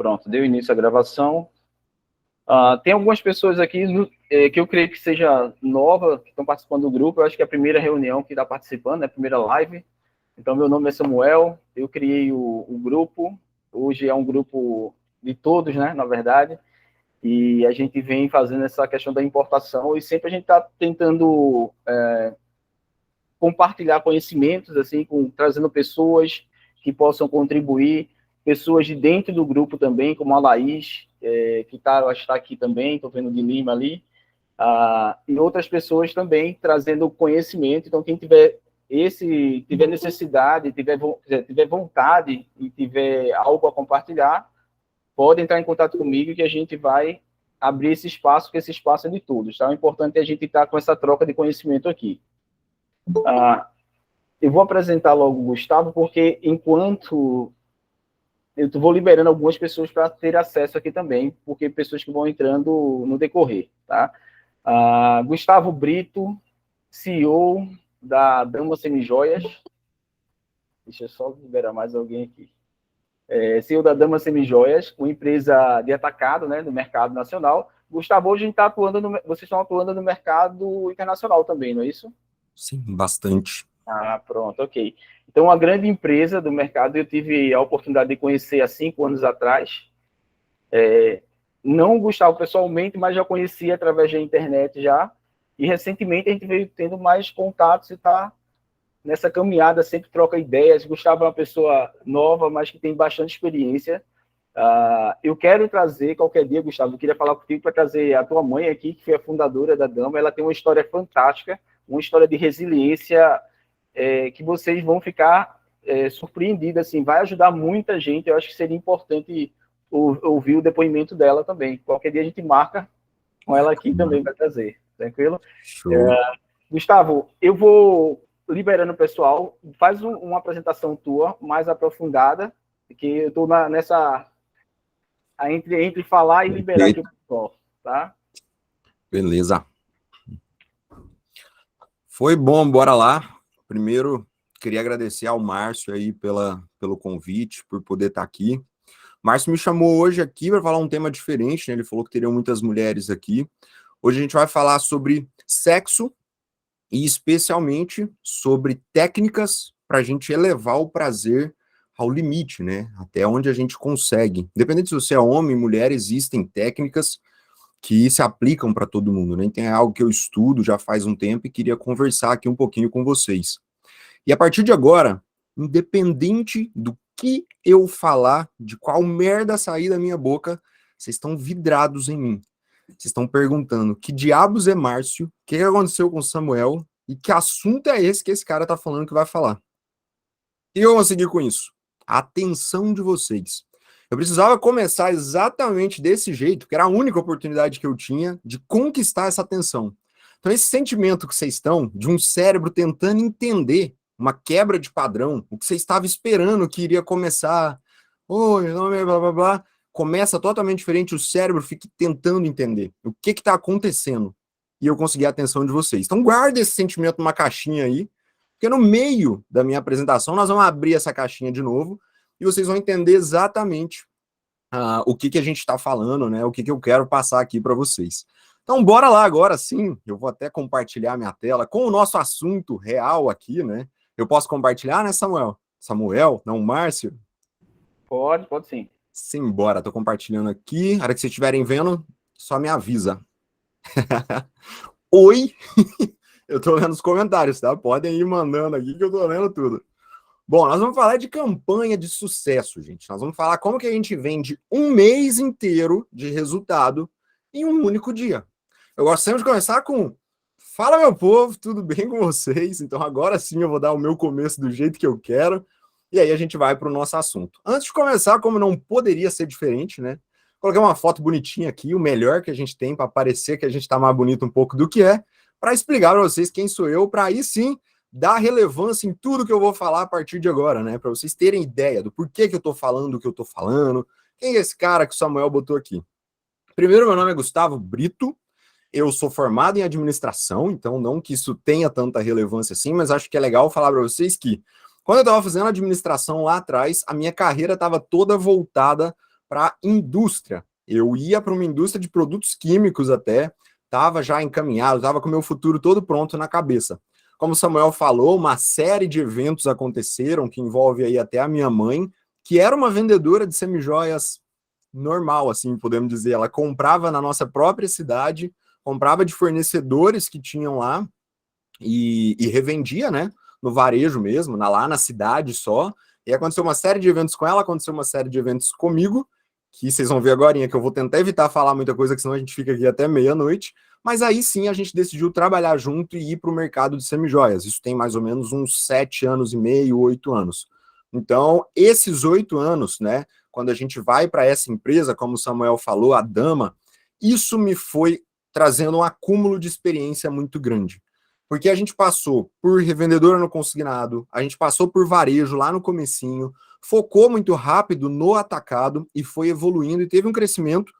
Pronto, deu início à gravação. Tem algumas pessoas aqui que eu creio que seja nova, que estão participando do grupo. Eu acho que é a primeira reunião que está participando, é a primeira live. Então, meu nome é Samuel, eu criei o grupo. Hoje é um grupo de todos, né, na verdade. E a gente vem fazendo essa questão da importação e sempre a gente está tentando compartilhar conhecimentos, assim, trazendo pessoas que possam contribuir, pessoas de dentro do grupo também, como a Laís, que está aqui também, estou vendo de Lima ali, e outras pessoas também trazendo conhecimento. Então, quem tiver necessidade, tiver vontade e tiver algo a compartilhar, pode entrar em contato comigo que a gente vai abrir esse espaço, que esse espaço é de todos, tá? O importante é a gente estar com essa troca de conhecimento aqui. Eu vou apresentar logo o Gustavo, porque enquanto eu vou liberando algumas pessoas para ter acesso aqui também, porque pessoas que vão entrando no decorrer, tá? Gustavo Brito, CEO da Dama Semijoias. Deixa eu só liberar mais alguém aqui. CEO da Dama Semijoias, uma empresa de atacado, né, no mercado nacional. Gustavo, hoje a gente está vocês estão atuando no mercado internacional também, não é isso? Sim, bastante. Pronto, ok. Então, uma grande empresa do mercado, eu tive a oportunidade de conhecer há 5 anos atrás. Não o Gustavo pessoalmente, mas já conhecia através da internet já. E recentemente a gente veio tendo mais contatos e está nessa caminhada, sempre troca ideias. Gustavo é uma pessoa nova, mas que tem bastante experiência. Eu quero trazer, qualquer dia, Gustavo, eu queria falar contigo para trazer a tua mãe aqui, que foi a fundadora da Dama. Ela tem uma história fantástica, uma história de resiliência que vocês vão ficar surpreendidos, assim, vai ajudar muita gente. Eu acho que seria importante ouvir o depoimento dela também. Qualquer dia a gente marca com ela aqui também para trazer, tranquilo? Gustavo, eu vou liberando o pessoal, faz uma apresentação tua mais aprofundada, que eu estou nessa entre falar e liberar aqui o pessoal, tá? Beleza. Foi bom, bora lá. Primeiro, queria agradecer ao Márcio aí pelo convite, por poder estar aqui. Márcio me chamou hoje aqui para falar um tema diferente, né? Ele falou que teriam muitas mulheres aqui. Hoje a gente vai falar sobre sexo e especialmente sobre técnicas para a gente elevar o prazer ao limite, né? Até onde a gente consegue. Independente se você é homem, mulher, existem técnicas que se aplicam para todo mundo, né? Então é algo que eu estudo já faz um tempo e queria conversar aqui um pouquinho com vocês. E a partir de agora, independente do que eu falar, de qual merda sair da minha boca, vocês estão vidrados em mim. Vocês estão perguntando que diabos é Márcio, o que aconteceu com o Samuel e que assunto é esse que esse cara tá falando que vai falar. E eu vou seguir com isso. A atenção de vocês. Eu precisava começar exatamente desse jeito, que era a única oportunidade que eu tinha de conquistar essa atenção. Então, esse sentimento que vocês estão, de um cérebro tentando entender uma quebra de padrão, o que você estava esperando que iria começar, oi, nome, blá, blá, blá, começa totalmente diferente, o cérebro fica tentando entender o que está acontecendo. E eu consegui a atenção de vocês. Então, guarda esse sentimento numa caixinha aí, porque no meio da minha apresentação, nós vamos abrir essa caixinha de novo, e vocês vão entender exatamente o que a gente está falando, né? O que eu quero passar aqui para vocês. Então, bora lá agora sim. Eu vou até compartilhar minha tela com o nosso assunto real aqui, né? Eu posso compartilhar, né, Samuel? Samuel, não Márcio? Pode sim. Simbora, tô compartilhando aqui. A hora que vocês estiverem vendo, só me avisa. Oi! Eu tô lendo os comentários, tá? Podem ir mandando aqui que eu tô lendo tudo. Bom, nós vamos falar de campanha de sucesso, gente. Nós vamos falar como que a gente vende um mês inteiro de resultado em um único dia. Eu gosto sempre de começar com: fala, meu povo, tudo bem com vocês? Então agora sim eu vou dar o meu começo do jeito que eu quero. E aí a gente vai para o nosso assunto. Antes de começar, como não poderia ser diferente, né? Coloquei uma foto bonitinha aqui, o melhor que a gente tem para parecer que a gente está mais bonito um pouco do que é, para explicar para vocês quem sou eu, para aí sim dar relevância em tudo que eu vou falar a partir de agora, né? Para vocês terem ideia do porquê que eu tô falando o que eu tô falando. Quem é esse cara que o Samuel botou aqui? Primeiro, meu nome é Gustavo Brito. Eu sou formado em administração, então não que isso tenha tanta relevância assim, mas acho que é legal falar para vocês que quando eu estava fazendo administração lá atrás, a minha carreira estava toda voltada para indústria. Eu ia para uma indústria de produtos químicos até, estava já encaminhado, estava com o meu futuro todo pronto na cabeça. Como o Samuel falou, uma série de eventos aconteceram, que envolve aí até a minha mãe, que era uma vendedora de semijoias normal, assim, podemos dizer. Ela comprava na nossa própria cidade, comprava de fornecedores que tinham lá e revendia, né, no varejo mesmo, lá na cidade só. E aconteceu uma série de eventos com ela, aconteceu uma série de eventos comigo, que vocês vão ver agora, que eu vou tentar evitar falar muita coisa, que senão a gente fica aqui até meia-noite. Mas aí sim a gente decidiu trabalhar junto e ir para o mercado de semijoias. Isso tem mais ou menos uns 7 anos e meio, 8 anos. Então, esses 8 anos, né, quando a gente vai para essa empresa, como o Samuel falou, a Dama, isso me foi trazendo um acúmulo de experiência muito grande. Porque a gente passou por revendedora no consignado, a gente passou por varejo lá no comecinho, focou muito rápido no atacado e foi evoluindo e teve um crescimento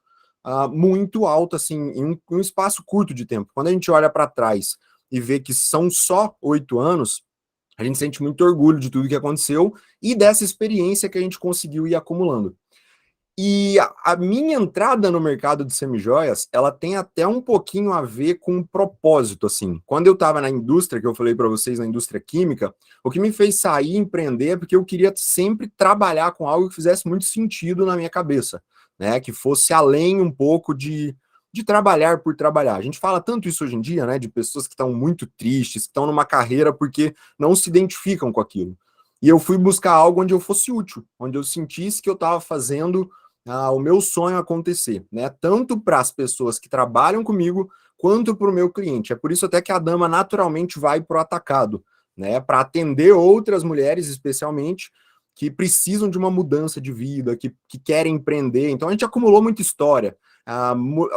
muito alto, assim, em um espaço curto de tempo. Quando a gente olha para trás e vê que são só 8 anos, a gente sente muito orgulho de tudo que aconteceu e dessa experiência que a gente conseguiu ir acumulando. E a minha entrada no mercado de semijoias, ela tem até um pouquinho a ver com um propósito, assim. Quando eu estava na indústria, que eu falei para vocês, na indústria química, o que me fez sair e empreender é porque eu queria sempre trabalhar com algo que fizesse muito sentido na minha cabeça, né? Que fosse além um pouco de trabalhar por trabalhar. A gente fala tanto isso hoje em dia, né? De pessoas que estão muito tristes, que estão numa carreira porque não se identificam com aquilo. E eu fui buscar algo onde eu fosse útil, onde eu sentisse que eu estava fazendo o meu sonho acontecer, né? Tanto para as pessoas que trabalham comigo, quanto para o meu cliente. É por isso até que a Dama naturalmente vai para o atacado, né? Para atender outras mulheres, especialmente, que precisam de uma mudança de vida, que querem empreender. Então a gente acumulou muita história.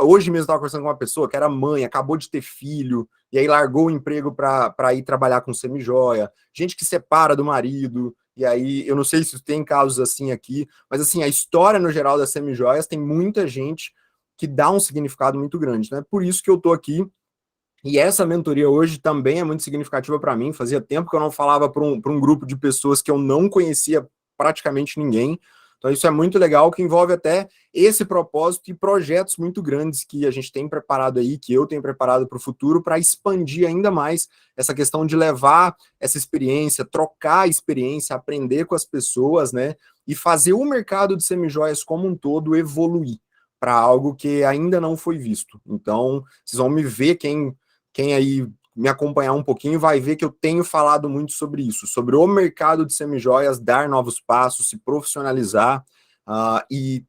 Hoje mesmo estava conversando com uma pessoa que era mãe, acabou de ter filho, e aí largou o emprego para ir trabalhar com semijoia. Gente que separa do marido, e aí, eu não sei se tem casos assim aqui, mas assim, a história no geral das semijoias tem muita gente que dá um significado muito grande, né? Por isso que eu tô aqui, e essa mentoria hoje também é muito significativa para mim. Fazia tempo que eu não falava para um grupo de pessoas que eu não conhecia praticamente ninguém. Então, isso é muito legal, que envolve até esse propósito e projetos muito grandes que a gente tem preparado aí, que eu tenho preparado para o futuro, para expandir ainda mais essa questão de levar essa experiência, trocar a experiência, aprender com as pessoas, né? E fazer o mercado de semijoias como um todo evoluir para algo que ainda não foi visto. Então, vocês vão me ver, quem aí me acompanhar um pouquinho vai ver que eu tenho falado muito sobre isso, sobre o mercado de semijoias, dar novos passos, se profissionalizar, e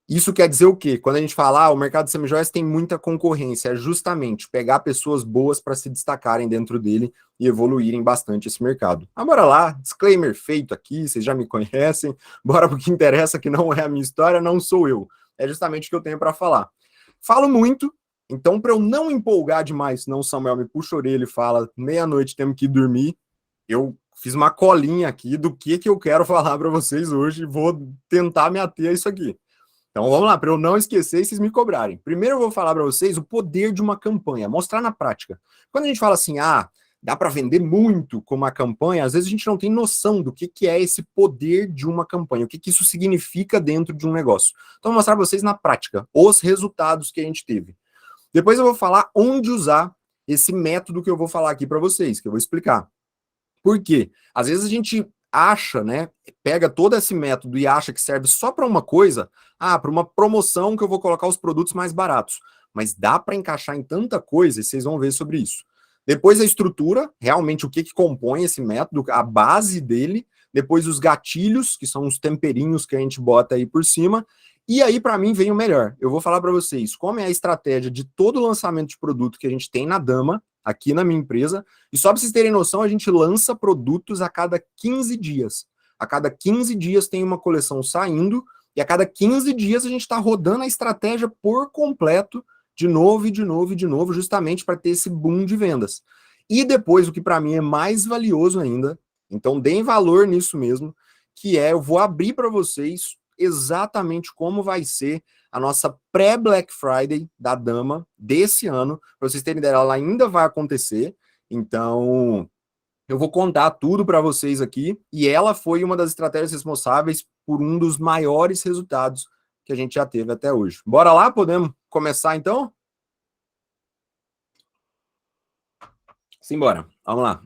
isso quer dizer o quê? Quando a gente fala, o mercado de semijoias tem muita concorrência, é justamente pegar pessoas boas para se destacarem dentro dele e evoluírem bastante esse mercado. Mas bora lá, disclaimer feito aqui, vocês já me conhecem, bora pro que interessa, que não é a minha história, não sou eu, é justamente o que eu tenho para falar. Falo muito, então, para eu não empolgar demais, senão o Samuel me puxa a orelha e fala, meia-noite temos que ir dormir, eu fiz uma colinha aqui do que eu quero falar para vocês hoje e vou tentar me ater a isso aqui. Então, vamos lá, para eu não esquecer e vocês me cobrarem. Primeiro eu vou falar para vocês o poder de uma campanha, mostrar na prática. Quando a gente fala assim, dá para vender muito com uma campanha, às vezes a gente não tem noção do que é esse poder de uma campanha, o que isso significa dentro de um negócio. Então, vou mostrar para vocês na prática os resultados que a gente teve. Depois eu vou falar onde usar esse método que eu vou falar aqui para vocês, que eu vou explicar. Por quê? Às vezes a gente acha, né, pega todo esse método e acha que serve só para uma coisa, para uma promoção que eu vou colocar os produtos mais baratos. Mas dá para encaixar em tanta coisa e vocês vão ver sobre isso. Depois a estrutura, realmente o que compõe esse método, a base dele. Depois os gatilhos, que são os temperinhos que a gente bota aí por cima. E aí, para mim, vem o melhor. Eu vou falar para vocês como é a estratégia de todo lançamento de produto que a gente tem na Dama, aqui na minha empresa. E só para vocês terem noção, a gente lança produtos a cada 15 dias. A cada 15 dias tem uma coleção saindo, e a cada 15 dias a gente está rodando a estratégia por completo, de novo e de novo e de novo, justamente para ter esse boom de vendas. E depois, o que para mim é mais valioso ainda, então deem valor nisso mesmo, que é, eu vou abrir para vocês exatamente como vai ser a nossa pré-Black Friday da Dama desse ano. Para vocês terem ideia, ela ainda vai acontecer. Então, Eu vou contar tudo para vocês aqui, e ela foi uma das estratégias responsáveis por um dos maiores resultados que a gente já teve até hoje. Bora lá? Podemos começar, então? Simbora, vamos lá.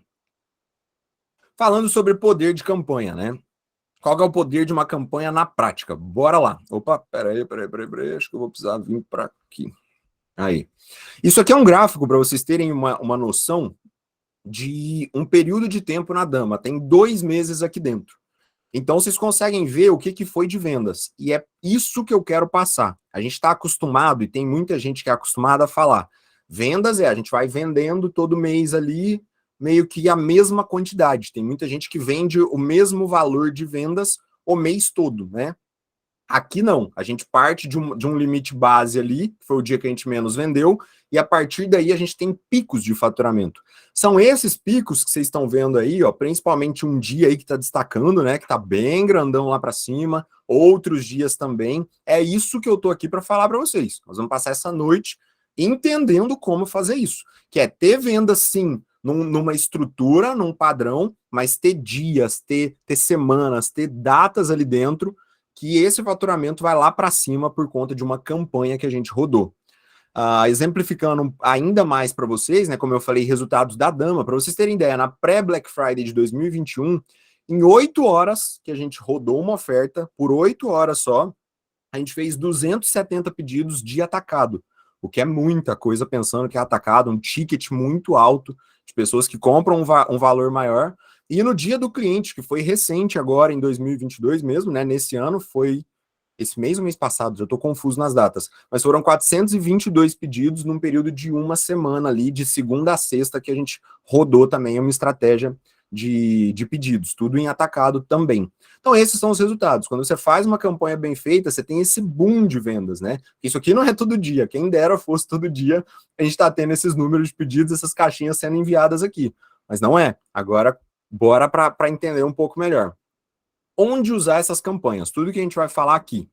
Falando sobre poder de campanha, né? Qual que é o poder de uma campanha na prática? Bora lá. Opa, peraí, acho que eu vou precisar vir para aqui. Aí. Isso aqui é um gráfico para vocês terem uma noção de um período de tempo na Dama. Tem 2 meses aqui dentro. Então, vocês conseguem ver o que foi de vendas. E é isso que eu quero passar. A gente está acostumado, e tem muita gente que é acostumada a falar. Vendas a gente vai vendendo todo mês ali, meio que a mesma quantidade. Tem muita gente que vende o mesmo valor de vendas o mês todo, né? Aqui não, a gente parte de um limite base ali, que foi o dia que a gente menos vendeu, e a partir daí a gente tem picos de faturamento. São esses picos que vocês estão vendo aí, ó, principalmente um dia aí que está destacando, né, que está bem grandão lá para cima, outros dias também. É isso que eu tô aqui para falar para vocês. Nós vamos passar essa noite entendendo como fazer isso, que é ter venda sim, numa estrutura, num padrão, mas ter dias, ter semanas, ter datas ali dentro, que esse faturamento vai lá para cima por conta de uma campanha que a gente rodou. Exemplificando ainda mais para vocês, né, como eu falei, resultados da Dama, para vocês terem ideia, na pré-Black Friday de 2021, em 8 horas que a gente rodou uma oferta, por 8 horas só, a gente fez 270 pedidos de atacado, o que é muita coisa pensando que é atacado, um ticket muito alto, de pessoas que compram um valor maior. E no dia do cliente, que foi recente agora, em 2022 mesmo, né? Nesse ano, foi esse mês ou mês passado, eu estou confuso nas datas, mas foram 422 pedidos num período de uma semana ali, de segunda a sexta, que a gente rodou também uma estratégia de pedidos, tudo em atacado também. Então esses são os resultados. Quando você faz uma campanha bem feita, você tem esse boom de vendas, né? Isso aqui não é todo dia, quem dera fosse todo dia, a gente está tendo esses números de pedidos, essas caixinhas sendo enviadas aqui, mas não é. Agora, bora para entender um pouco melhor. Onde usar essas campanhas? Tudo que a gente vai falar aqui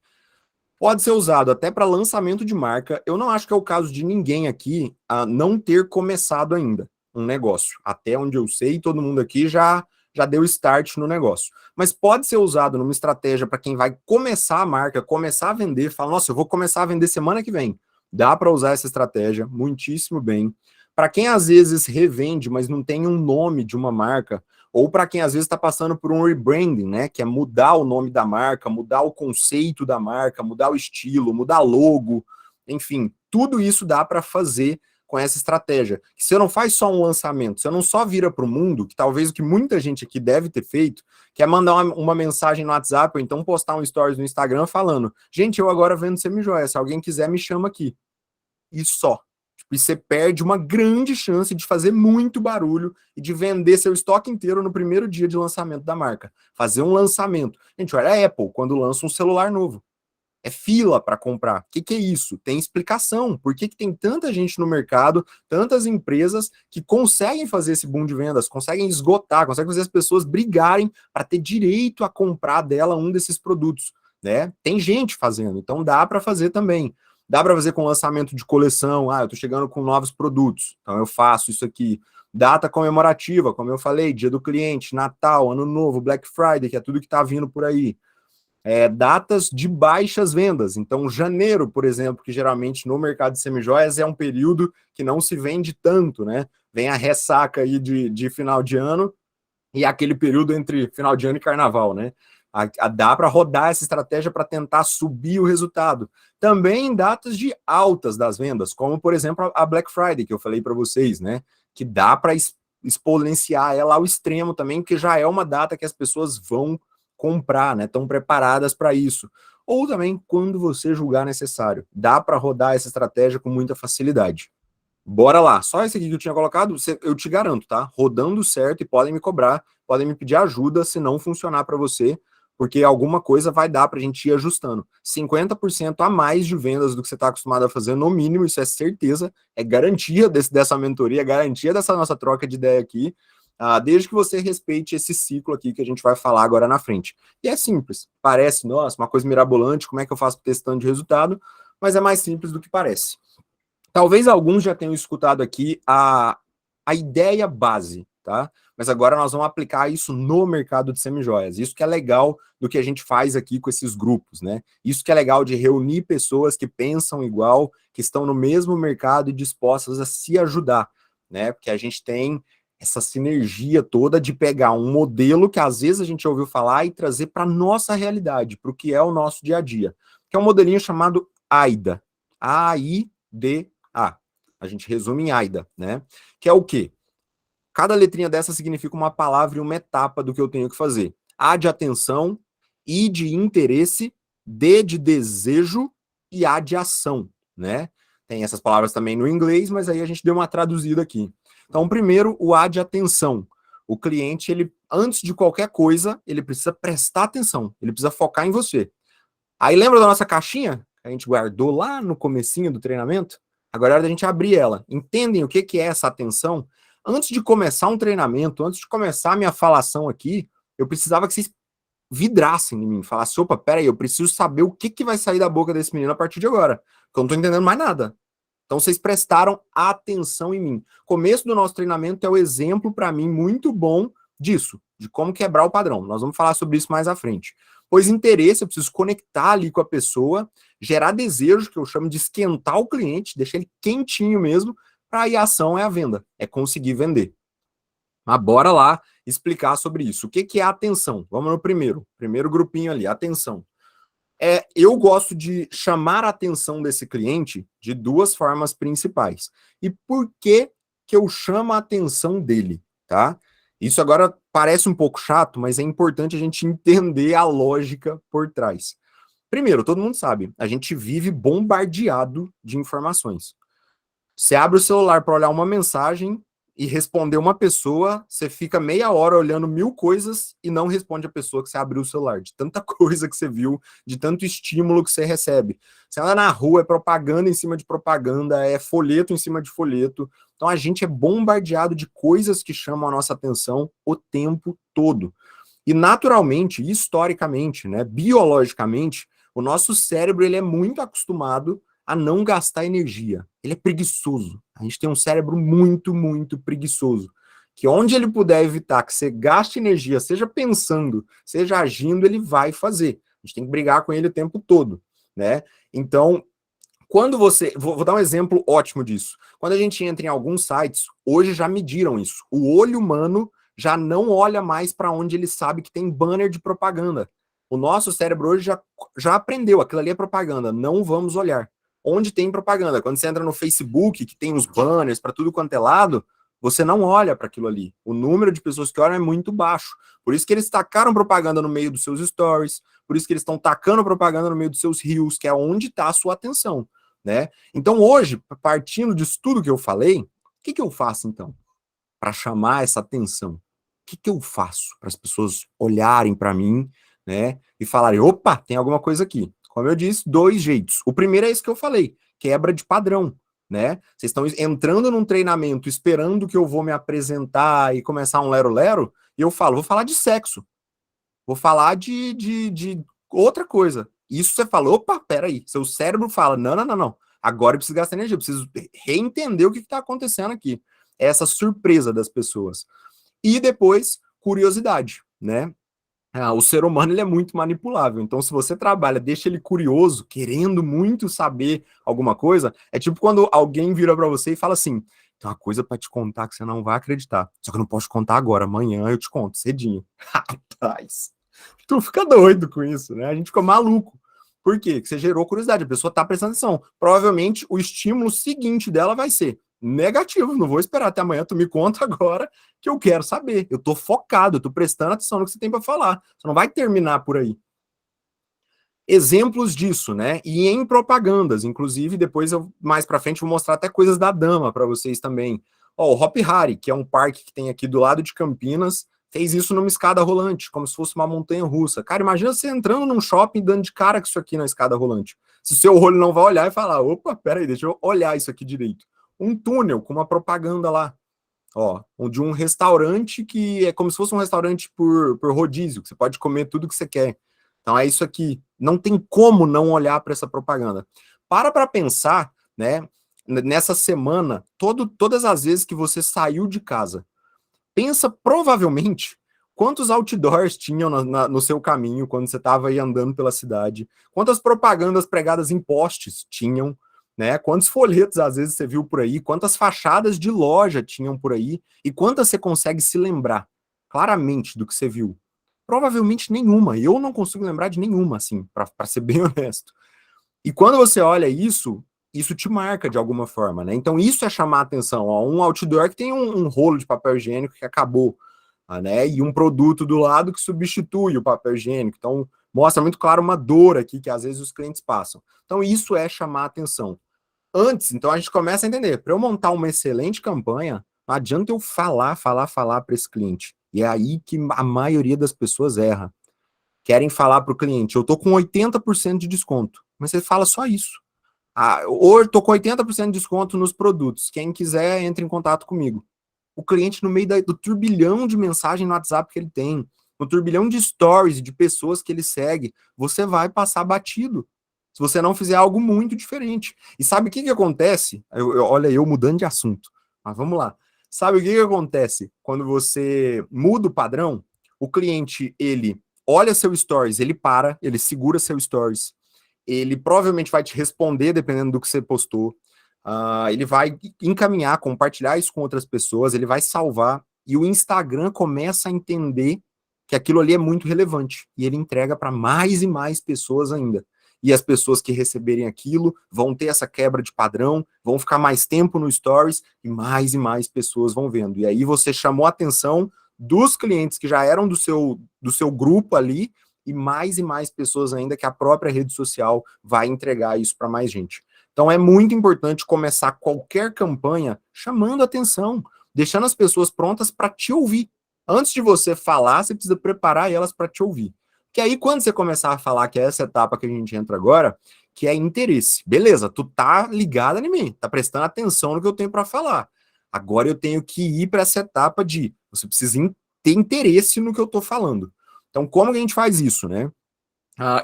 pode ser usado até para lançamento de marca. Eu não acho que é o caso de ninguém aqui a não ter começado ainda um negócio. Até onde eu sei, todo mundo aqui já deu start no negócio. Mas pode ser usado numa estratégia para quem vai começar a marca, começar a vender, fala, nossa, eu vou começar a vender semana que vem. Dá para usar essa estratégia muitíssimo bem. Para quem às vezes revende, mas não tem um nome de uma marca, ou para quem às vezes está passando por um rebranding, né, que é mudar o nome da marca, mudar o conceito da marca, mudar o estilo, mudar logo, enfim, tudo isso dá para fazer com essa estratégia. Você não faz só um lançamento, você não só vira para o mundo, que talvez o que muita gente aqui deve ter feito, que é mandar uma mensagem no WhatsApp, ou então postar um stories no Instagram falando, gente, eu agora vendo semijoia, se alguém quiser me chama aqui. E só. E você perde uma grande chance de fazer muito barulho e de vender seu estoque inteiro no primeiro dia de lançamento da marca. Fazer um lançamento. Gente, olha a Apple quando lança um celular novo. É fila para comprar. O que é isso? Tem explicação. Por que tem tanta gente no mercado, tantas empresas que conseguem fazer esse boom de vendas, conseguem esgotar, conseguem fazer as pessoas brigarem para ter direito a comprar dela um desses produtos, né? Tem gente fazendo, então dá para fazer também. Dá para fazer com lançamento de coleção. Eu tô chegando com novos produtos, então eu faço isso aqui. Data comemorativa, como eu falei, dia do cliente, Natal, Ano Novo, Black Friday, que é tudo que tá vindo por aí. Datas de baixas vendas. Então, janeiro, por exemplo, que geralmente no mercado de semijoias é um período que não se vende tanto, né? Vem a ressaca aí de final de ano e aquele período entre final de ano e carnaval, né? Dá para rodar essa estratégia para tentar subir o resultado. Também em datas de altas das vendas, como, por exemplo, a Black Friday, que eu falei para vocês, né? Que dá para exponenciar ela ao extremo também, porque já é uma data que as pessoas vão comprar, né? Estão preparadas para isso. Ou também quando você julgar necessário. Dá para rodar essa estratégia com muita facilidade. Bora lá. Só esse aqui que eu tinha colocado, eu te garanto, tá? Rodando certo e podem me cobrar, podem me pedir ajuda se não funcionar para você, porque alguma coisa vai dar para a gente ir ajustando. 50% a mais de vendas do que você está acostumado a fazer, no mínimo, isso é certeza, é garantia dessa mentoria, é garantia dessa nossa troca de ideia aqui, desde que você respeite esse ciclo aqui que a gente vai falar agora na frente. E é simples, parece, nossa, uma coisa mirabolante, como é que eu faço testando de resultado, mas é mais simples do que parece. Talvez alguns já tenham escutado aqui a ideia base, tá? mas agora nós vamos aplicar isso no mercado de semijoias. Isso que é legal do que a gente faz aqui com esses grupos, né? Isso que é legal de reunir pessoas que pensam igual, que estão no mesmo mercado e dispostas a se ajudar, né? Porque a gente tem essa sinergia toda de pegar um modelo que às vezes a gente ouviu falar e trazer para a nossa realidade, para o que é o nosso dia a dia, que é um modelinho chamado AIDA. A-I-D-A. A gente resume em AIDA, né? Que é o quê? Cada letrinha dessa significa uma palavra e uma etapa do que eu tenho que fazer. A de atenção, I de interesse, D de desejo e A de ação, né? Tem essas palavras também no inglês, mas aí a gente deu uma traduzida aqui. Então, primeiro, o A de atenção. O cliente, ele, antes de qualquer coisa, ele precisa prestar atenção, ele precisa focar em você. Aí lembra da nossa caixinha que a gente guardou lá no comecinho do treinamento? Agora é hora da gente abrir ela. Entendem o que é essa atenção? Antes de começar um treinamento, antes de começar a minha falação aqui, eu precisava que vocês vidrassem em mim, falassem, opa, peraí, eu preciso saber o que vai sair da boca desse menino a partir de agora, porque eu não tô entendendo mais nada. Então vocês prestaram atenção em mim. Começo do nosso treinamento é o exemplo para mim muito bom disso, de como quebrar o padrão. Nós vamos falar sobre isso mais à frente. Pois interesse, eu preciso conectar ali com a pessoa, gerar desejo, que eu chamo de esquentar o cliente, deixar ele quentinho mesmo, para aí a ação é a venda, é conseguir vender. Mas bora lá explicar sobre isso. O que é a atenção? Vamos no primeiro grupinho ali, atenção. Eu gosto de chamar a atenção desse cliente de duas formas principais. E por que eu chamo a atenção dele, tá? Isso agora parece um pouco chato, mas é importante a gente entender a lógica por trás. Primeiro, todo mundo sabe, a gente vive bombardeado de informações. Você abre o celular para olhar uma mensagem e responder uma pessoa, você fica meia hora olhando 1000 coisas e não responde a pessoa que você abriu o celular, de tanta coisa que você viu, de tanto estímulo que você recebe. Você anda na rua, é propaganda em cima de propaganda, é folheto em cima de folheto. Então a gente é bombardeado de coisas que chamam a nossa atenção o tempo todo. E naturalmente, historicamente, né, biologicamente, o nosso cérebro ele é muito acostumado a não gastar energia. Ele é preguiçoso. A gente tem um cérebro muito, muito preguiçoso. Que onde ele puder evitar que você gaste energia, seja pensando, seja agindo, ele vai fazer. A gente tem que brigar com ele o tempo todo, né? Então, quando você... Vou dar um exemplo ótimo disso. Quando a gente entra em alguns sites, hoje já mediram isso. O olho humano já não olha mais para onde ele sabe que tem banner de propaganda. O nosso cérebro hoje já aprendeu, aquilo ali é propaganda, não vamos olhar. Onde tem propaganda, quando você entra no Facebook, que tem os banners para tudo quanto é lado, você não olha para aquilo ali. O número de pessoas que olham é muito baixo. Por isso que eles tacaram propaganda no meio dos seus stories, por isso que eles estão tacando propaganda no meio dos seus reels, que é onde está a sua atenção, né? Então hoje, partindo disso tudo que eu falei, o que eu faço então para chamar essa atenção? O que eu faço para as pessoas olharem para mim, né, e falarem, opa, tem alguma coisa aqui? Como eu disse, 2 jeitos. O primeiro é esse que eu falei, quebra de padrão, né? Vocês estão entrando num treinamento esperando que eu vou me apresentar e começar um lero-lero, e eu falo, vou falar de sexo, vou falar de outra coisa. Isso você fala, opa, peraí, seu cérebro fala, não, agora eu preciso gastar energia, eu preciso reentender o que está acontecendo aqui. Essa surpresa das pessoas. E depois, curiosidade, né? O ser humano ele é muito manipulável, então se você trabalha, deixa ele curioso, querendo muito saber alguma coisa, é tipo quando alguém vira para você e fala assim, tem uma coisa para te contar que você não vai acreditar, só que eu não posso te contar agora, amanhã eu te conto, cedinho. Rapaz, tu fica doido com isso, né? A gente fica maluco. Por quê? Porque você gerou curiosidade, a pessoa tá prestando atenção. Provavelmente o estímulo seguinte dela vai ser negativo, não vou esperar até amanhã, tu me conta agora que eu quero saber. Eu tô focado, eu tô prestando atenção no que você tem para falar. Você não vai terminar por aí. Exemplos disso, né? E em propagandas, inclusive, depois eu mais para frente vou mostrar até coisas da Dama para vocês também. O Hop Hari, que é um parque que tem aqui do lado de Campinas, fez isso numa escada rolante, como se fosse uma montanha russa. Cara, imagina você entrando num shopping dando de cara com isso aqui na escada rolante. Se o seu olho não vai olhar e falar, opa, peraí, deixa eu olhar isso aqui direito. Um túnel com uma propaganda lá, de um restaurante que é como se fosse um restaurante por rodízio, que você pode comer tudo que você quer. Então é isso aqui. Não tem como não olhar para essa propaganda. Para pensar, né, nessa semana, todas as vezes que você saiu de casa, pensa provavelmente quantos outdoors tinham no seu caminho quando você estava aí andando pela cidade, quantas propagandas pregadas em postes tinham, né? Quantos folhetos às vezes você viu por aí, quantas fachadas de loja tinham por aí, e quantas você consegue se lembrar claramente do que você viu? Provavelmente nenhuma. Eu não consigo lembrar de nenhuma, assim, para ser bem honesto. E quando você olha isso, isso te marca de alguma forma, né? Então isso é chamar a atenção. Ó, um outdoor que tem um rolo de papel higiênico que acabou, né? E um produto do lado que substitui o papel higiênico. Então mostra muito claro uma dor aqui que às vezes os clientes passam. Então isso é chamar a atenção. Antes, então a gente começa a entender. Para eu montar uma excelente campanha, não adianta eu falar para esse cliente. E é aí que a maioria das pessoas erra. Querem falar para o cliente, eu estou com 80% de desconto. Mas você fala só isso. Ou eu estou com 80% de desconto nos produtos. Quem quiser, entre em contato comigo. O cliente, no meio do turbilhão de mensagem no WhatsApp que ele tem, no turbilhão de stories de pessoas que ele segue, você vai passar batido. Se você não fizer algo muito diferente. E sabe o que acontece? Olha, eu mudando de assunto. Mas vamos lá. Sabe o que acontece quando você muda o padrão? O cliente, ele olha seu stories, ele para, ele segura seu stories, ele provavelmente vai te responder dependendo do que você postou, ele vai encaminhar, compartilhar isso com outras pessoas, ele vai salvar, e o Instagram começa a entender que aquilo ali é muito relevante, e ele entrega para mais e mais pessoas ainda. E as pessoas que receberem aquilo vão ter essa quebra de padrão, vão ficar mais tempo no stories, e mais pessoas vão vendo. E aí você chamou a atenção dos clientes que já eram do seu grupo ali, e mais pessoas ainda que a própria rede social vai entregar isso para mais gente. Então é muito importante começar qualquer campanha chamando atenção, deixando as pessoas prontas para te ouvir. Antes de você falar, você precisa preparar elas para te ouvir. Que aí quando você começar a falar, que é essa etapa que a gente entra agora, que é interesse. Beleza, tu tá ligado em mim, tá prestando atenção no que eu tenho para falar. Agora eu tenho que ir para essa etapa de você precisa ter interesse no que eu tô falando. Então, como que a gente faz isso, né?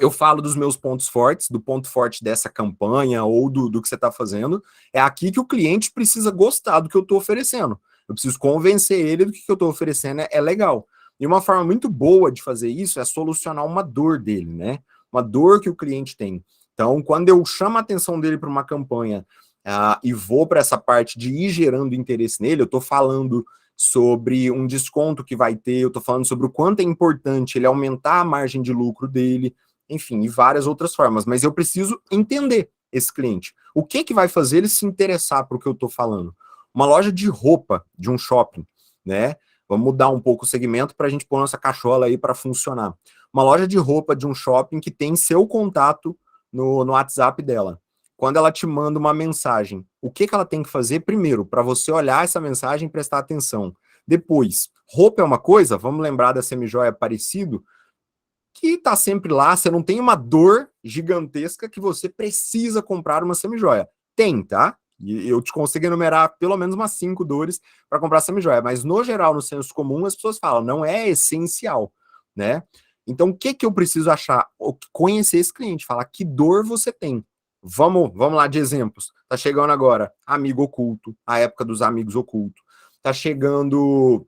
Eu falo dos meus pontos fortes, do ponto forte dessa campanha ou do que você está fazendo. É aqui que o cliente precisa gostar do que eu estou oferecendo. Eu preciso convencer ele do que eu estou oferecendo é legal. E uma forma muito boa de fazer isso é solucionar uma dor dele, né? Uma dor que o cliente tem. Então, quando eu chamo a atenção dele para uma campanha e vou para essa parte de ir gerando interesse nele, eu estou falando sobre um desconto que vai ter, eu estou falando sobre o quanto é importante ele aumentar a margem de lucro dele, enfim, e várias outras formas. Mas eu preciso entender esse cliente. O que vai fazer ele se interessar por o que eu estou falando? Uma loja de roupa, de um shopping, né? Vamos mudar um pouco o segmento para a gente pôr nossa cachola aí para funcionar. Uma loja de roupa de um shopping que tem seu contato no WhatsApp dela. Quando ela te manda uma mensagem, o que ela tem que fazer? Primeiro, para você olhar essa mensagem e prestar atenção. Depois, roupa é uma coisa, vamos lembrar da semijoia Aparecido, que tá sempre lá, você não tem uma dor gigantesca que você precisa comprar uma semijoia. Tem, tá? E eu te consigo enumerar pelo menos umas 5 dores para comprar semijoia, mas no geral, no senso comum, as pessoas falam, não é essencial, né? Então, o que eu preciso achar? Conhecer esse cliente, falar que dor você tem. Vamos lá de exemplos. Tá chegando agora amigo oculto, a época dos amigos ocultos. Tá chegando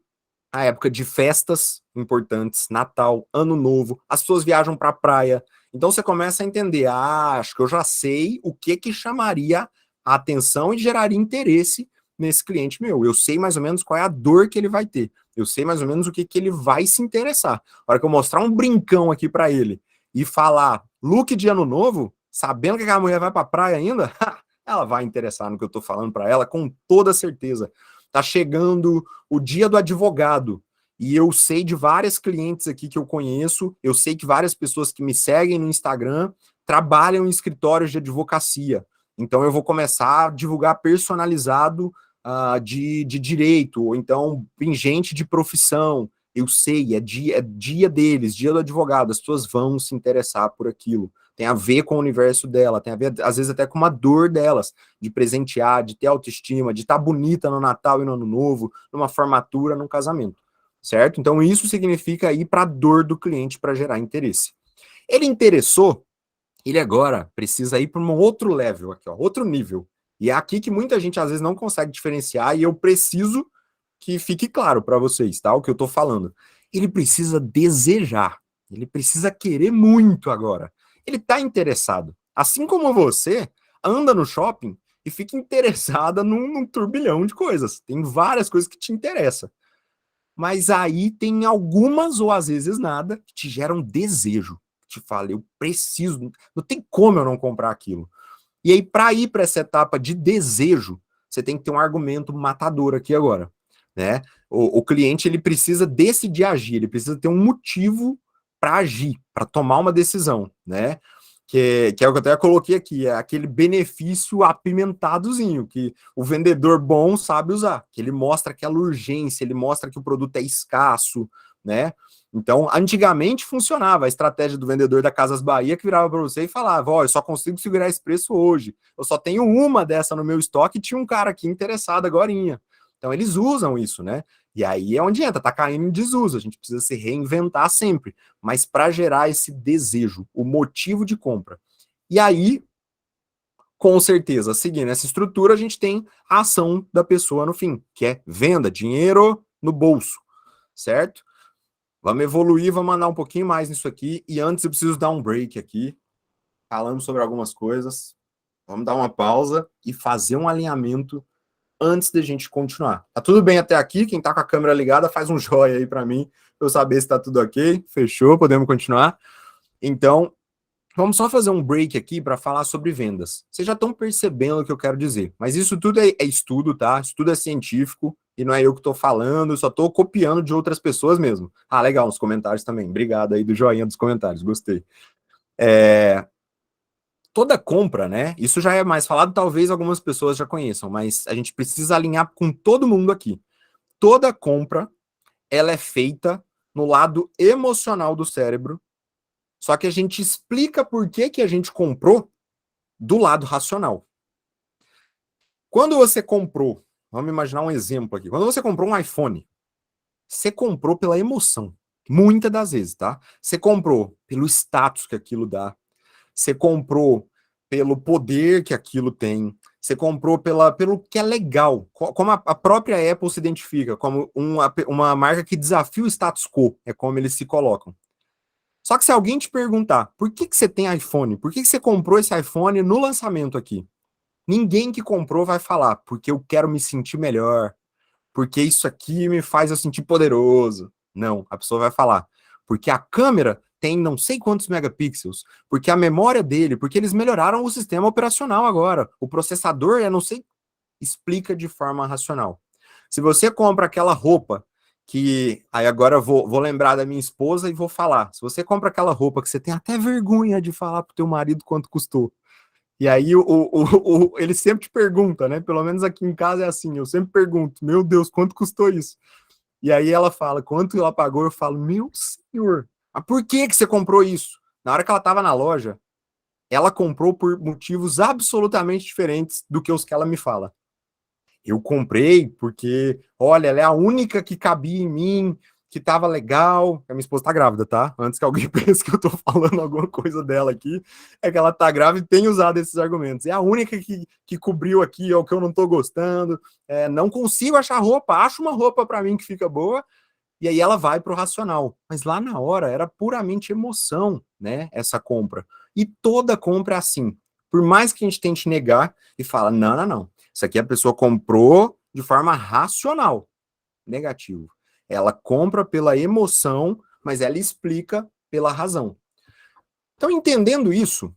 a época de festas importantes, Natal, Ano Novo, as pessoas viajam para a praia. Então você começa a entender, acho que eu já sei o que chamaria a atenção e geraria interesse nesse cliente meu. Eu sei mais ou menos qual é a dor que ele vai ter. Eu sei mais ou menos o que ele vai se interessar. A hora que eu mostrar um brincão aqui para ele e falar look de Ano Novo, sabendo que a mulher vai para a praia ainda, ela vai interessar no que eu estou falando para ela com toda certeza. Tá chegando o dia do advogado e eu sei de várias clientes aqui que eu conheço, eu sei que várias pessoas que me seguem no Instagram trabalham em escritórios de advocacia. Então eu vou começar a divulgar personalizado de direito, ou então pingente de profissão. Eu sei, é dia deles, dia do advogado, as pessoas vão se interessar por aquilo. Tem a ver com o universo dela, tem a ver, às vezes, até com uma dor delas, de presentear, de ter autoestima, de estar bonita no Natal e no Ano Novo, numa formatura, num casamento, certo? Então, isso significa ir para a dor do cliente para gerar interesse. Ele interessou, ele agora precisa ir para um outro level aqui, ó, outro nível. E é aqui que muita gente, às vezes, não consegue diferenciar, e eu preciso que fique claro para vocês, tá? O que eu tô falando. Ele precisa desejar, ele precisa querer muito agora. Ele tá interessado. Assim como você anda no shopping e fica interessada num turbilhão de coisas. Tem várias coisas que te interessam. Mas aí tem algumas, ou às vezes nada, que te geram desejo. Te fala, eu preciso, não tem como eu não comprar aquilo. E aí, para ir para essa etapa de desejo, você tem que ter um argumento matador aqui agora, né? O cliente ele precisa decidir agir, ele precisa ter um motivo para agir, para tomar uma decisão, né? Que é o que eu até coloquei aqui, é aquele benefício apimentadozinho, que o vendedor bom sabe usar, que ele mostra aquela urgência, ele mostra que o produto é escasso, né? Então, antigamente funcionava a estratégia do vendedor da Casas Bahia, que virava para você e falava, ó, eu só consigo segurar esse preço hoje, eu só tenho uma dessa no meu estoque e tinha um cara aqui interessado agorinha. Então, eles usam isso, né? E aí é onde entra, tá caindo em desuso, a gente precisa se reinventar sempre, mas para gerar esse desejo, o motivo de compra. E aí, com certeza, seguindo essa estrutura, a gente tem a ação da pessoa no fim, que é venda, dinheiro no bolso, certo? Vamos evoluir, vamos andar um pouquinho mais nisso aqui. E antes eu preciso dar um break aqui, falando sobre algumas coisas. Vamos dar uma pausa e fazer um alinhamento antes da gente continuar. Tá tudo bem até aqui? Quem tá com a câmera ligada, faz um joia aí para mim, pra eu saber se tá tudo ok. Fechou, podemos continuar. Então, vamos só fazer um break aqui para falar sobre vendas. Vocês já estão percebendo o que eu quero dizer, mas isso tudo é estudo, tá? Isso tudo é científico e não é eu que estou falando, eu só estou copiando de outras pessoas mesmo. Ah, legal, nos comentários também. Obrigado aí do joinha dos comentários, gostei. Toda compra, né? Isso já é mais falado, talvez algumas pessoas já conheçam, mas a gente precisa alinhar com todo mundo aqui. Toda compra, ela é feita no lado emocional do cérebro, só que a gente explica por que que a gente comprou do lado racional. Quando você comprou, vamos imaginar um exemplo aqui. Quando você comprou um iPhone, você comprou pela emoção. Muitas das vezes, tá? Você comprou pelo status que aquilo dá. Você comprou pelo poder que aquilo tem. Você comprou pelo que é legal. Como a própria Apple se identifica, como uma marca que desafia o status quo. É como eles se colocam. Só que se alguém te perguntar, por que você tem iPhone? Por que você comprou esse iPhone no lançamento aqui? Ninguém que comprou vai falar, porque eu quero me sentir melhor, porque isso aqui me faz eu sentir poderoso. Não, a pessoa vai falar, porque a câmera tem não sei quantos megapixels, porque a memória dele, porque eles melhoraram o sistema operacional agora, o processador é não sei, explica de forma racional. Se você compra aquela roupa que, aí agora eu vou lembrar da minha esposa e vou falar, se você compra aquela roupa que você tem até vergonha de falar pro teu marido quanto custou, e aí ele sempre te pergunta, né? Pelo menos aqui em casa é assim, eu sempre pergunto, meu Deus, quanto custou isso? E aí ela fala, quanto ela pagou? Eu falo, meu senhor, mas por que que você comprou isso? Na hora que ela estava na loja, ela comprou por motivos absolutamente diferentes do que os que ela me fala. Eu comprei porque, olha, ela é a única que cabia em mim, que tava legal. A minha esposa tá grávida, tá? Antes que alguém pense que eu tô falando alguma coisa dela aqui, é que ela tá grávida e tem usado esses argumentos. É a única que cobriu aqui, é o que eu não tô gostando. Não consigo achar roupa, acho uma roupa para mim que fica boa, e aí ela vai pro racional. Mas lá na hora era puramente emoção, né? Essa compra. E toda compra é assim. Por mais que a gente tente negar e fala, não, não, não. Isso aqui a pessoa comprou de forma racional. Negativo. Ela compra pela emoção, mas ela explica pela razão. Então, entendendo isso,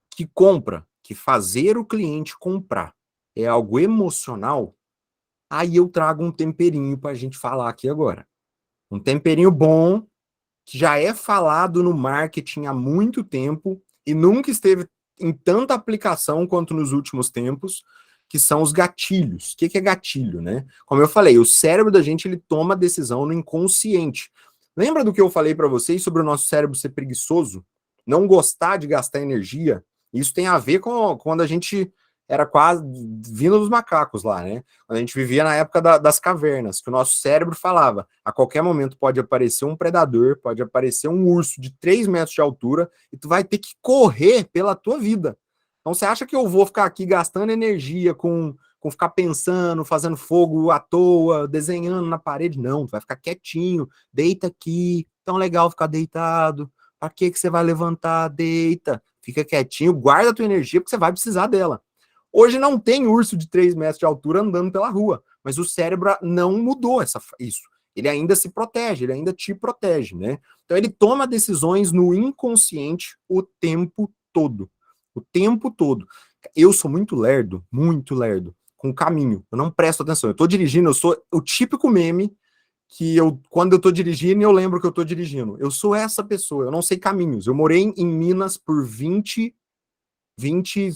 que compra, que fazer o cliente comprar é algo emocional, aí eu trago um temperinho para a gente falar aqui agora. Um temperinho bom, que já é falado no marketing há muito tempo e nunca esteve em tanta aplicação quanto nos últimos tempos, que são os gatilhos. O que é gatilho, né? Como eu falei, o cérebro da gente ele toma decisão no inconsciente. Lembra do que eu falei para vocês sobre o nosso cérebro ser preguiçoso? Não gostar de gastar energia? Isso tem a ver com quando a gente era quase vindo dos macacos lá, né? Quando a gente vivia na época das cavernas, que o nosso cérebro falava, a qualquer momento pode aparecer um predador, pode aparecer um urso de 3 metros de altura, e tu vai ter que correr pela tua vida. Então você acha que eu vou ficar aqui gastando energia com com ficar pensando, fazendo fogo à toa, desenhando na parede. Não, tu vai ficar quietinho, deita aqui, tão legal ficar deitado. Pra que você vai levantar? Deita, fica quietinho, guarda a tua energia, porque você vai precisar dela. Hoje não tem urso de 3 metros de altura andando pela rua, mas o cérebro não mudou isso. Ele ainda se protege, ele ainda te protege, né? Então ele toma decisões no inconsciente o tempo todo. O tempo todo. Eu sou muito lerdo, com o caminho. Eu não presto atenção. Eu tô dirigindo, eu sou o típico meme que quando eu tô dirigindo, eu lembro que eu tô dirigindo. Eu sou essa pessoa, eu não sei caminhos. Eu morei em Minas por 20,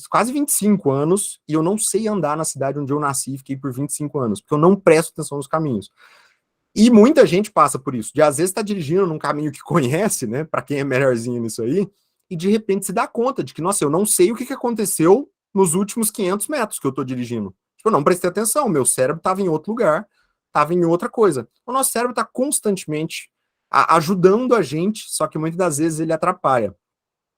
quase 25 anos, e eu não sei andar na cidade onde eu nasci e fiquei por 25 anos, porque eu não presto atenção nos caminhos. E muita gente passa por isso, de às vezes tá dirigindo num caminho que conhece, né, para quem é melhorzinho nisso aí, e de repente se dá conta de que, nossa, eu não sei o que aconteceu nos últimos 500 metros que eu tô dirigindo. Eu não prestei atenção, meu cérebro estava em outro lugar, estava em outra coisa. O nosso cérebro está constantemente ajudando a gente, só que muitas das vezes ele atrapalha.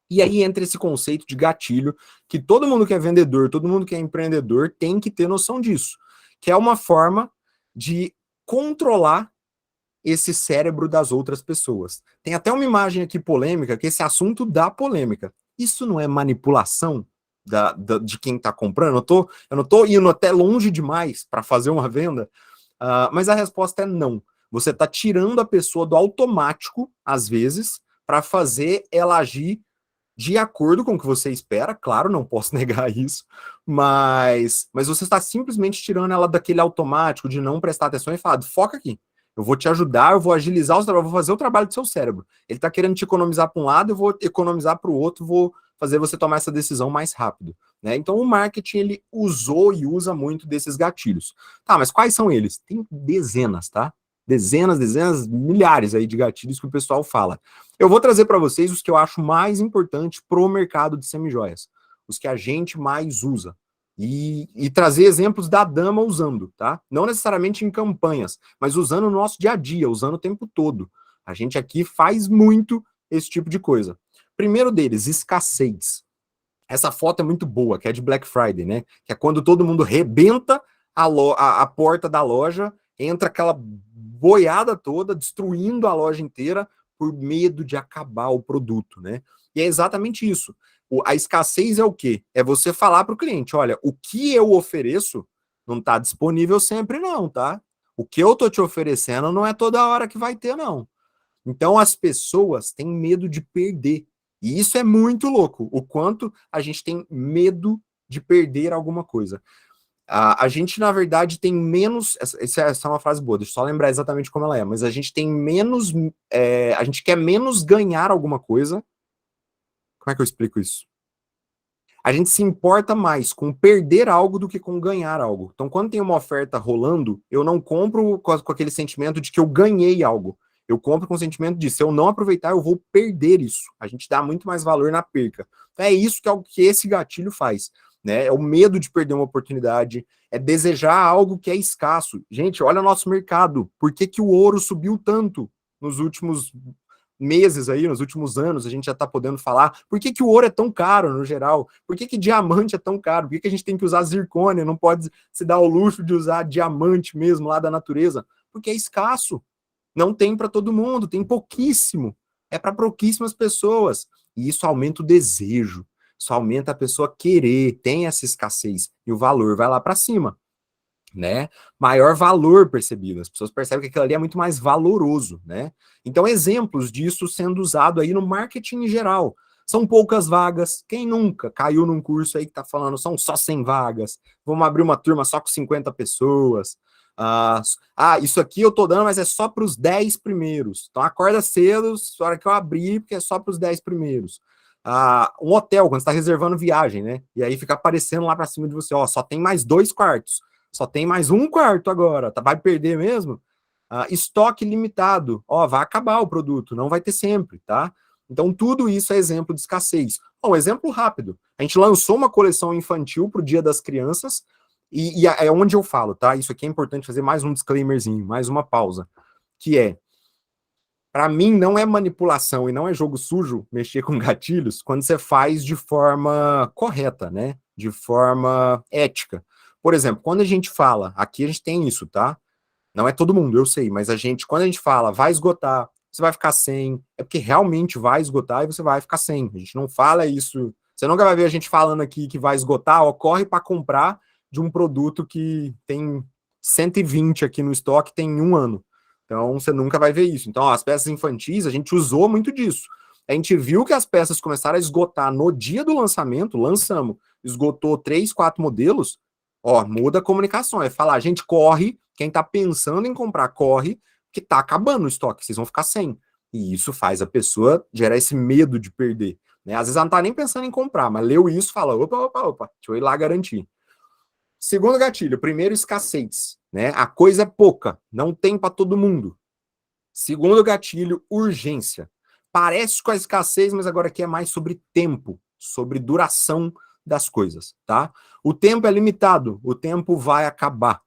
E aí entra esse conceito de gatilho, que todo mundo que é vendedor, todo mundo que é empreendedor tem que ter noção disso, que é uma forma de controlar esse cérebro das outras pessoas. Tem até uma imagem aqui polêmica, que esse assunto dá polêmica. Isso não é manipulação de quem está comprando? Eu não tô indo até longe demais para fazer uma venda, mas a resposta é não. Você está tirando a pessoa do automático, às vezes, para fazer ela agir de acordo com o que você espera, claro, não posso negar isso, mas você está simplesmente tirando ela daquele automático de não prestar atenção e falar, foca aqui, eu vou te ajudar, eu vou agilizar o trabalho, eu vou fazer o trabalho do seu cérebro. Ele está querendo te economizar para um lado, eu vou economizar para o outro, vou fazer você tomar essa decisão mais rápido, né? Então o marketing, ele usou e usa muito desses gatilhos. Tá, mas quais são eles? Tem dezenas, tá? Dezenas, milhares aí de gatilhos que o pessoal fala. Eu vou trazer para vocês os que eu acho mais importantes pro mercado de semijoias, os que a gente mais usa. E trazer exemplos da dama usando, tá? Não necessariamente em campanhas, mas usando no nosso dia a dia, usando o tempo todo. A gente aqui faz muito esse tipo de coisa. Primeiro deles, escassez. Essa foto é muito boa, que é de Black Friday, né? Que é quando todo mundo rebenta a porta da loja, entra aquela boiada toda, destruindo a loja inteira por medo de acabar o produto, né? E é exatamente isso. A escassez é o quê? É você falar para o cliente, olha, o que eu ofereço não está disponível sempre não, tá? O que eu tô te oferecendo não é toda hora que vai ter, não. Então as pessoas têm medo de perder. E isso é muito louco, o quanto a gente tem medo de perder alguma coisa. A gente, na verdade, tem menos... Essa é uma frase boa, deixa eu só lembrar exatamente como ela é, mas a gente tem menos... a gente quer menos ganhar alguma coisa. Como é que eu explico isso? A gente se importa mais com perder algo do que com ganhar algo. Então, quando tem uma oferta rolando, eu não compro com aquele sentimento de que eu ganhei algo. Eu compro com o sentimento de, se eu não aproveitar, eu vou perder isso. A gente dá muito mais valor na perca. Então, é isso que é o que esse gatilho faz. Né? É o medo de perder uma oportunidade, é desejar algo que é escasso. Gente, olha o nosso mercado. Por que o ouro subiu tanto nos últimos meses aí, nos últimos anos, a gente já está podendo falar. Por que o ouro é tão caro, no geral? Por que diamante é tão caro? Por que a gente tem que usar zircônia? Não pode se dar o luxo de usar diamante mesmo lá da natureza? Porque é escasso. Não tem para todo mundo, tem pouquíssimo. É para pouquíssimas pessoas. E isso aumenta o desejo. Isso aumenta a pessoa querer, tem essa escassez. E o valor vai lá para cima. Né? Maior valor percebido. As pessoas percebem que aquilo ali é muito mais valoroso, né? Então, exemplos disso sendo usado aí no marketing em geral. São poucas vagas. Quem nunca caiu num curso aí que tá falando, são só 100 vagas, vamos abrir uma turma só com 50 pessoas. Isso aqui eu tô dando, mas é só para os 10 primeiros. Então, acorda cedo, na hora que eu abrir, porque é só para os 10 primeiros. Um hotel, quando você está reservando viagem, né? E aí fica aparecendo lá para cima de você, ó, só tem mais 2 quartos. Só tem mais 1 quarto agora, tá? Vai perder mesmo? Estoque limitado, ó, vai acabar o produto, não vai ter sempre, tá? Então tudo isso é exemplo de escassez. Um exemplo rápido, a gente lançou uma coleção infantil para o Dia das Crianças, e é onde eu falo, tá? Isso aqui é importante fazer mais um disclaimerzinho, mais uma pausa, que é, para mim não é manipulação e não é jogo sujo mexer com gatilhos quando você faz de forma correta, né? De forma ética. Por exemplo, quando a gente fala, aqui a gente tem isso, tá? Não é todo mundo, eu sei, mas quando a gente fala, vai esgotar, você vai ficar sem, é porque realmente vai esgotar e você vai ficar sem. A gente não fala isso. Você nunca vai ver a gente falando aqui que vai esgotar, ó, corre para comprar de um produto que tem 120 aqui no estoque, tem 1 ano. Então, você nunca vai ver isso. Então, ó, as peças infantis, a gente usou muito disso. A gente viu que as peças começaram a esgotar no dia do lançamento, lançamos, esgotou 3, 4 modelos, ó, muda a comunicação, é falar, gente, corre, quem tá pensando em comprar, corre, que tá acabando o estoque, vocês vão ficar sem. E isso faz a pessoa gerar esse medo de perder, né? Às vezes ela não tá nem pensando em comprar, mas leu isso e fala, opa, deixa eu ir lá garantir. Segundo gatilho, primeiro, escassez, né? A coisa é pouca, não tem para todo mundo. Segundo gatilho, urgência. Parece com a escassez, mas agora aqui é mais sobre tempo, sobre duração das coisas, tá? O tempo é limitado, o tempo vai acabar,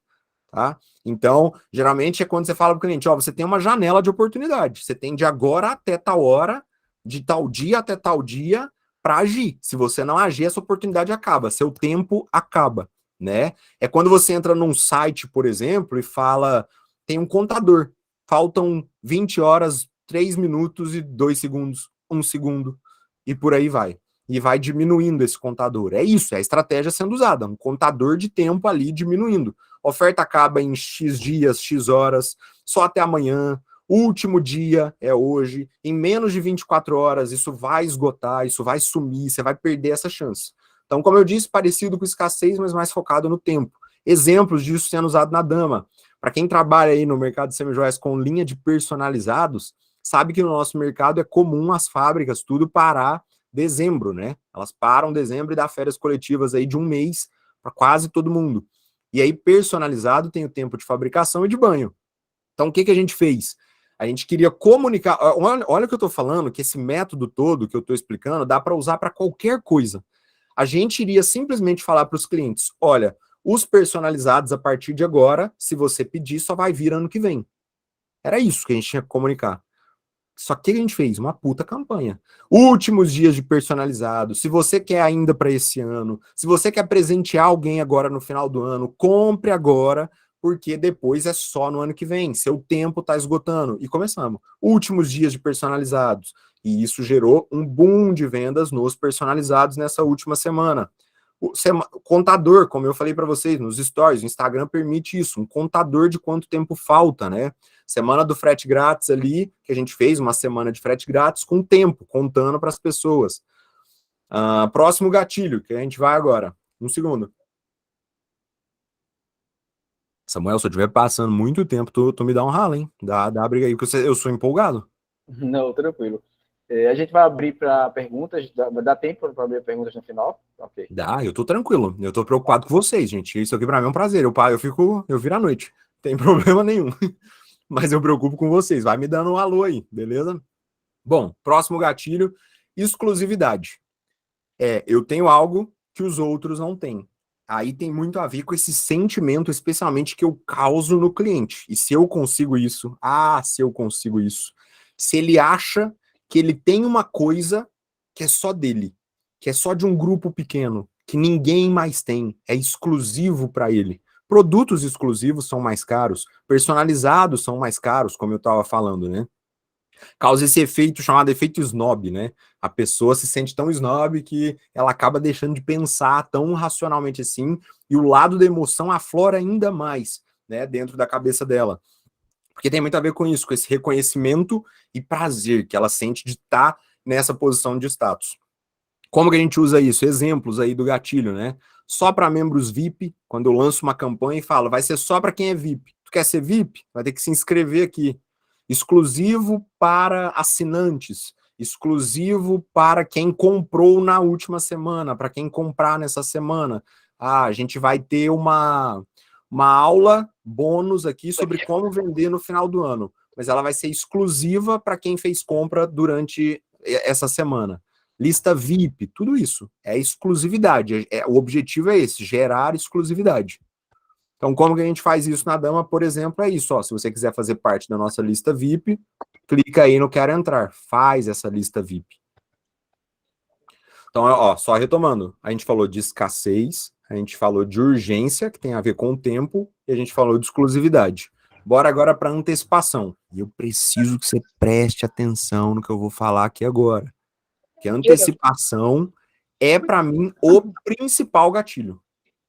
tá? Então, geralmente é quando você fala para o cliente, ó, você tem uma janela de oportunidade, você tem de agora até tal hora, de tal dia até tal dia, para agir. Se você não agir, essa oportunidade acaba, seu tempo acaba, né? É quando você entra num site, por exemplo, e fala, tem um contador, faltam 20 horas, 3 minutos e 2 segundos, 1 segundo, e por aí vai. E vai diminuindo esse contador. É isso, é a estratégia sendo usada, um contador de tempo ali diminuindo. A oferta acaba em X dias, X horas, só até amanhã. O último dia é hoje. Em menos de 24 horas, isso vai esgotar, isso vai sumir, você vai perder essa chance. Então, como eu disse, parecido com escassez, mas mais focado no tempo. Exemplos disso sendo usado na Dama. Para quem trabalha aí no mercado de semijoias com linha de personalizados, sabe que no nosso mercado é comum as fábricas tudo parar dezembro, né? Elas param dezembro e dá férias coletivas aí de 1 mês para quase todo mundo. E aí, personalizado tem o tempo de fabricação e de banho. Então, o que a gente fez? A gente queria comunicar. Olha o que eu estou falando, que esse método todo que eu estou explicando dá para usar para qualquer coisa. A gente iria simplesmente falar para os clientes: olha, os personalizados a partir de agora, se você pedir, só vai vir ano que vem. Era isso que a gente tinha que comunicar. Só que a gente fez uma puta campanha. Últimos dias de personalizado. Se você quer ainda para esse ano, se você quer presentear alguém agora no final do ano, compre agora, porque depois é só no ano que vem. Seu tempo está esgotando. E começamos. Últimos dias de personalizados. E isso gerou um boom de vendas nos personalizados nessa última semana. O contador, como eu falei para vocês nos stories, o Instagram permite isso, um contador de quanto tempo falta, né? Semana do frete grátis ali, que a gente fez uma semana de frete grátis com tempo, contando para as pessoas. Próximo gatilho, que a gente vai agora. Um segundo. Samuel, se eu estiver passando muito tempo, tu me dá um ralo, hein? Dá briga aí, porque eu sou empolgado. Não, tranquilo. A gente vai abrir para perguntas, dá tempo para abrir perguntas no final? Ok. Dá, eu tô tranquilo. Eu tô preocupado com vocês, gente. Isso aqui para mim é um prazer. Eu viro à noite. Não tem problema nenhum. Mas eu preocupo com vocês. Vai me dando um alô aí, beleza? Bom, próximo gatilho, exclusividade. Eu tenho algo que os outros não têm. Aí tem muito a ver com esse sentimento, especialmente que eu causo no cliente. E se eu consigo isso, se eu consigo isso. Se ele acha que ele tem uma coisa que é só dele, que é só de um grupo pequeno, que ninguém mais tem, é exclusivo para ele. Produtos exclusivos são mais caros, personalizados são mais caros, como eu estava falando, né? Causa esse efeito chamado efeito snob, né? A pessoa se sente tão snob que ela acaba deixando de pensar tão racionalmente assim, e o lado da emoção aflora ainda mais, né, dentro da cabeça dela. Porque tem muito a ver com isso, com esse reconhecimento e prazer que ela sente de estar nessa posição de status. Como que a gente usa isso? Exemplos aí do gatilho, né? Só para membros VIP, quando eu lanço uma campanha e falo, vai ser só para quem é VIP. Tu quer ser VIP? Vai ter que se inscrever aqui. Exclusivo para assinantes, exclusivo para quem comprou na última semana, para quem comprar nessa semana. A gente vai ter uma aula bônus aqui sobre como vender no final do ano, mas ela vai ser exclusiva para quem fez compra durante essa semana. Lista VIP, tudo isso é exclusividade. O objetivo é esse, gerar exclusividade. Então, como que a gente faz isso na Dama, por exemplo, é isso. Ó, se você quiser fazer parte da nossa lista VIP, clica aí no Quero Entrar. Faz essa lista VIP. Então, ó, só retomando, a gente falou de escassez, a gente falou de urgência, que tem a ver com o tempo, e a gente falou de exclusividade. Bora agora para antecipação. E eu preciso que você preste atenção no que eu vou falar aqui agora. Que a antecipação é, para mim, o principal gatilho,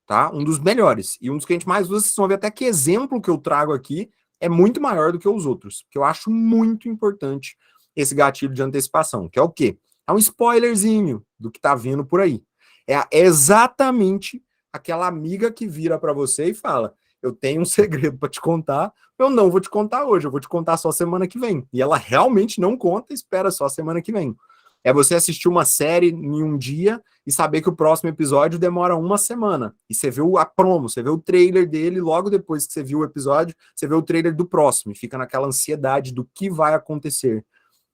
tá? Um dos melhores. E um dos que a gente mais usa, vocês vão ver até que exemplo que eu trago aqui é muito maior do que os outros. Porque eu acho muito importante esse gatilho de antecipação, que é o quê? É um spoilerzinho do que tá vindo por aí. É exatamente aquela amiga que vira para você e fala: eu tenho um segredo para te contar, eu não vou te contar hoje, eu vou te contar só semana que vem. E ela realmente não conta, espera só semana que vem. É você assistir uma série em um dia e saber que o próximo episódio demora uma semana. E você vê a promo, você vê o trailer dele, logo depois que você viu o episódio, você vê o trailer do próximo e fica naquela ansiedade do que vai acontecer.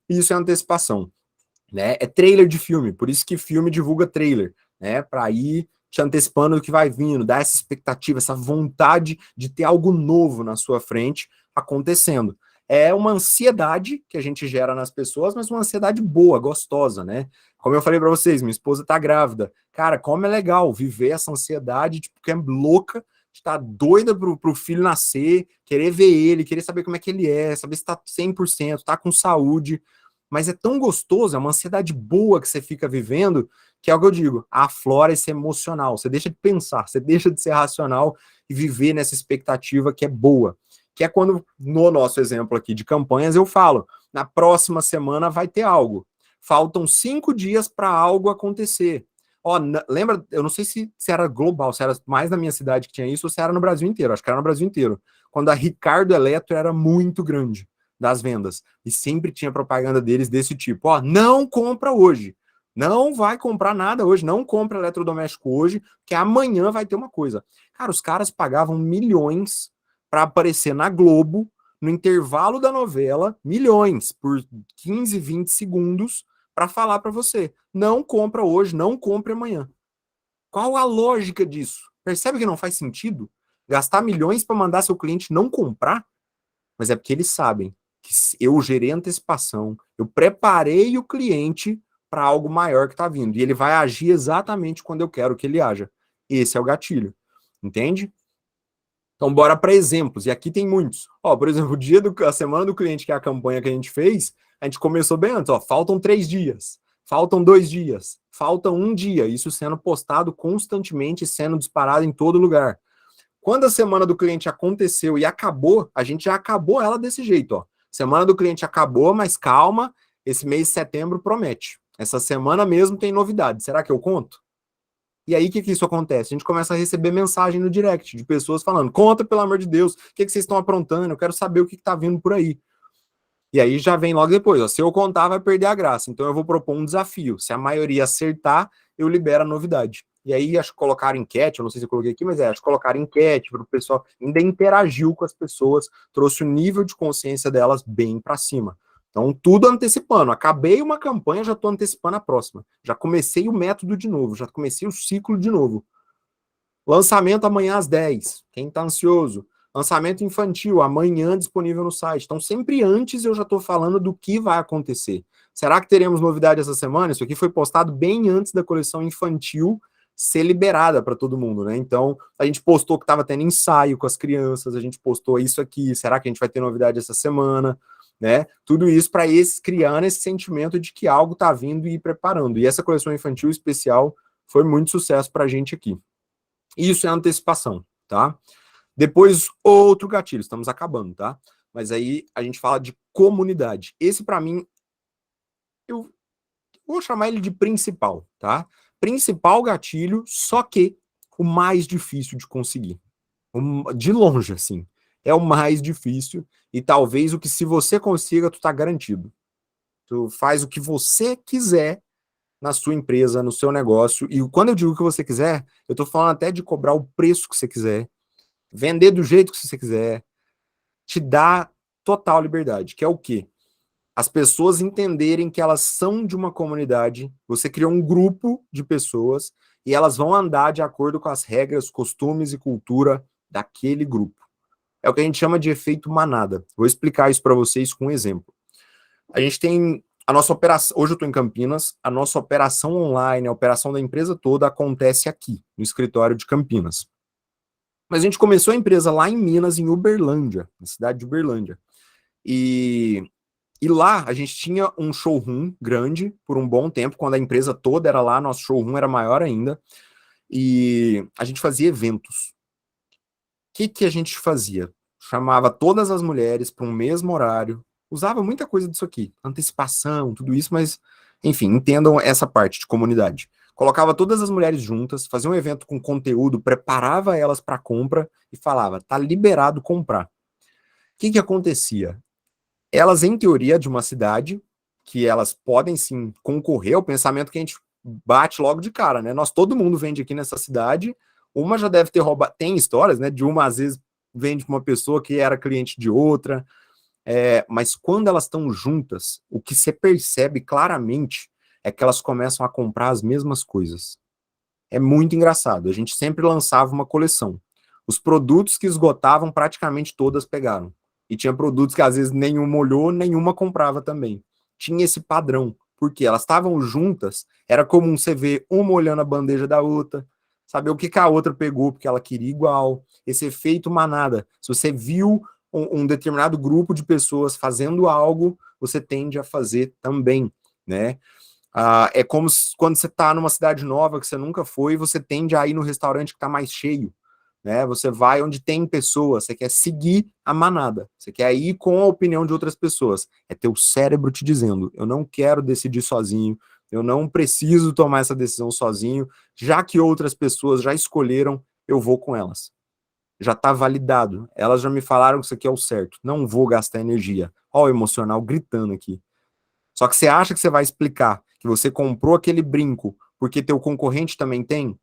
Isso é antecipação, né? É trailer de filme, por isso que filme divulga trailer, né? Para ir te antecipando o que vai vindo, dar essa expectativa, essa vontade de ter algo novo na sua frente acontecendo. É uma ansiedade que a gente gera nas pessoas, mas uma ansiedade boa, gostosa, né? Como eu falei para vocês, minha esposa tá grávida. Cara, como é legal viver essa ansiedade, tipo, que é louca, de tá doida pro filho nascer, querer ver ele, querer saber como é que ele é, saber se tá 100%, tá com saúde. Mas é tão gostoso, é uma ansiedade boa que você fica vivendo, que é o que eu digo, aflora esse emocional. Você deixa de pensar, você deixa de ser racional e viver nessa expectativa que é boa. Que é quando, no nosso exemplo aqui de campanhas, eu falo, na próxima semana vai ter algo. Faltam 5 dias para algo acontecer. Ó, lembra, eu não sei se era global, se era mais na minha cidade que tinha isso, ou se era no Brasil inteiro, acho que era no Brasil inteiro. Quando a Ricardo Eletro era muito grande das vendas. E sempre tinha propaganda deles desse tipo. Ó, não compra hoje. Não vai comprar nada hoje. Não compra eletrodoméstico hoje, que amanhã vai ter uma coisa. Cara, os caras pagavam milhões para aparecer na Globo, no intervalo da novela, milhões, por 15, 20 segundos, para falar para você. Não compra hoje, não compre amanhã. Qual a lógica disso? Percebe que não faz sentido? Gastar milhões para mandar seu cliente não comprar? Mas é porque eles sabem que eu gerei antecipação, eu preparei o cliente para algo maior que está vindo. E ele vai agir exatamente quando eu quero que ele haja. Esse é o gatilho. Entende? Então, bora para exemplos. E aqui tem muitos. Ó, por exemplo, a semana do cliente, que é a campanha que a gente fez, a gente começou bem antes. Ó, faltam 3 dias, faltam 2 dias, falta 1 dia. Isso sendo postado constantemente, sendo disparado em todo lugar. Quando a semana do cliente aconteceu e acabou, a gente já acabou ela desse jeito, ó. Semana do cliente acabou, mas calma, esse mês de setembro promete. Essa semana mesmo tem novidade. Será que eu conto? E aí, o que isso acontece? A gente começa a receber mensagem no direct de pessoas falando: conta, pelo amor de Deus, o que vocês estão aprontando? Eu quero saber o que está vindo por aí. E aí já vem logo depois, ó, se eu contar, vai perder a graça. Então eu vou propor um desafio. Se a maioria acertar, eu libero a novidade. E aí acho que colocaram enquete, eu não sei se eu coloquei aqui, mas acho que colocaram enquete para o pessoal, ainda interagiu com as pessoas, trouxe o nível de consciência delas bem para cima. Então tudo antecipando. Acabei uma campanha, já estou antecipando a próxima. Já comecei o método de novo, já comecei o ciclo de novo. Lançamento amanhã às 10. Quem está ansioso? Lançamento infantil, amanhã disponível no site. Então, sempre antes eu já estou falando do que vai acontecer. Será que teremos novidade essa semana? Isso aqui foi postado bem antes da coleção infantil ser liberada para todo mundo, né? Então, a gente postou que estava tendo ensaio com as crianças, a gente postou isso aqui. Será que a gente vai ter novidade essa semana? Né? Tudo isso para criando esse sentimento de que algo está vindo e ir preparando. E essa coleção infantil especial foi muito sucesso para a gente aqui. Isso é antecipação, tá? Depois, outro gatilho, estamos acabando, tá? Mas aí a gente fala de comunidade. Esse, para mim, eu vou chamar ele de principal, tá? Principal gatilho, só que o mais difícil de conseguir. De longe, assim. É o mais difícil e talvez o que, se você consiga, tu tá garantido. Tu faz o que você quiser na sua empresa, no seu negócio. E quando eu digo o que você quiser, eu tô falando até de cobrar o preço que você quiser, vender do jeito que você quiser, te dá total liberdade, que é o quê? As pessoas entenderem que elas são de uma comunidade, você criou um grupo de pessoas e elas vão andar de acordo com as regras, costumes e cultura daquele grupo. É o que a gente chama de efeito manada. Vou explicar isso para vocês com um exemplo. A gente tem a nossa operação, hoje eu estou em Campinas, a nossa operação online, a operação da empresa toda acontece aqui, no escritório de Campinas. Mas a gente começou a empresa lá em Minas, em Uberlândia, na cidade de Uberlândia. E lá a gente tinha um showroom grande por um bom tempo, quando a empresa toda era lá, nosso showroom era maior ainda, e a gente fazia eventos. O que a gente fazia? Chamava todas as mulheres para um mesmo horário, usava muita coisa disso aqui, antecipação, tudo isso, mas, enfim, entendam essa parte de comunidade. Colocava todas as mulheres juntas, fazia um evento com conteúdo, preparava elas para compra e falava, tá liberado comprar. O que acontecia? Elas, em teoria, de uma cidade, que elas podem sim concorrer ao pensamento que a gente bate logo de cara, né? Todo mundo vende aqui nessa cidade, uma já deve ter roubado, tem histórias, né? De uma, às vezes, vende para uma pessoa que era cliente de outra, mas quando elas estão juntas, o que você percebe claramente é que elas começam a comprar as mesmas coisas. É muito engraçado, a gente sempre lançava uma coleção. Os produtos que esgotavam, praticamente todas pegaram. E tinha produtos que às vezes nenhuma olhou, nenhuma comprava também. Tinha esse padrão, porque elas estavam juntas, era comum você ver uma olhando a bandeja da outra, saber o que a outra pegou, porque ela queria igual. Esse efeito manada. Se você viu um determinado grupo de pessoas fazendo algo, você tende a fazer também, né? É como quando você está numa cidade nova que você nunca foi, você tende a ir no restaurante que está mais cheio, né? Você vai onde tem pessoas, você quer seguir a manada, você quer ir com a opinião de outras pessoas. É teu cérebro te dizendo, eu não quero decidir sozinho, eu não preciso tomar essa decisão sozinho, já que outras pessoas já escolheram, eu vou com elas. Já está validado, elas já me falaram que isso aqui é o certo, não vou gastar energia. Ó o emocional gritando aqui. Só que você acha que você vai explicar que você comprou aquele brinco porque teu concorrente também tem?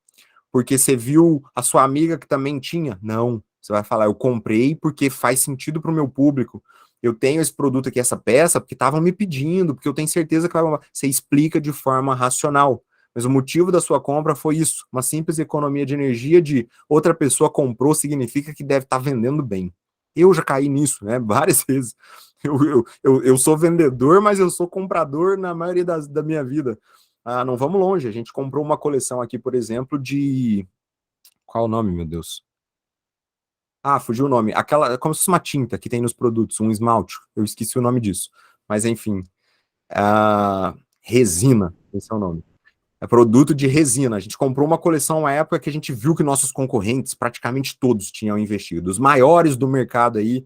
Porque você viu a sua amiga que também tinha? Não. Você vai falar, eu comprei porque faz sentido para o meu público. Eu tenho esse produto aqui, essa peça, porque estavam me pedindo, porque eu tenho certeza que vai... Você explica de forma racional. Mas o motivo da sua compra foi isso, uma simples economia de energia de outra pessoa comprou, significa que deve estar vendendo bem. Eu já caí nisso, né, várias vezes. Eu sou vendedor, mas eu sou comprador na maioria da minha vida. Não vamos longe, a gente comprou uma coleção aqui, por exemplo, de... Qual o nome, meu Deus? Fugiu o nome. Aquela, como se fosse uma tinta que tem nos produtos, um esmalte. Eu esqueci o nome disso. Mas, enfim. Resina, esse é o nome. É produto de resina. A gente comprou uma coleção na época que a gente viu que nossos concorrentes, praticamente todos, tinham investido. Os maiores do mercado aí,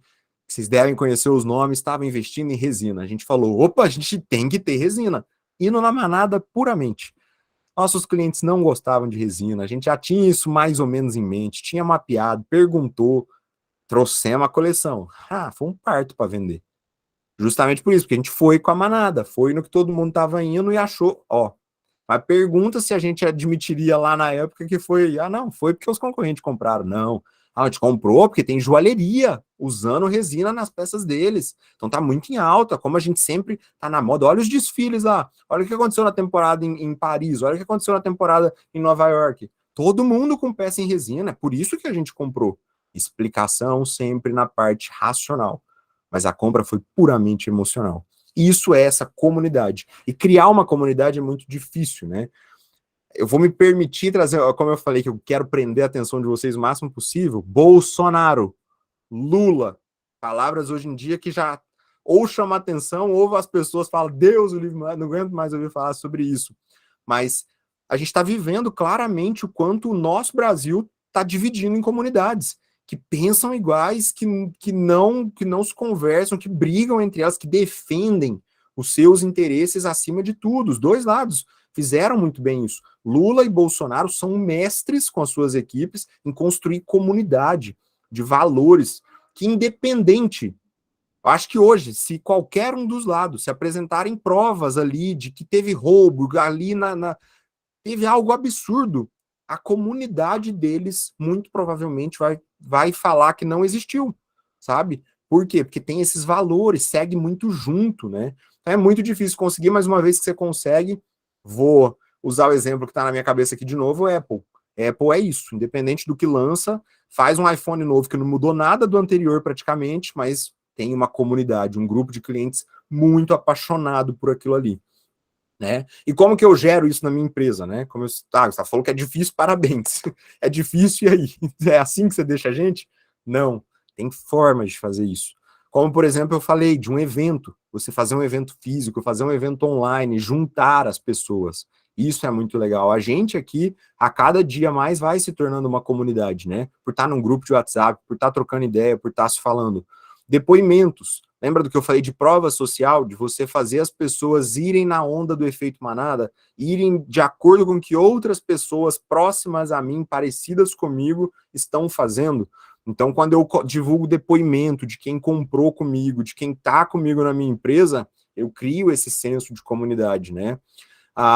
que vocês devem conhecer os nomes, estavam investindo em resina. A gente falou, opa, a gente tem que ter resina. Indo na manada puramente. Nossos clientes não gostavam de resina, a gente já tinha isso mais ou menos em mente, tinha mapeado, perguntou, trouxemos a coleção. Foi um parto para vender. Justamente por isso, porque a gente foi com a manada, foi no que todo mundo estava indo e achou, mas pergunta se a gente admitiria lá na época que foi, não, foi porque os concorrentes compraram. Não, a gente comprou porque tem joalheria usando resina nas peças deles. Então tá muito em alta, como a gente sempre tá na moda. Olha os desfiles lá, olha o que aconteceu na temporada em Paris, olha o que aconteceu na temporada em Nova York. Todo mundo com peça em resina, é por isso que a gente comprou. Explicação sempre na parte racional, mas a compra foi puramente emocional. Isso é essa comunidade. E criar uma comunidade é muito difícil, né? Eu vou me permitir trazer, como eu falei, que eu quero prender a atenção de vocês o máximo possível. Bolsonaro, Lula, palavras hoje em dia que já ou chamam atenção, ou as pessoas falam, Deus, não aguento mais ouvir falar sobre isso. Mas a gente está vivendo claramente o quanto o nosso Brasil está dividindo em comunidades que pensam iguais, que não se conversam, que brigam entre elas, que defendem os seus interesses acima de tudo. Os dois lados fizeram muito bem isso. Lula e Bolsonaro são mestres com as suas equipes em construir comunidade de valores que, independente, eu acho que hoje, se qualquer um dos lados se apresentarem provas ali de que teve roubo, ali teve algo absurdo, a comunidade deles muito provavelmente vai falar que não existiu, sabe? Por quê? Porque tem esses valores, segue muito junto, né? Então é muito difícil conseguir, mas uma vez que você consegue, vou usar o exemplo que está na minha cabeça aqui de novo, o Apple. Apple é isso, independente do que lança, faz um iPhone novo que não mudou nada do anterior praticamente, mas tem uma comunidade, um grupo de clientes muito apaixonado por aquilo ali. Né? E como que eu gero isso na minha empresa, né? Como você falou que é difícil, parabéns. É difícil, e aí? É assim que você deixa a gente? Não, tem formas de fazer isso. Como, por exemplo, eu falei de um evento, você fazer um evento físico, fazer um evento online, juntar as pessoas. Isso é muito legal. A gente aqui, a cada dia mais, vai se tornando uma comunidade, né? Por estar num grupo de WhatsApp, por estar trocando ideia, por estar se falando. Depoimentos. Lembra do que eu falei de prova social, de você fazer as pessoas irem na onda do efeito manada, irem de acordo com o que outras pessoas próximas a mim, parecidas comigo, estão fazendo? Então, quando eu divulgo depoimento de quem comprou comigo, de quem está comigo na minha empresa, eu crio esse senso de comunidade, né?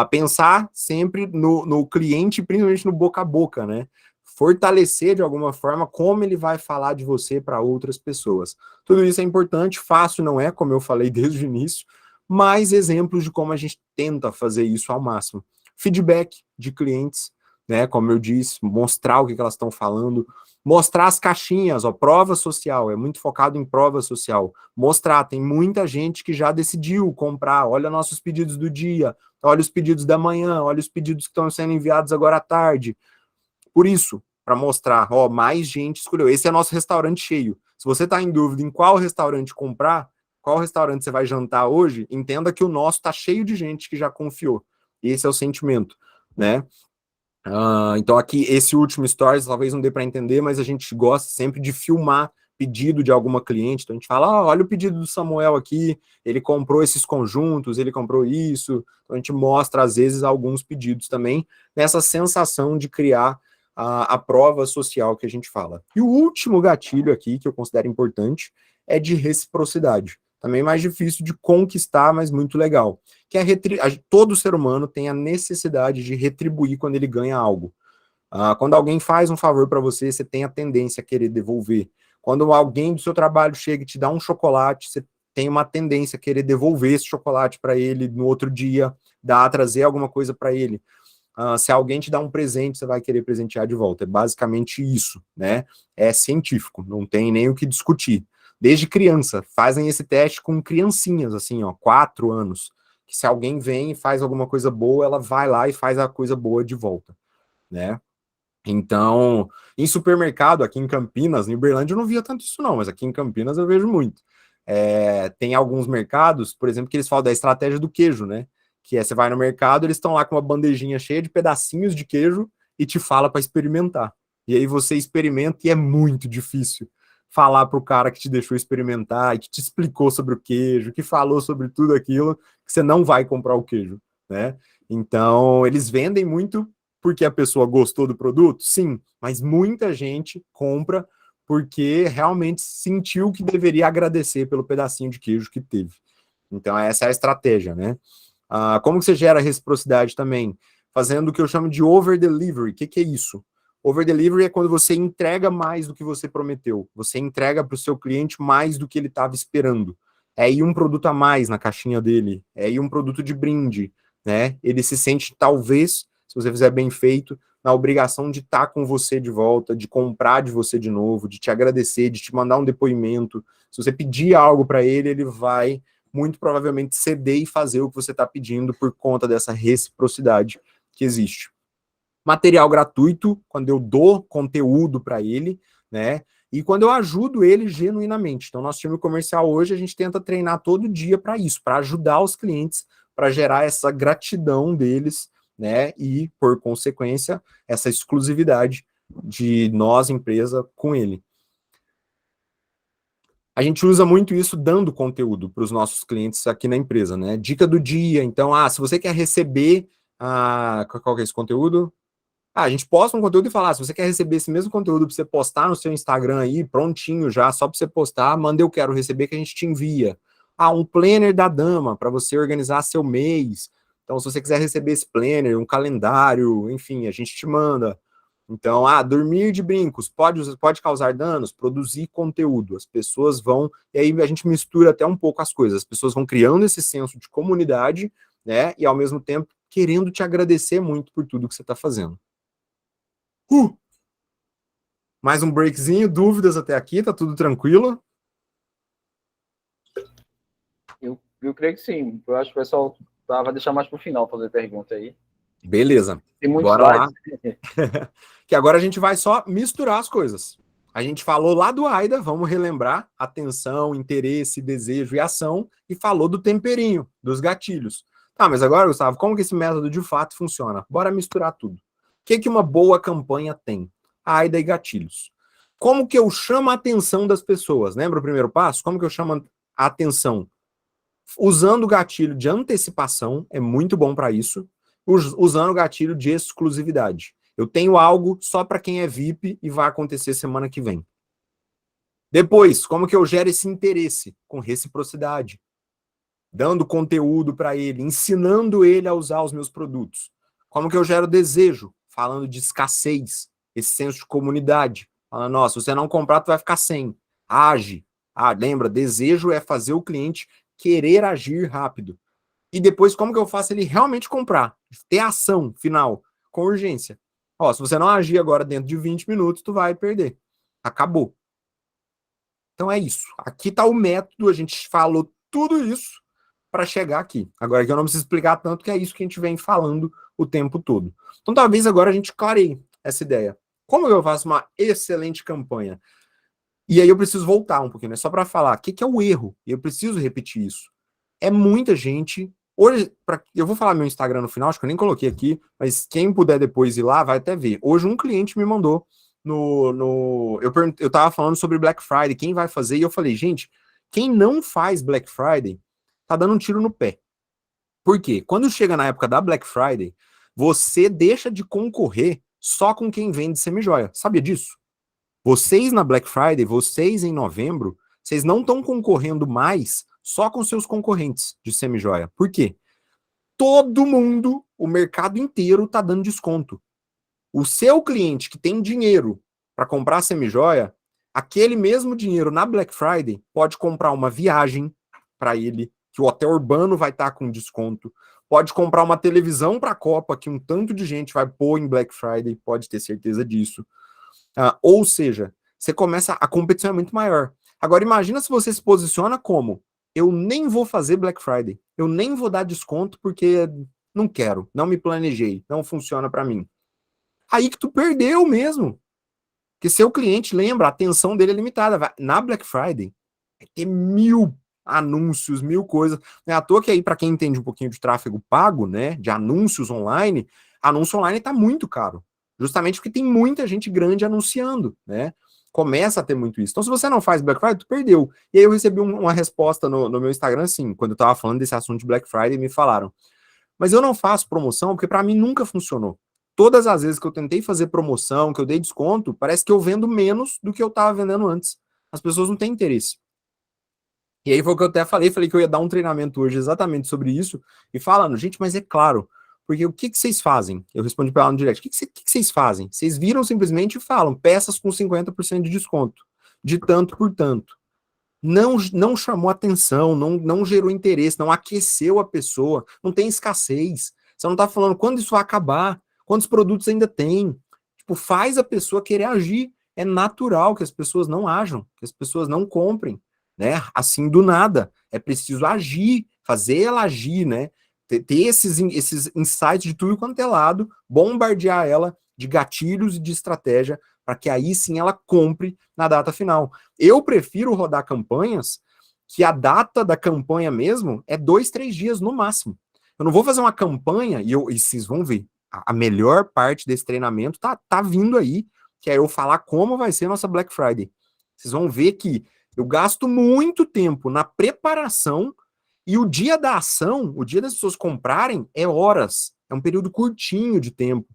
Pensar sempre no cliente, principalmente no boca a boca, né? Fortalecer de alguma forma como ele vai falar de você para outras pessoas. Tudo isso é importante, fácil não é, como eu falei desde o início, mas exemplos de como a gente tenta fazer isso ao máximo. Feedback de clientes, né? Como eu disse, mostrar o que elas estão falando, mostrar as caixinhas, ó, prova social, é muito focado em prova social. Mostrar, tem muita gente que já decidiu comprar, olha nossos pedidos do dia, olha os pedidos da manhã, olha os pedidos que estão sendo enviados agora à tarde. Por isso, para mostrar, ó, mais gente escolheu. Esse é nosso restaurante cheio. Se você está em dúvida em qual restaurante comprar, qual restaurante você vai jantar hoje, entenda que o nosso está cheio de gente que já confiou. Esse é o sentimento, né? Então aqui, esse último stories, talvez não dê para entender, mas a gente gosta sempre de filmar pedido de alguma cliente. Então a gente fala, olha o pedido do Samuel aqui, ele comprou esses conjuntos, ele comprou isso. Então a gente mostra, às vezes, alguns pedidos também, nessa sensação de criar a prova social que a gente fala. E o último gatilho aqui, que eu considero importante, é de reciprocidade. Também mais difícil de conquistar, mas muito legal. Que é todo ser humano tem a necessidade de retribuir quando ele ganha algo. Quando alguém faz um favor para você, você tem a tendência a querer devolver. Quando alguém do seu trabalho chega e te dá um chocolate, você tem uma tendência a querer devolver esse chocolate para ele no outro dia, trazer alguma coisa para ele. Se alguém te dá um presente, você vai querer presentear de volta. É basicamente isso, né? É científico, não tem nem o que discutir. Desde criança, fazem esse teste com criancinhas, assim, ó, 4 anos. Que se alguém vem e faz alguma coisa boa, ela vai lá e faz a coisa boa de volta, né? Então, em supermercado, aqui em Campinas, em Uberlândia, eu não via tanto isso não, mas aqui em Campinas eu vejo muito. Tem alguns mercados, por exemplo, que eles falam da estratégia do queijo, né? Que você vai no mercado, eles estão lá com uma bandejinha cheia de pedacinhos de queijo e te fala para experimentar. E aí você experimenta e é muito difícil falar para o cara que te deixou experimentar e que te explicou sobre o queijo, que falou sobre tudo aquilo, que você não vai comprar o queijo, né? Então, eles vendem muito porque a pessoa gostou do produto? Sim, mas muita gente compra porque realmente sentiu que deveria agradecer pelo pedacinho de queijo que teve. Então, essa é a estratégia, né? Como que você gera reciprocidade também? Fazendo o que eu chamo de over-delivery. O que é isso? Over-delivery é quando você entrega mais do que você prometeu. Você entrega para o seu cliente mais do que ele estava esperando. É aí um produto a mais na caixinha dele. É aí um produto de brinde, né? Ele se sente, talvez, se você fizer bem feito, na obrigação de estar com você de volta, de comprar de você de novo, de te agradecer, de te mandar um depoimento. Se você pedir algo para ele, ele vai muito provavelmente ceder e fazer o que você está pedindo por conta dessa reciprocidade que existe. Material gratuito, quando eu dou conteúdo para ele, né? E quando eu ajudo ele genuinamente. Então, nosso time comercial hoje, a gente tenta treinar todo dia para isso, para ajudar os clientes, para gerar essa gratidão deles, né? E, por consequência, essa exclusividade de nós, empresa, com ele. A gente usa muito isso dando conteúdo para os nossos clientes aqui na empresa, né? Dica do dia. Então, se você quer receber, qual que é esse conteúdo? A gente posta um conteúdo e fala, se você quer receber esse mesmo conteúdo para você postar no seu Instagram aí, prontinho já, só para você postar, manda eu quero receber que a gente te envia. Um planner da dama para você organizar seu mês. Então, se você quiser receber esse planner, um calendário, enfim, a gente te manda. Então, dormir de brincos pode causar danos? Produzir conteúdo. As pessoas vão, e aí a gente mistura até um pouco as coisas. As pessoas vão criando esse senso de comunidade, né? E ao mesmo tempo querendo te agradecer muito por tudo que você está fazendo. Mais um breakzinho, dúvidas até aqui, tá tudo tranquilo? Eu creio que sim. Eu acho que o pessoal vai deixar mais para o final fazer pergunta aí. Beleza. Tem muitos Bora lá. slides. Que agora a gente vai só misturar as coisas. A gente falou lá do AIDA, vamos relembrar atenção, interesse, desejo e ação, e falou do temperinho, dos gatilhos. Tá, mas agora, Gustavo, como que esse método de fato funciona? Bora misturar tudo. O que uma boa campanha tem? AIDA e gatilhos. Como que eu chamo a atenção das pessoas? Lembra o primeiro passo? Como que eu chamo a atenção? Usando o gatilho de antecipação, é muito bom para isso. Usando o gatilho de exclusividade. Eu tenho algo só para quem é VIP e vai acontecer semana que vem. Depois, como que eu gero esse interesse? Com reciprocidade. Dando conteúdo para ele, ensinando ele a usar os meus produtos. Como que eu gero desejo? Falando de escassez, esse senso de comunidade. Falando, nossa, se você não comprar, tu vai ficar sem. Age. Lembra, desejo é fazer o cliente querer agir rápido. E depois, como que eu faço ele realmente comprar? Ter ação final, com urgência. Ó, se você não agir agora dentro de 20 minutos, tu vai perder. Acabou. Então é isso. Aqui está o método, a gente falou tudo isso para chegar aqui. Agora que eu não preciso explicar tanto, que é isso que a gente vem falando o tempo todo. Então talvez agora a gente clareie essa ideia. Como eu faço uma excelente campanha? E aí eu preciso voltar um pouquinho, né? Só para falar o que é o erro. E eu preciso repetir isso. É muita gente. Hoje, eu vou falar meu Instagram no final, acho que eu nem coloquei aqui, mas quem puder depois ir lá vai até ver. Hoje um cliente me mandou eu tava falando sobre Black Friday, quem vai fazer, e eu falei, gente, quem não faz Black Friday tá dando um tiro no pé. Por quê? Quando chega na época da Black Friday, você deixa de concorrer só com quem vende semijoia. Sabia disso? Vocês na Black Friday, vocês em novembro, vocês não estão concorrendo mais só com seus concorrentes de semijoia. Por quê? Todo mundo, o mercado inteiro tá dando desconto. O seu cliente que tem dinheiro para comprar semijoia, aquele mesmo dinheiro na Black Friday pode comprar uma viagem para ele, que o hotel urbano vai estar com desconto, pode comprar uma televisão para a Copa, que um tanto de gente vai pôr em Black Friday, pode ter certeza disso. Ou seja, você começa, a competição é muito maior. Agora imagina se você se posiciona como, eu nem vou fazer Black Friday, eu nem vou dar desconto porque não quero, não me planejei, não funciona para mim. Aí que tu perdeu mesmo. Porque seu cliente, lembra, a atenção dele é limitada. Na Black Friday, vai ter 1000 anúncios, 1000 coisas. Não é à toa que aí, para quem entende um pouquinho de tráfego pago, né, de anúncio online está muito caro. Justamente porque tem muita gente grande anunciando, né? Começa a ter muito isso. Então, se você não faz Black Friday, tu perdeu. E aí eu recebi uma resposta no meu Instagram, assim, quando eu tava falando desse assunto de Black Friday, me falaram, mas eu não faço promoção porque para mim nunca funcionou. Todas as vezes que eu tentei fazer promoção, que eu dei desconto, parece que eu vendo menos do que eu estava vendendo antes. As pessoas não têm interesse. E aí foi o que eu até falei que eu ia dar um treinamento hoje exatamente sobre isso, e falando, gente, mas é claro, porque o que vocês fazem? Eu respondi para ela no direct, o que vocês fazem? Vocês viram simplesmente e falam, peças com 50% de desconto, de tanto por tanto. Não chamou atenção, não gerou interesse, não aqueceu a pessoa, não tem escassez. Você não está falando quando isso vai acabar, quantos produtos ainda tem. Tipo, faz a pessoa querer agir. É natural que as pessoas não ajam, que as pessoas não comprem, né? Assim do nada. É preciso agir, fazer ela agir, né? Ter esses insights de tudo quanto é lado, bombardear ela de gatilhos e de estratégia para que aí sim ela compre na data final. Eu prefiro rodar campanhas que a data da campanha mesmo é 2, 3 dias no máximo. Eu não vou fazer uma campanha, e vocês vão ver, a melhor parte desse treinamento tá vindo aí, que é eu falar como vai ser nossa Black Friday. Vocês vão ver que eu gasto muito tempo na preparação e o dia da ação, o dia das pessoas comprarem, é horas. É um período curtinho de tempo,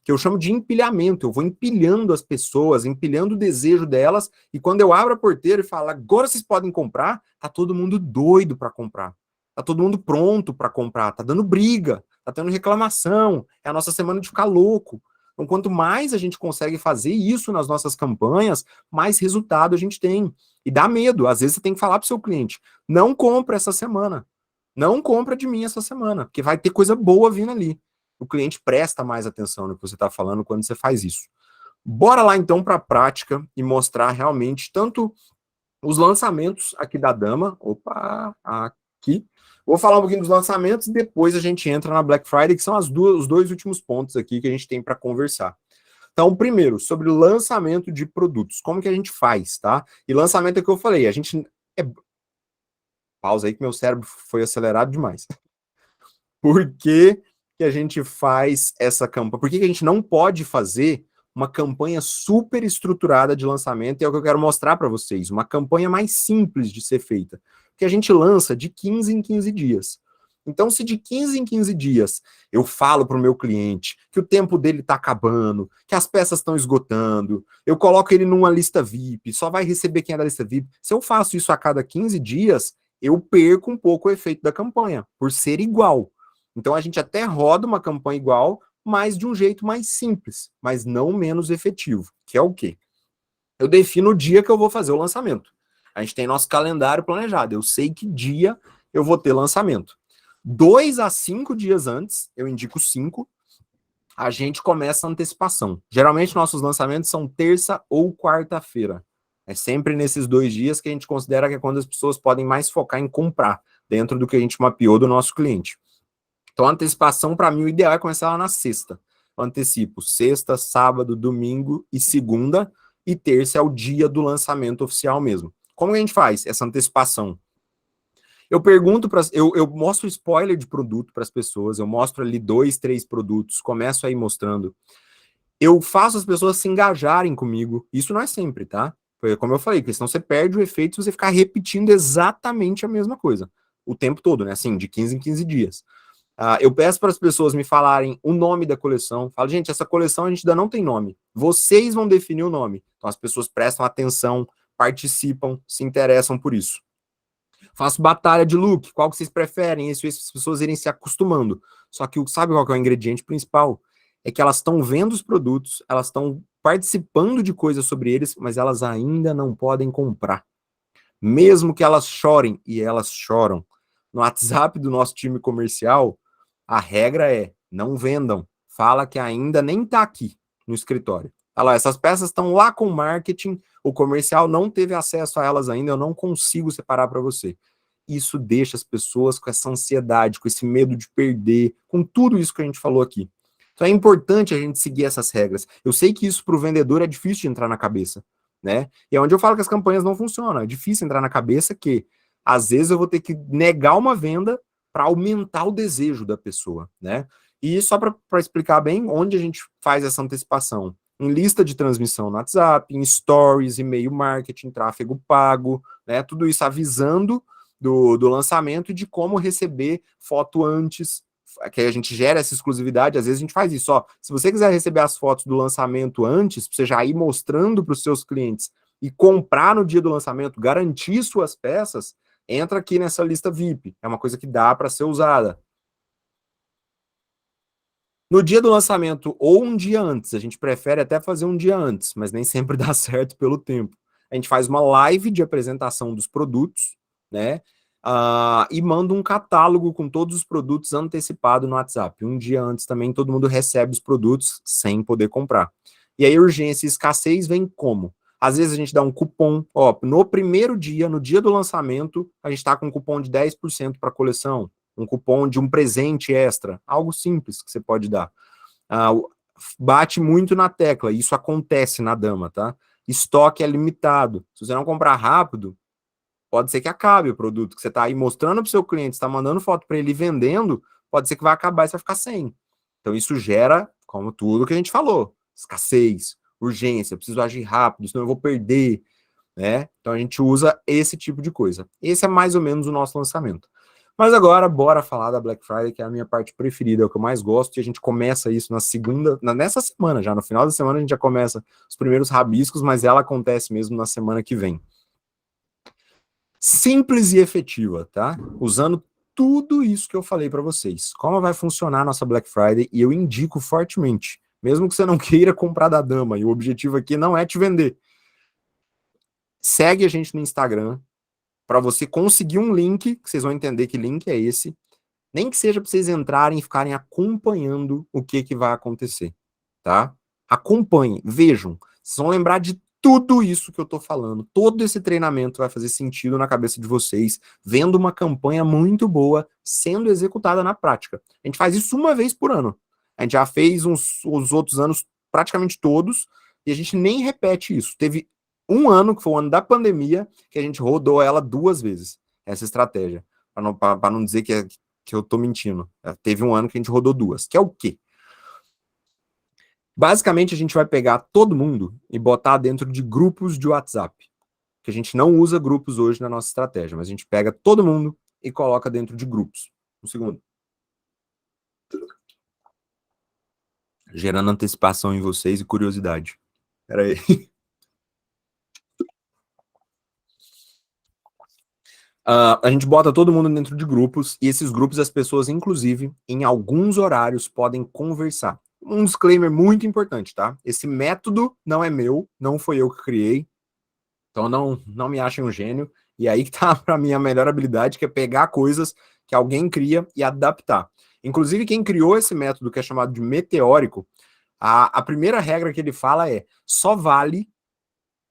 que eu chamo de empilhamento. Eu vou empilhando as pessoas, empilhando o desejo delas, e quando eu abro a porteira e falo, agora vocês podem comprar, tá todo mundo doido para comprar. Tá todo mundo pronto para comprar, tá dando briga, tá tendo reclamação, é a nossa semana de ficar louco. Então, quanto mais a gente consegue fazer isso nas nossas campanhas, mais resultado a gente tem. E dá medo. Às vezes você tem que falar para o seu cliente, não compra essa semana. Não compra de mim essa semana, porque vai ter coisa boa vindo ali. O cliente presta mais atenção no que você está falando quando você faz isso. Bora lá então para a prática e mostrar realmente tanto os lançamentos aqui da Dama, aqui, Vou falar um pouquinho dos lançamentos e depois a gente entra na Black Friday, que são os dois últimos pontos aqui que a gente tem para conversar. Então, primeiro, sobre o lançamento de produtos. Como que a gente faz, tá? E lançamento é o que eu falei, a gente... Pausa aí que meu cérebro foi acelerado demais. Por que que a gente faz essa campanha? Por que que a gente não pode fazer uma campanha super estruturada de lançamento? É o que eu quero mostrar para vocês. Uma campanha mais simples de ser feita. Que a gente lança de 15 em 15 dias. Então, se de 15 em 15 dias eu falo para o meu cliente que o tempo dele está acabando, que as peças estão esgotando, eu coloco ele numa lista VIP, só vai receber quem é da lista VIP. Se eu faço isso a cada 15 dias, eu perco um pouco o efeito da campanha, por ser igual. Então, a gente até roda uma campanha igual, mas de um jeito mais simples, mas não menos efetivo, que é o quê? Eu defino o dia que eu vou fazer o lançamento. A gente tem nosso calendário planejado, eu sei que dia eu vou ter lançamento. 2 a 5 dias antes, eu indico 5, a gente começa a antecipação. Geralmente nossos lançamentos são terça ou quarta-feira. É sempre nesses 2 dias que a gente considera que é quando as pessoas podem mais focar em comprar, dentro do que a gente mapeou do nosso cliente. Então, a antecipação, para mim, o ideal é começar lá na sexta. Eu antecipo sexta, sábado, domingo e segunda, e terça é o dia do lançamento oficial mesmo. Como que a gente faz essa antecipação? Eu pergunto para eu mostro spoiler de produto para as pessoas, eu mostro ali 2, 3 produtos, começo aí mostrando. Eu faço as pessoas se engajarem comigo. Isso não é sempre, tá? Como eu falei, porque senão você perde o efeito se você ficar repetindo exatamente a mesma coisa o tempo todo, né? Assim, de 15 em 15 dias. Eu peço para as pessoas me falarem o nome da coleção. Falo, gente, essa coleção a gente ainda não tem nome. Vocês vão definir o nome. Então as pessoas prestam atenção, participam, se interessam por isso. Faço batalha de look, qual que vocês preferem? Isso as pessoas irem se acostumando. Só que sabe qual que é o ingrediente principal? É que elas estão vendo os produtos, elas estão participando de coisas sobre eles, mas elas ainda não podem comprar. Mesmo que elas chorem, e elas choram. No WhatsApp do nosso time comercial, a regra é, não vendam. Fala que ainda nem está aqui no escritório. Fala, essas peças estão lá com marketing, o comercial não teve acesso a elas ainda, eu não consigo separar para você. Isso deixa as pessoas com essa ansiedade, com esse medo de perder, com tudo isso que a gente falou aqui. Então é importante a gente seguir essas regras. Eu sei que isso para o vendedor é difícil de entrar na cabeça, né? E é onde eu falo que as campanhas não funcionam. É difícil entrar na cabeça que, às vezes, eu vou ter que negar uma venda para aumentar o desejo da pessoa, né? E só para explicar bem onde a gente faz essa antecipação. Em lista de transmissão no WhatsApp, em stories, e-mail marketing, tráfego pago, né? Tudo isso avisando do lançamento e de como receber foto antes, que a gente gera essa exclusividade, às vezes a gente faz isso, ó, se você quiser receber as fotos do lançamento antes, pra você já ir mostrando para os seus clientes e comprar no dia do lançamento, garantir suas peças, entra aqui nessa lista VIP, é uma coisa que dá para ser usada. No dia do lançamento ou um dia antes, a gente prefere até fazer um dia antes, mas nem sempre dá certo pelo tempo. A gente faz uma live de apresentação dos produtos, né? E manda um catálogo com todos os produtos antecipado no WhatsApp. Um dia antes também todo mundo recebe os produtos sem poder comprar. E aí urgência e escassez vem como? Às vezes a gente dá um cupom, ó, no primeiro dia, no dia do lançamento, a gente está com um cupom de 10% para a coleção, um cupom de um presente extra, algo simples que você pode dar. Bate muito na tecla, isso acontece na Dama, tá? Estoque é limitado. Se você não comprar rápido, pode ser que acabe o produto que você está aí mostrando para o seu cliente, está mandando foto para ele vendendo, pode ser que vai acabar e você vai ficar sem. Então isso gera, como tudo que a gente falou, escassez, urgência, eu preciso agir rápido, senão eu vou perder, né? Então a gente usa esse tipo de coisa. Esse é mais ou menos o nosso lançamento. Mas agora, bora falar da Black Friday, que é a minha parte preferida, é o que eu mais gosto, e a gente começa isso nessa semana já, no final da semana a gente já começa os primeiros rabiscos, mas ela acontece mesmo na semana que vem. Simples e efetiva, tá? Usando tudo isso que eu falei para vocês. Como vai funcionar a nossa Black Friday, e eu indico fortemente, mesmo que você não queira comprar da Dama, e o objetivo aqui não é te vender. Segue a gente no Instagram, para você conseguir um link, que vocês vão entender que link é esse, nem que seja para vocês entrarem e ficarem acompanhando o que vai acontecer, tá? Acompanhem, vejam, vocês vão lembrar de tudo isso que eu tô falando, todo esse treinamento vai fazer sentido na cabeça de vocês, vendo uma campanha muito boa sendo executada na prática. A gente faz isso uma vez por ano. A gente já fez os outros anos praticamente todos, e a gente nem repete isso. Teve um ano, que foi o ano da pandemia, que a gente rodou ela 2 vezes, essa estratégia. Para não dizer que eu tô mentindo. Teve um ano que a gente rodou 2, que é o quê? Basicamente, a gente vai pegar todo mundo e botar dentro de grupos de WhatsApp. Que a gente não usa grupos hoje na nossa estratégia, mas a gente pega todo mundo e coloca dentro de grupos. Um segundo. Gerando antecipação em vocês e curiosidade. Espera aí. A gente bota todo mundo dentro de grupos, e esses grupos as pessoas, inclusive, em alguns horários, podem conversar. Um disclaimer muito importante, tá? Esse método não é meu, não foi eu que criei, então não me achem um gênio, e aí que tá para mim a melhor habilidade, que é pegar coisas que alguém cria e adaptar. Inclusive, quem criou esse método, que é chamado de meteórico, a primeira regra que ele fala é: só vale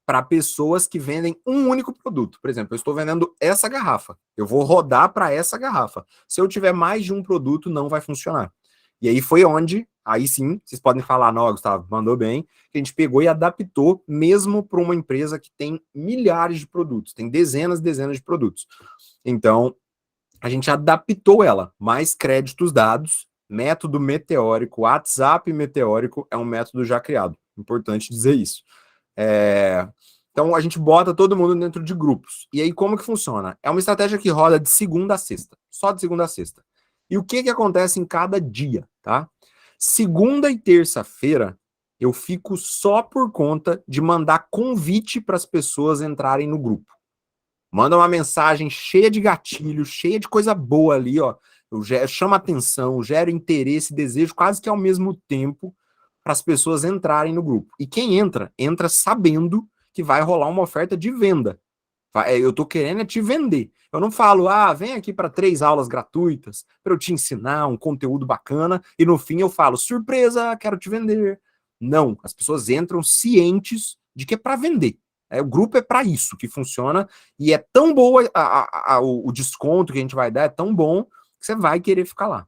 para pessoas que vendem um único produto. Por exemplo, eu estou vendendo essa garrafa, eu vou rodar para essa garrafa. Se eu tiver mais de um produto, não vai funcionar. E aí foi onde, aí sim, vocês podem falar: não, Gustavo, mandou bem, que a gente pegou e adaptou mesmo para uma empresa que tem milhares de produtos, tem dezenas e dezenas de produtos. Então, a gente adaptou ela, mais créditos dados, método meteórico, WhatsApp meteórico é um método já criado. Importante dizer isso. Então a gente bota todo mundo dentro de grupos. E aí como que funciona? É uma estratégia que roda de segunda a sexta, só de segunda a sexta. E o que acontece em cada dia, tá? Segunda e terça-feira eu fico só por conta de mandar convite para as pessoas entrarem no grupo. Manda uma mensagem cheia de gatilho, cheia de coisa boa ali, ó. Eu chamo atenção, gero interesse, desejo quase que ao mesmo tempo para as pessoas entrarem no grupo. E quem entra, entra sabendo que vai rolar uma oferta de venda. Eu tô querendo é te vender. Eu não falo, vem aqui para 3 aulas gratuitas, para eu te ensinar um conteúdo bacana, e no fim eu falo, surpresa, quero te vender. Não, as pessoas entram cientes de que é para vender. O grupo é para isso que funciona, e é tão boa o desconto que a gente vai dar, é tão bom que você vai querer ficar lá.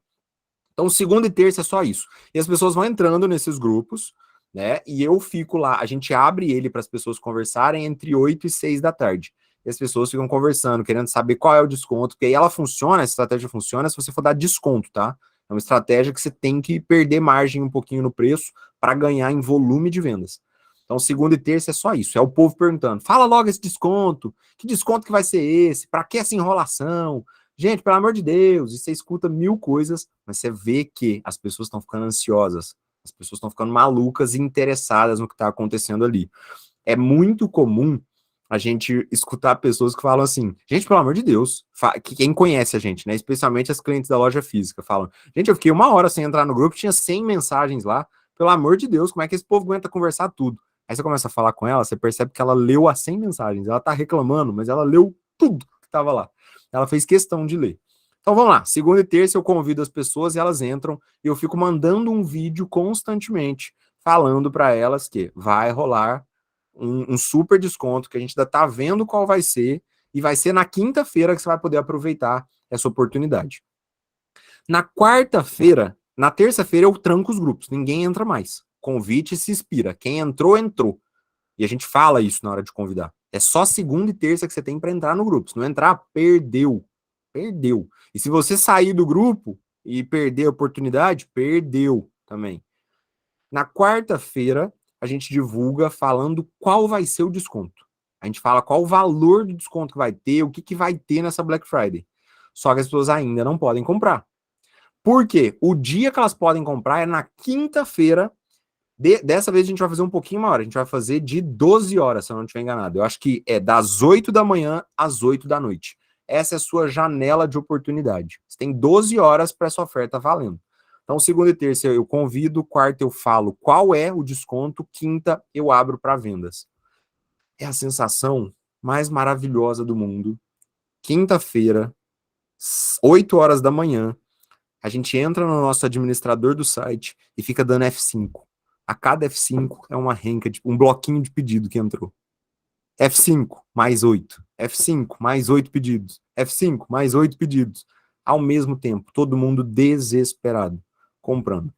Então, segunda e terça é só isso. E as pessoas vão entrando nesses grupos, né? E eu fico lá, a gente abre ele para as pessoas conversarem entre 8 e 6 da tarde. E as pessoas ficam conversando, querendo saber qual é o desconto, porque aí ela funciona, essa estratégia funciona se você for dar desconto, tá? É uma estratégia que você tem que perder margem um pouquinho no preço para ganhar em volume de vendas. Então, segunda e terça é só isso. É o povo perguntando: fala logo esse desconto. Que desconto que vai ser esse? Para que essa enrolação? Gente, pelo amor de Deus, e você escuta 1000 coisas, mas você vê que as pessoas estão ficando ansiosas, as pessoas estão ficando malucas e interessadas no que está acontecendo ali. É muito comum a gente escutar pessoas que falam assim: gente, pelo amor de Deus, que quem conhece a gente, né, especialmente as clientes da loja física, falam: gente, eu fiquei 1 hora sem entrar no grupo, tinha 100 mensagens lá, pelo amor de Deus, como é que esse povo aguenta conversar tudo? Aí você começa a falar com ela, você percebe que ela leu as 100 mensagens, ela tá reclamando, mas ela leu tudo que tava lá. Ela fez questão de ler. Então vamos lá, segunda e terça eu convido as pessoas e elas entram, e eu fico mandando um vídeo constantemente, falando para elas que vai rolar um super desconto, que a gente ainda tá vendo qual vai ser, e vai ser na quinta-feira que você vai poder aproveitar essa oportunidade. Na quarta-feira, na terça-feira eu tranco os grupos, ninguém entra mais. Convite se expira, quem entrou, entrou. E a gente fala isso na hora de convidar. É só segunda e terça que você tem para entrar no grupo. Se não entrar, perdeu. Perdeu. E se você sair do grupo e perder a oportunidade, perdeu também. Na quarta-feira, a gente divulga falando qual vai ser o desconto. A gente fala qual o valor do desconto que vai ter, o que vai ter nessa Black Friday. Só que as pessoas ainda não podem comprar. Por quê? O dia que elas podem comprar é na quinta-feira. Dessa vez a gente vai fazer um pouquinho maior. A gente vai fazer de 12 horas, se eu não estiver enganado. Eu acho que é das 8 da manhã às 8 da noite. Essa é a sua janela de oportunidade. Você tem 12 horas para essa oferta valendo. Então, segunda e terça eu convido, quarta eu falo qual é o desconto, quinta eu abro para vendas. É a sensação mais maravilhosa do mundo. Quinta-feira, 8 horas da manhã, a gente entra no nosso administrador do site e fica dando F5. A cada F5 é uma renca, um bloquinho de pedido que entrou. F5, mais 8. F5, mais 8 pedidos. F5, mais 8 pedidos. Ao mesmo tempo, todo mundo desesperado, comprando.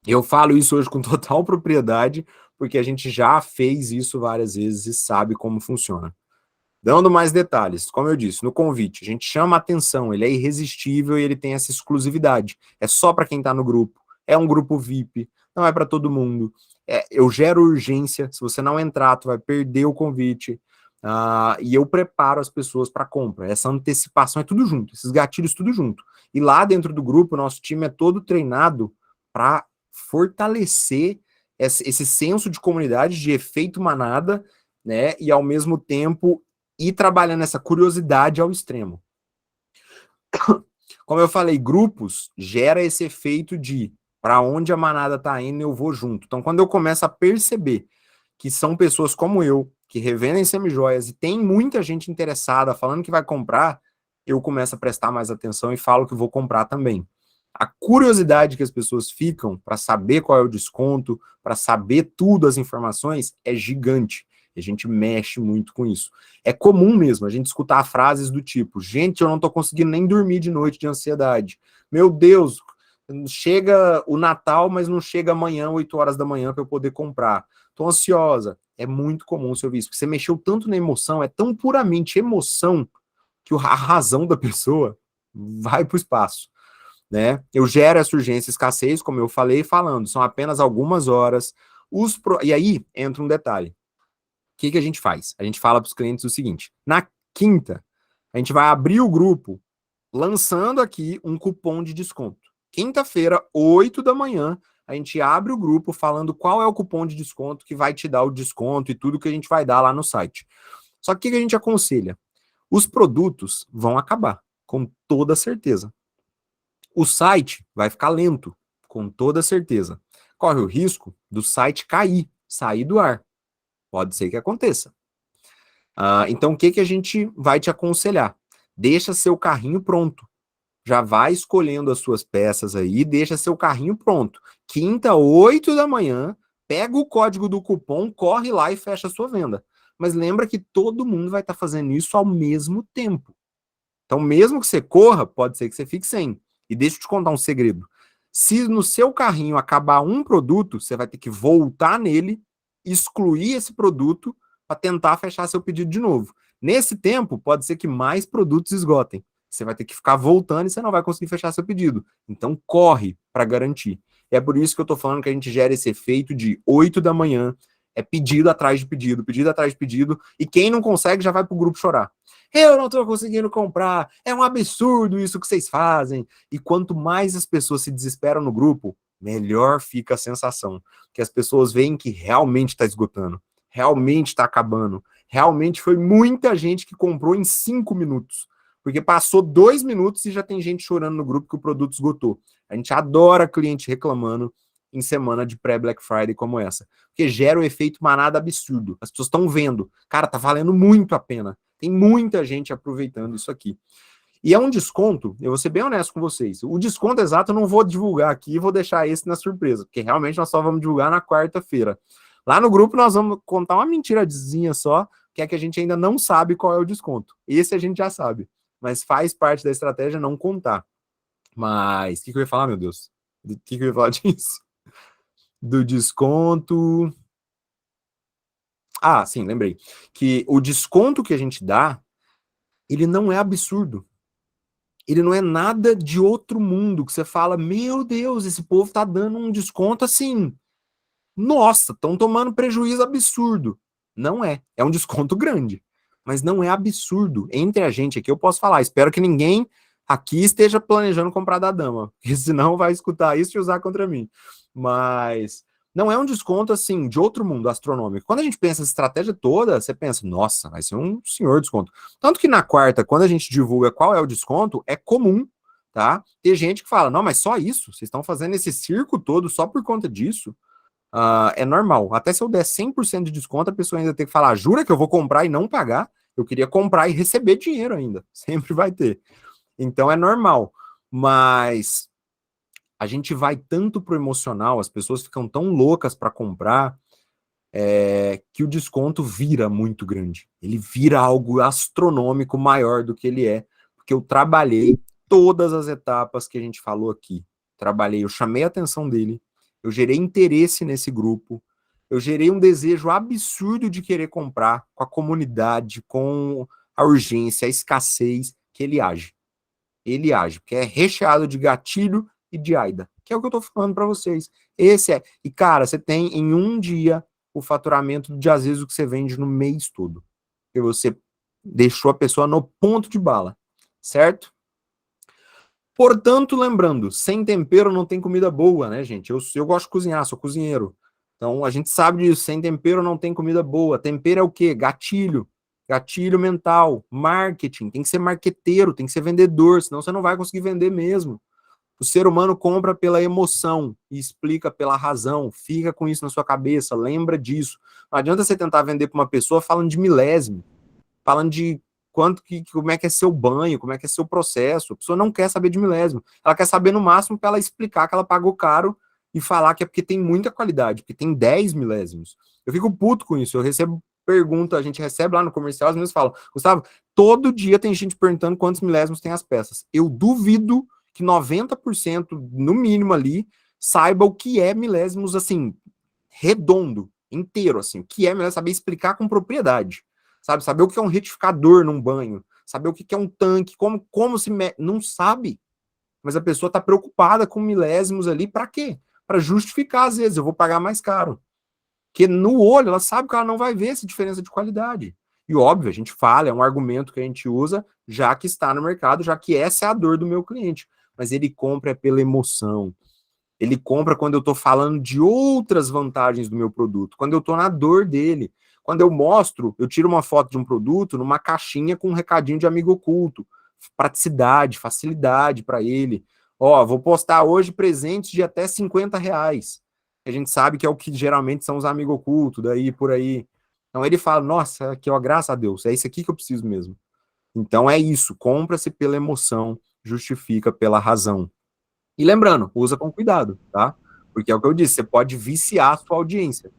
Eu falo isso hoje com total propriedade, porque a gente já fez isso várias vezes e sabe como funciona. Dando mais detalhes, como eu disse, no convite, a gente chama a atenção, ele é irresistível e ele tem essa exclusividade. É só para quem está no grupo, é um grupo VIP, não é para todo mundo. Eu gero urgência, se você não entrar, tu vai perder o convite. E eu preparo as pessoas para compra. Essa antecipação é tudo junto, esses gatilhos tudo junto. E lá dentro do grupo, nosso time é todo treinado para fortalecer esse senso de comunidade, de efeito manada, né? E ao mesmo tempo ir trabalhando essa curiosidade ao extremo. Como eu falei, grupos gera esse efeito de para onde a manada tá indo, eu vou junto. Então, quando eu começo a perceber que são pessoas como eu, que revendem semijoias e tem muita gente interessada, falando que vai comprar, eu começo a prestar mais atenção e falo que vou comprar também. A curiosidade que as pessoas ficam para saber qual é o desconto, para saber tudo as informações, é gigante. A gente mexe muito com isso. É comum mesmo a gente escutar frases do tipo: gente, eu não tô conseguindo nem dormir de noite de ansiedade. Meu Deus, chega o Natal, mas não chega amanhã, 8 horas da manhã, para eu poder comprar. Tô ansiosa. É muito comum você ouvir isso, porque você mexeu tanto na emoção, é tão puramente emoção, que a razão da pessoa vai para o espaço. Né? Eu gero essa urgência e escassez, como eu falei, falando, são apenas algumas horas. E aí entra um detalhe. O que a gente faz? A gente fala para os clientes o seguinte: na quinta, a gente vai abrir o grupo lançando aqui um cupom de desconto. Quinta-feira, 8 da manhã, a gente abre o grupo falando qual é o cupom de desconto que vai te dar o desconto e tudo que a gente vai dar lá no site. Só que o que a gente aconselha? Os produtos vão acabar, com toda certeza. O site vai ficar lento, com toda certeza. Corre o risco do site cair, sair do ar. Pode ser que aconteça. Então, o que a gente vai te aconselhar? Deixa seu carrinho pronto. Já vai escolhendo as suas peças aí, deixa seu carrinho pronto. Quinta, 8 da manhã, pega o código do cupom, corre lá e fecha a sua venda. Mas lembra que todo mundo vai estar fazendo isso ao mesmo tempo. Então, mesmo que você corra, pode ser que você fique sem. E deixa eu te contar um segredo. Se no seu carrinho acabar um produto, você vai ter que voltar nele, excluir esse produto para tentar fechar seu pedido de novo. Nesse tempo, pode ser que mais produtos esgotem. Você vai ter que ficar voltando e você não vai conseguir fechar seu pedido. Então, corre para garantir. É por isso que eu estou falando que a gente gera esse efeito de 8 da manhã, é pedido atrás de pedido, pedido atrás de pedido, e quem não consegue já vai para o grupo chorar. Eu não estou conseguindo comprar, é um absurdo isso que vocês fazem. E quanto mais as pessoas se desesperam no grupo, melhor fica a sensação. Que as pessoas veem que realmente está esgotando, realmente está acabando, realmente foi muita gente que comprou em 5 minutos. Porque passou 2 minutos e já tem gente chorando no grupo que o produto esgotou. A gente adora cliente reclamando em semana de pré-Black Friday como essa. Porque gera um efeito manada absurdo. As pessoas estão vendo. Cara, tá valendo muito a pena. Tem muita gente aproveitando isso aqui. E é um desconto, eu vou ser bem honesto com vocês. O desconto exato eu não vou divulgar aqui, vou deixar esse na surpresa, porque realmente nós só vamos divulgar na quarta-feira. Lá no grupo nós vamos contar uma mentirazinha só, que é que a gente ainda não sabe qual é o desconto. Esse a gente já sabe, mas faz parte da estratégia não contar. Mas, o que eu ia falar, meu Deus? O que eu ia falar disso? Do desconto... sim, lembrei. Que o desconto que a gente dá, ele não é absurdo. Ele não é nada de outro mundo, que você fala, meu Deus, esse povo tá dando um desconto assim. Nossa, estão tomando prejuízo absurdo. Não é. É um desconto grande. Mas não é absurdo. Entre a gente aqui, eu posso falar, espero que ninguém aqui esteja planejando comprar da Dama, porque senão vai escutar isso e usar contra mim. Mas não é um desconto, assim, de outro mundo astronômico. Quando a gente pensa essa estratégia toda, você pensa, nossa, vai ser um senhor desconto. Tanto que na quarta, quando a gente divulga qual é o desconto, é comum, tá? Ter gente que fala, não, mas só isso? Vocês estão fazendo esse circo todo só por conta disso? É normal. Até se eu der 100% de desconto, a pessoa ainda tem que falar, jura que eu vou comprar e não pagar? Eu queria comprar e receber dinheiro ainda. Sempre vai ter. Então é normal. Mas a gente vai tanto pro emocional, as pessoas ficam tão loucas para comprar, que o desconto vira muito grande. Ele vira algo astronômico maior do que ele é, porque eu trabalhei todas as etapas que a gente falou aqui. Eu chamei a atenção dele, eu gerei interesse nesse grupo, eu gerei um desejo absurdo de querer comprar com a comunidade, com a urgência, a escassez que ele age. Ele age, porque é recheado de gatilho e de AIDA, que é o que eu tô falando para vocês. E cara, você tem em um dia o faturamento de às vezes o que você vende no mês todo. Porque você deixou a pessoa no ponto de bala, certo? Portanto, lembrando, sem tempero não tem comida boa, né, gente? Eu gosto de cozinhar, sou cozinheiro. Então, a gente sabe disso, sem tempero não tem comida boa. Tempero é o quê? Gatilho. Gatilho mental, marketing. Tem que ser marqueteiro, tem que ser vendedor, senão você não vai conseguir vender mesmo. O ser humano compra pela emoção e explica pela razão. Fica com isso na sua cabeça, lembra disso. Não adianta você tentar vender para uma pessoa falando de milésimo, falando de como é que é seu banho, como é que é seu processo. A pessoa não quer saber de milésimo. Ela quer saber no máximo para ela explicar que ela pagou caro e falar que é porque tem muita qualidade, porque tem 10 milésimos. Eu fico puto com isso. Eu recebo pergunta, a gente recebe lá no comercial, as meninas falam, Gustavo, todo dia tem gente perguntando quantos milésimos tem as peças. Eu duvido que 90%, no mínimo ali, saiba o que é milésimos, assim, redondo, inteiro, assim, o que é milésimo, saber explicar com propriedade, sabe? Saber o que é um retificador num banho, saber o que é um tanque, como se... Não sabe, mas a pessoa está preocupada com milésimos ali, para quê? Para justificar, às vezes, eu vou pagar mais caro. Porque no olho, ela sabe que ela não vai ver essa diferença de qualidade. E óbvio, a gente fala, é um argumento que a gente usa, já que está no mercado, já que essa é a dor do meu cliente. Mas ele compra pela emoção. Ele compra quando eu estou falando de outras vantagens do meu produto, quando eu estou na dor dele. Quando eu tiro uma foto de um produto numa caixinha com um recadinho de amigo oculto. Praticidade, facilidade para ele. Ó, vou postar hoje presentes de até R$ 50. A gente sabe que é o que geralmente são os amigos ocultos, daí por aí. Então ele fala, nossa, aqui, ó, graças a Deus, é isso aqui que eu preciso mesmo. Então é isso, compra-se pela emoção, justifica pela razão. E lembrando, usa com cuidado, tá? Porque é o que eu disse, você pode viciar a sua audiência.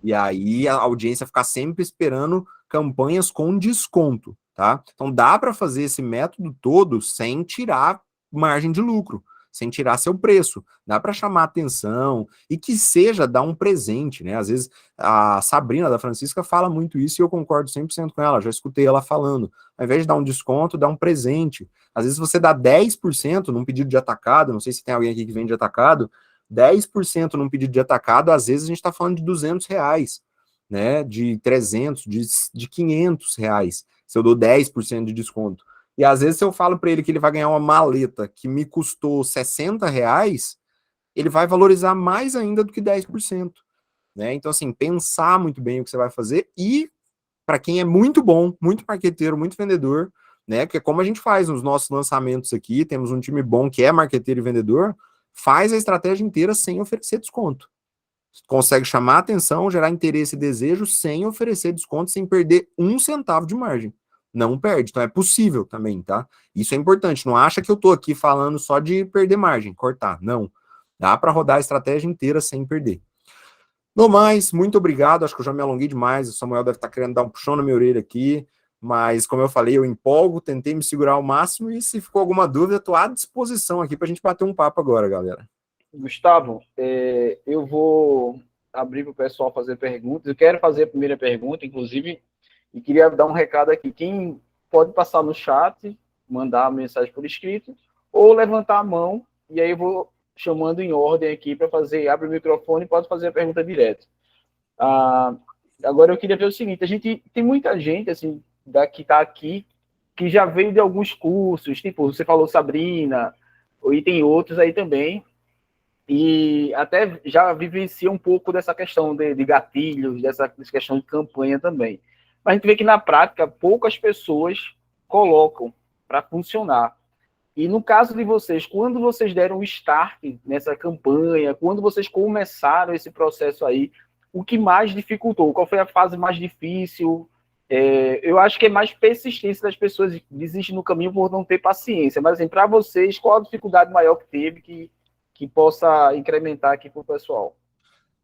E aí a audiência ficar sempre esperando campanhas com desconto, tá? Então dá para fazer esse método todo sem tirar margem de lucro, sem tirar seu preço. Dá para chamar atenção e que seja dar um presente, né? Às vezes a Sabrina da Francisca fala muito isso e eu concordo 100% com ela, já escutei ela falando. Ao invés de dar um desconto, dá um presente. Às vezes você dá 10% num pedido de atacado, não sei se tem alguém aqui que vende atacado, 10% num pedido de atacado, às vezes a gente está falando de R$ 200, né? De 300, de R$ 500, se eu dou 10% de desconto. E às vezes se eu falo para ele que ele vai ganhar uma maleta que me custou R$ 60, ele vai valorizar mais ainda do que 10%. Né? Então, assim, pensar muito bem o que você vai fazer e para quem é muito bom, muito marqueteiro, muito vendedor, né? Que é como a gente faz nos nossos lançamentos aqui, temos um time bom que é marqueteiro e vendedor, faz a estratégia inteira sem oferecer desconto. Consegue chamar atenção, gerar interesse e desejo sem oferecer desconto, sem perder um centavo de margem. Não perde, então é possível também, tá? Isso é importante, não acha que eu tô aqui falando só de perder margem, cortar, não. Dá para rodar a estratégia inteira sem perder. No mais, muito obrigado, acho que eu já me alonguei demais, o Samuel deve estar querendo dar um puxão na minha orelha aqui, mas como eu falei, eu empolgo, tentei me segurar ao máximo e se ficou alguma dúvida, estou à disposição aqui para a gente bater um papo agora, galera. Gustavo, eu vou abrir para o pessoal fazer perguntas. Eu quero fazer a primeira pergunta, inclusive, e queria dar um recado aqui. Quem pode passar no chat, mandar a mensagem por escrito, ou levantar a mão, e aí eu vou chamando em ordem aqui para fazer, abre o microfone e pode fazer a pergunta direto. Agora eu queria ver o seguinte, a gente tem muita gente assim, que está aqui, que já veio de alguns cursos, tipo, você falou Sabrina, e tem outros aí também, e até já vivencia um pouco dessa questão de gatilhos, dessa questão de campanha também. Mas a gente vê que na prática poucas pessoas colocam para funcionar. E no caso de vocês, quando vocês deram o start nessa campanha, quando vocês começaram esse processo aí, o que mais dificultou? Qual foi a fase mais difícil? Eu acho que é mais persistência das pessoas desistem no caminho por não ter paciência. Mas assim, para vocês, qual a dificuldade maior que teve que possa incrementar aqui para o pessoal?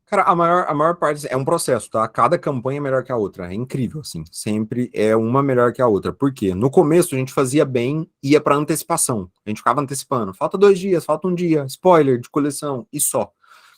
Cara, a maior parte é um processo, tá? Cada campanha é melhor que a outra. É incrível, assim. Sempre é uma melhor que a outra. Por quê? No começo a gente fazia bem, ia para antecipação. A gente ficava antecipando. Falta 2 dias, falta um dia, spoiler de coleção e só.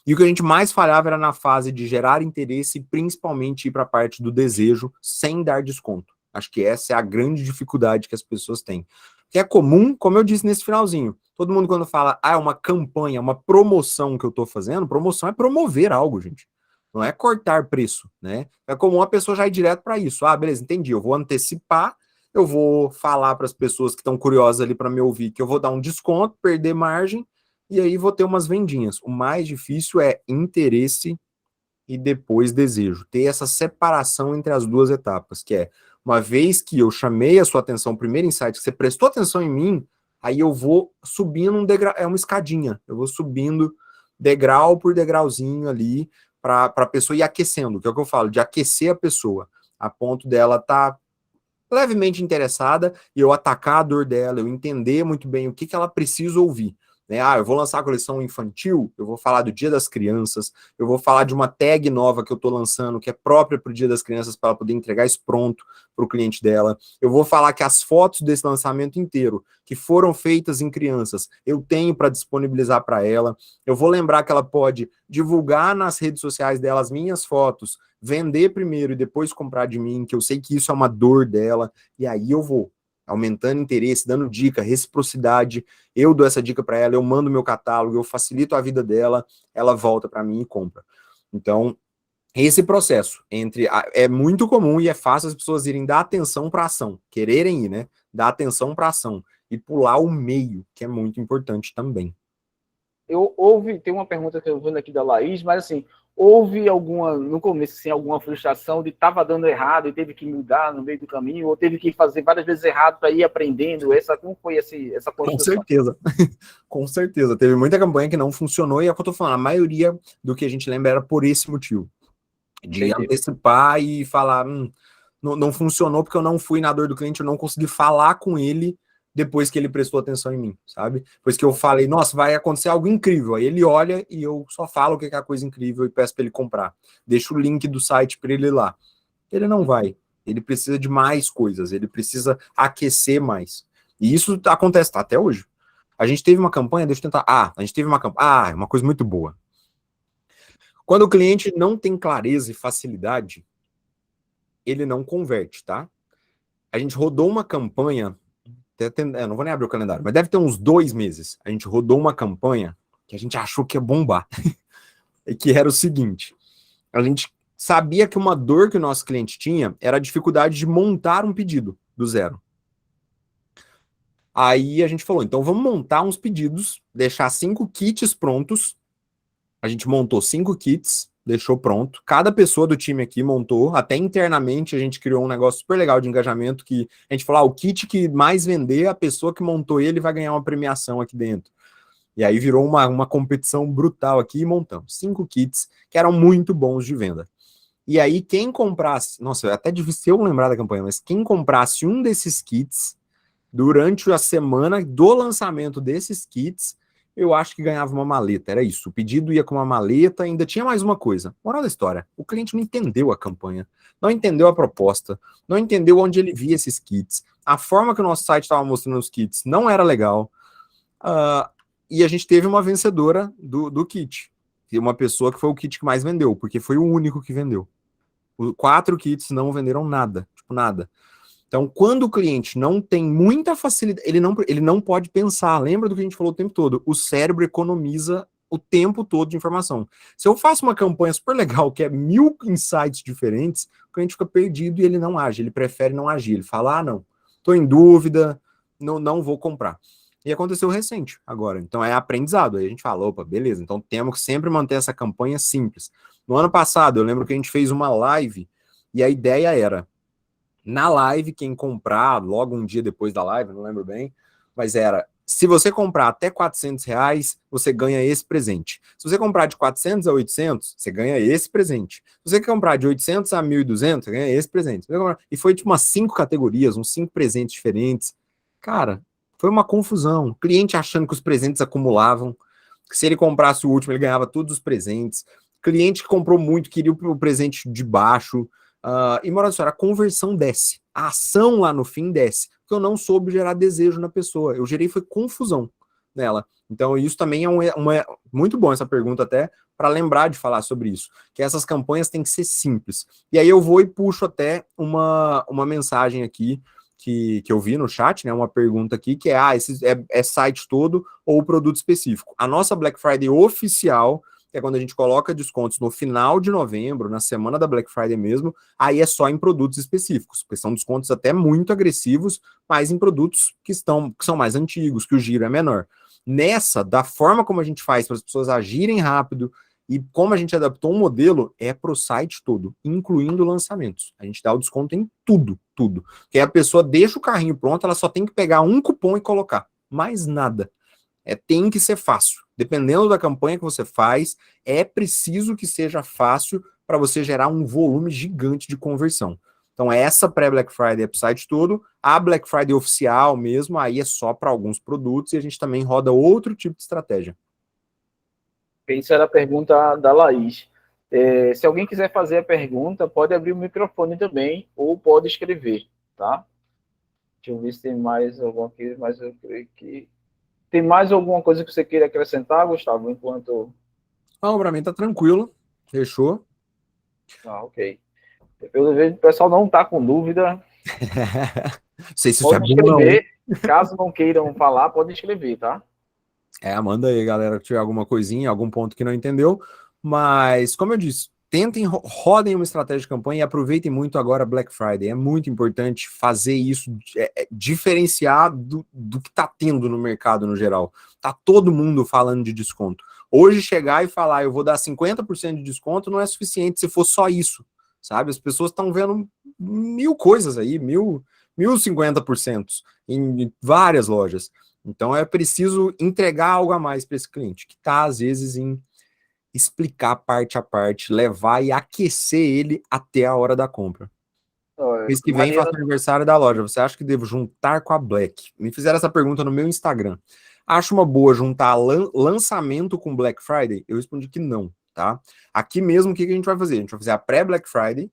E o que a gente mais falhava era na fase de gerar interesse e principalmente ir para a parte do desejo sem dar desconto. Acho que essa é a grande dificuldade que as pessoas têm. Que é comum, como eu disse nesse finalzinho. Todo mundo quando fala, é uma campanha, uma promoção que eu estou fazendo, promoção é promover algo, gente. Não é cortar preço, né? É comum a pessoa já ir direto para isso. Ah, beleza, entendi. Eu vou antecipar, eu vou falar para as pessoas que estão curiosas ali para me ouvir que eu vou dar um desconto, perder margem, e aí vou ter umas vendinhas. O mais difícil é interesse e depois desejo. Ter essa separação entre as duas etapas, que é, uma vez que eu chamei a sua atenção, o primeiro insight, que você prestou atenção em mim, aí eu vou subindo um degrau, é uma escadinha, eu vou subindo degrau por degrauzinho ali, para a pessoa ir aquecendo, que é o que eu falo, de aquecer a pessoa, a ponto dela estar levemente interessada e eu atacar a dor dela, eu entender muito bem o que ela precisa ouvir. Né? Ah, eu vou lançar a coleção infantil, eu vou falar do Dia das Crianças, eu vou falar de uma tag nova que eu estou lançando, que é própria para o Dia das Crianças, para ela poder entregar isso pronto para o cliente dela. Eu vou falar que as fotos desse lançamento inteiro, que foram feitas em crianças, eu tenho para disponibilizar para ela. Eu vou lembrar que ela pode divulgar nas redes sociais dela as minhas fotos, vender primeiro e depois comprar de mim, que eu sei que isso é uma dor dela, e aí eu vou aumentando interesse, dando dica, reciprocidade, eu dou essa dica para ela, eu mando meu catálogo, eu facilito a vida dela, ela volta para mim e compra. Então, esse processo é muito comum e é fácil as pessoas irem dar atenção para ação, quererem ir, né? Dar atenção para ação e pular o meio, que é muito importante também. Tem uma pergunta que eu vendo aqui da Laís, mas assim, houve alguma, no começo, assim, alguma frustração de estava dando errado e teve que mudar no meio do caminho, ou teve que fazer várias vezes errado para ir aprendendo? Como foi essa Com construção? certeza, com certeza. Teve muita campanha que não funcionou e é o que eu tô falando, a maioria do que a gente lembra era por esse motivo. De Entendi. antecipar e falar, não funcionou porque eu não fui na dor do cliente, eu não consegui falar com ele depois que ele prestou atenção em mim, sabe? Depois que eu falei, nossa, vai acontecer algo incrível. Aí ele olha e eu só falo o que é a coisa incrível e peço para ele comprar. Deixo o link do site para ele ir lá. Ele não vai. Ele precisa de mais coisas, ele precisa aquecer mais. E isso acontece até hoje. A gente teve uma campanha, deixa eu tentar. A gente teve uma campanha. Uma coisa muito boa. Quando o cliente não tem clareza e facilidade, ele não converte, tá? A gente rodou uma campanha, não vou nem abrir o calendário, mas deve ter uns 2 meses. A gente rodou uma campanha que a gente achou que ia bombar. E que era o seguinte: a gente sabia que uma dor que o nosso cliente tinha era a dificuldade de montar um pedido do zero. Aí a gente falou, então vamos montar uns pedidos, deixar 5 kits prontos. A gente montou 5 kits, deixou pronto. Cada pessoa do time aqui montou, até internamente a gente criou um negócio super legal de engajamento, que a gente falou, o kit que mais vender, a pessoa que montou ele vai ganhar uma premiação aqui dentro. E aí virou uma competição brutal aqui e montamos 5 kits que eram muito bons de venda. E aí quem comprasse, nossa, é até difícil eu lembrar da campanha, mas quem comprasse um desses kits durante a semana do lançamento desses kits, eu acho que ganhava uma maleta, era isso. O pedido ia com uma maleta, ainda tinha mais uma coisa. Moral da história, o cliente não entendeu a campanha, não entendeu a proposta, não entendeu onde ele via esses kits, a forma que o nosso site estava mostrando os kits não era legal, e a gente teve uma vencedora do kit, e uma pessoa que foi o kit que mais vendeu, porque foi o único que vendeu. 4 kits não venderam nada, tipo nada. Então, quando o cliente não tem muita facilidade, ele não pode pensar. Lembra do que a gente falou o tempo todo? O cérebro economiza o tempo todo de informação. Se eu faço uma campanha super legal, que é 1000 insights diferentes, o cliente fica perdido e ele não age, ele prefere não agir. Ele fala, não, estou em dúvida, não vou comprar. E aconteceu recente agora. Então, é aprendizado. Aí a gente fala, opa, beleza, então temos que sempre manter essa campanha simples. No ano passado, eu lembro que a gente fez uma live e a ideia era, na live, quem comprar, logo um dia depois da live, não lembro bem, mas era, se você comprar até R$400, você ganha esse presente. Se você comprar de 400 a 800, você ganha esse presente. Se você comprar de 800 a 1.200, você ganha esse presente. E foi tipo umas 5 categorias, uns 5 presentes diferentes. Cara, foi uma confusão. Cliente achando que os presentes acumulavam. Se ele comprasse o último, ele ganhava todos os presentes. Cliente que comprou muito, queria o presente de baixo. E, moral da história, a conversão desce. A ação lá no fim desce. Porque eu não soube gerar desejo na pessoa. Eu gerei foi confusão nela. Então, isso também é muito bom essa pergunta até, para lembrar de falar sobre isso. Que essas campanhas têm que ser simples. E aí eu vou e puxo até uma mensagem aqui que eu vi no chat, né? Uma pergunta aqui, que é, esse é site todo ou produto específico? A nossa Black Friday oficial, que é quando a gente coloca descontos no final de novembro, na semana da Black Friday mesmo, aí é só em produtos específicos, porque são descontos até muito agressivos, mas em produtos que são mais antigos, que o giro é menor. Nessa, da forma como a gente faz para as pessoas agirem rápido e como a gente adaptou um modelo, é para o site todo, incluindo lançamentos. A gente dá o desconto em tudo. Porque a pessoa deixa o carrinho pronto, ela só tem que pegar um cupom e colocar. Mais nada. Tem que ser fácil. Dependendo da campanha que você faz, é preciso que seja fácil para você gerar um volume gigante de conversão. Então, essa pré-Black Friday é para o site todo. A Black Friday oficial mesmo, aí é só para alguns produtos e a gente também roda outro tipo de estratégia. Isso era a pergunta da Laís. Se alguém quiser fazer a pergunta, pode abrir o microfone também ou pode escrever, tá? Deixa eu ver se tem mais alguma coisa, mas eu creio que... Tem mais alguma coisa que você queira acrescentar, Gustavo, enquanto... Não, para mim tá tranquilo. Fechou. Ok. Pelo jeito, o pessoal não está com dúvida. Não sei se isso Pode é bom, escrever. não. Caso não queiram falar, pode escrever, tá? Manda aí, galera, se tiver alguma coisinha, algum ponto que não entendeu. Mas, como eu disse, rodem uma estratégia de campanha e aproveitem muito agora Black Friday. É muito importante fazer isso, diferenciar do que está tendo no mercado no geral. Tá todo mundo falando de desconto. Hoje, chegar e falar, eu vou dar 50% de desconto, não é suficiente se for só isso, sabe? As pessoas estão vendo mil coisas aí, 1.050% em várias lojas. Então é preciso entregar algo a mais para esse cliente, que está, às vezes, em explicar parte a parte, levar e aquecer ele até a hora da compra. Mês que vem faço o aniversário da loja. Você acha que devo juntar com a Black? Me fizeram essa pergunta no meu Instagram. Acho uma boa juntar lançamento com Black Friday? Eu respondi que não, tá? Aqui mesmo, o que a gente vai fazer? A gente vai fazer a pré-Black Friday,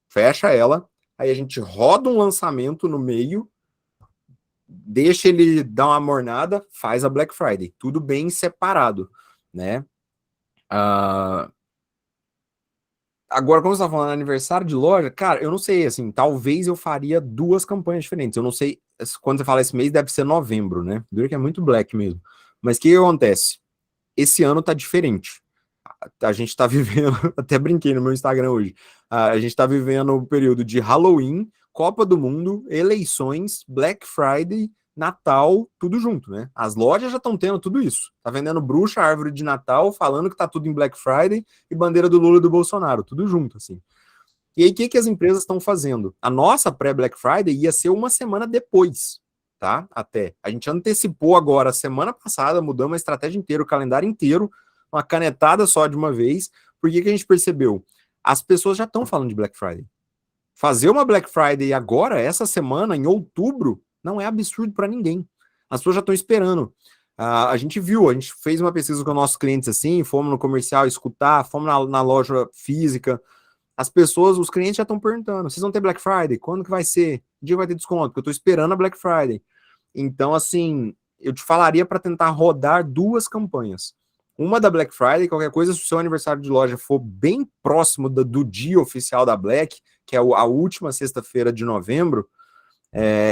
fecha ela, aí a gente roda um lançamento no meio, deixa ele dar uma mornada, faz a Black Friday. Tudo bem separado, né? Agora, como você tá falando aniversário de loja, cara, eu não sei, assim, talvez eu faria duas campanhas diferentes. Eu não sei, quando você fala esse mês, deve ser novembro, né? Dura que é muito black mesmo. Mas o que acontece? Esse ano tá diferente. A gente tá vivendo, até brinquei no meu Instagram hoje, a gente tá vivendo o período de Halloween, Copa do Mundo, eleições, Black Friday, Natal, tudo junto, né? As lojas já estão tendo tudo isso. Tá vendendo bruxa, árvore de Natal, falando que tá tudo em Black Friday e bandeira do Lula e do Bolsonaro, tudo junto, assim. E aí, o que as empresas estão fazendo? A nossa pré-Black Friday ia ser uma semana depois, tá? Até. A gente antecipou agora, semana passada, mudamos a estratégia inteira, o calendário inteiro, uma canetada só de uma vez. Por que a gente percebeu? As pessoas já estão falando de Black Friday. Fazer uma Black Friday agora, essa semana, em outubro, não é absurdo para ninguém. As pessoas já estão esperando. A gente fez uma pesquisa com nossos clientes assim, fomos no comercial escutar, fomos na loja física. As pessoas, os clientes já estão perguntando, vocês vão ter Black Friday? Quando que vai ser? Que dia vai ter desconto? Porque eu estou esperando a Black Friday. Então, assim, eu te falaria para tentar rodar duas campanhas. Uma da Black Friday, qualquer coisa, se o seu aniversário de loja for bem próximo do dia oficial da Black, que é a última sexta-feira de novembro,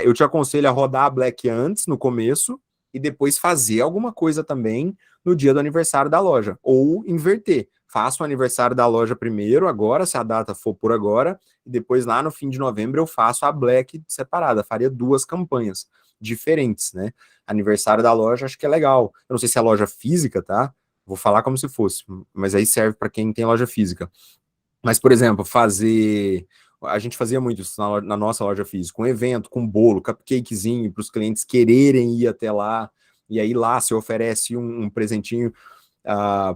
eu te aconselho a rodar a Black antes, no começo, e depois fazer alguma coisa também no dia do aniversário da loja. Ou inverter. Faço o aniversário da loja primeiro, agora, se a data for por agora, e depois lá no fim de novembro eu faço a Black separada. Faria duas campanhas diferentes, né? Aniversário da loja, acho que é legal. Eu não sei se é loja física, tá? Vou falar como se fosse, mas aí serve para quem tem loja física. Mas, por exemplo, a gente fazia muito isso na nossa loja física, um evento com bolo, cupcakezinho, para os clientes quererem ir até lá, e aí lá se oferece um presentinho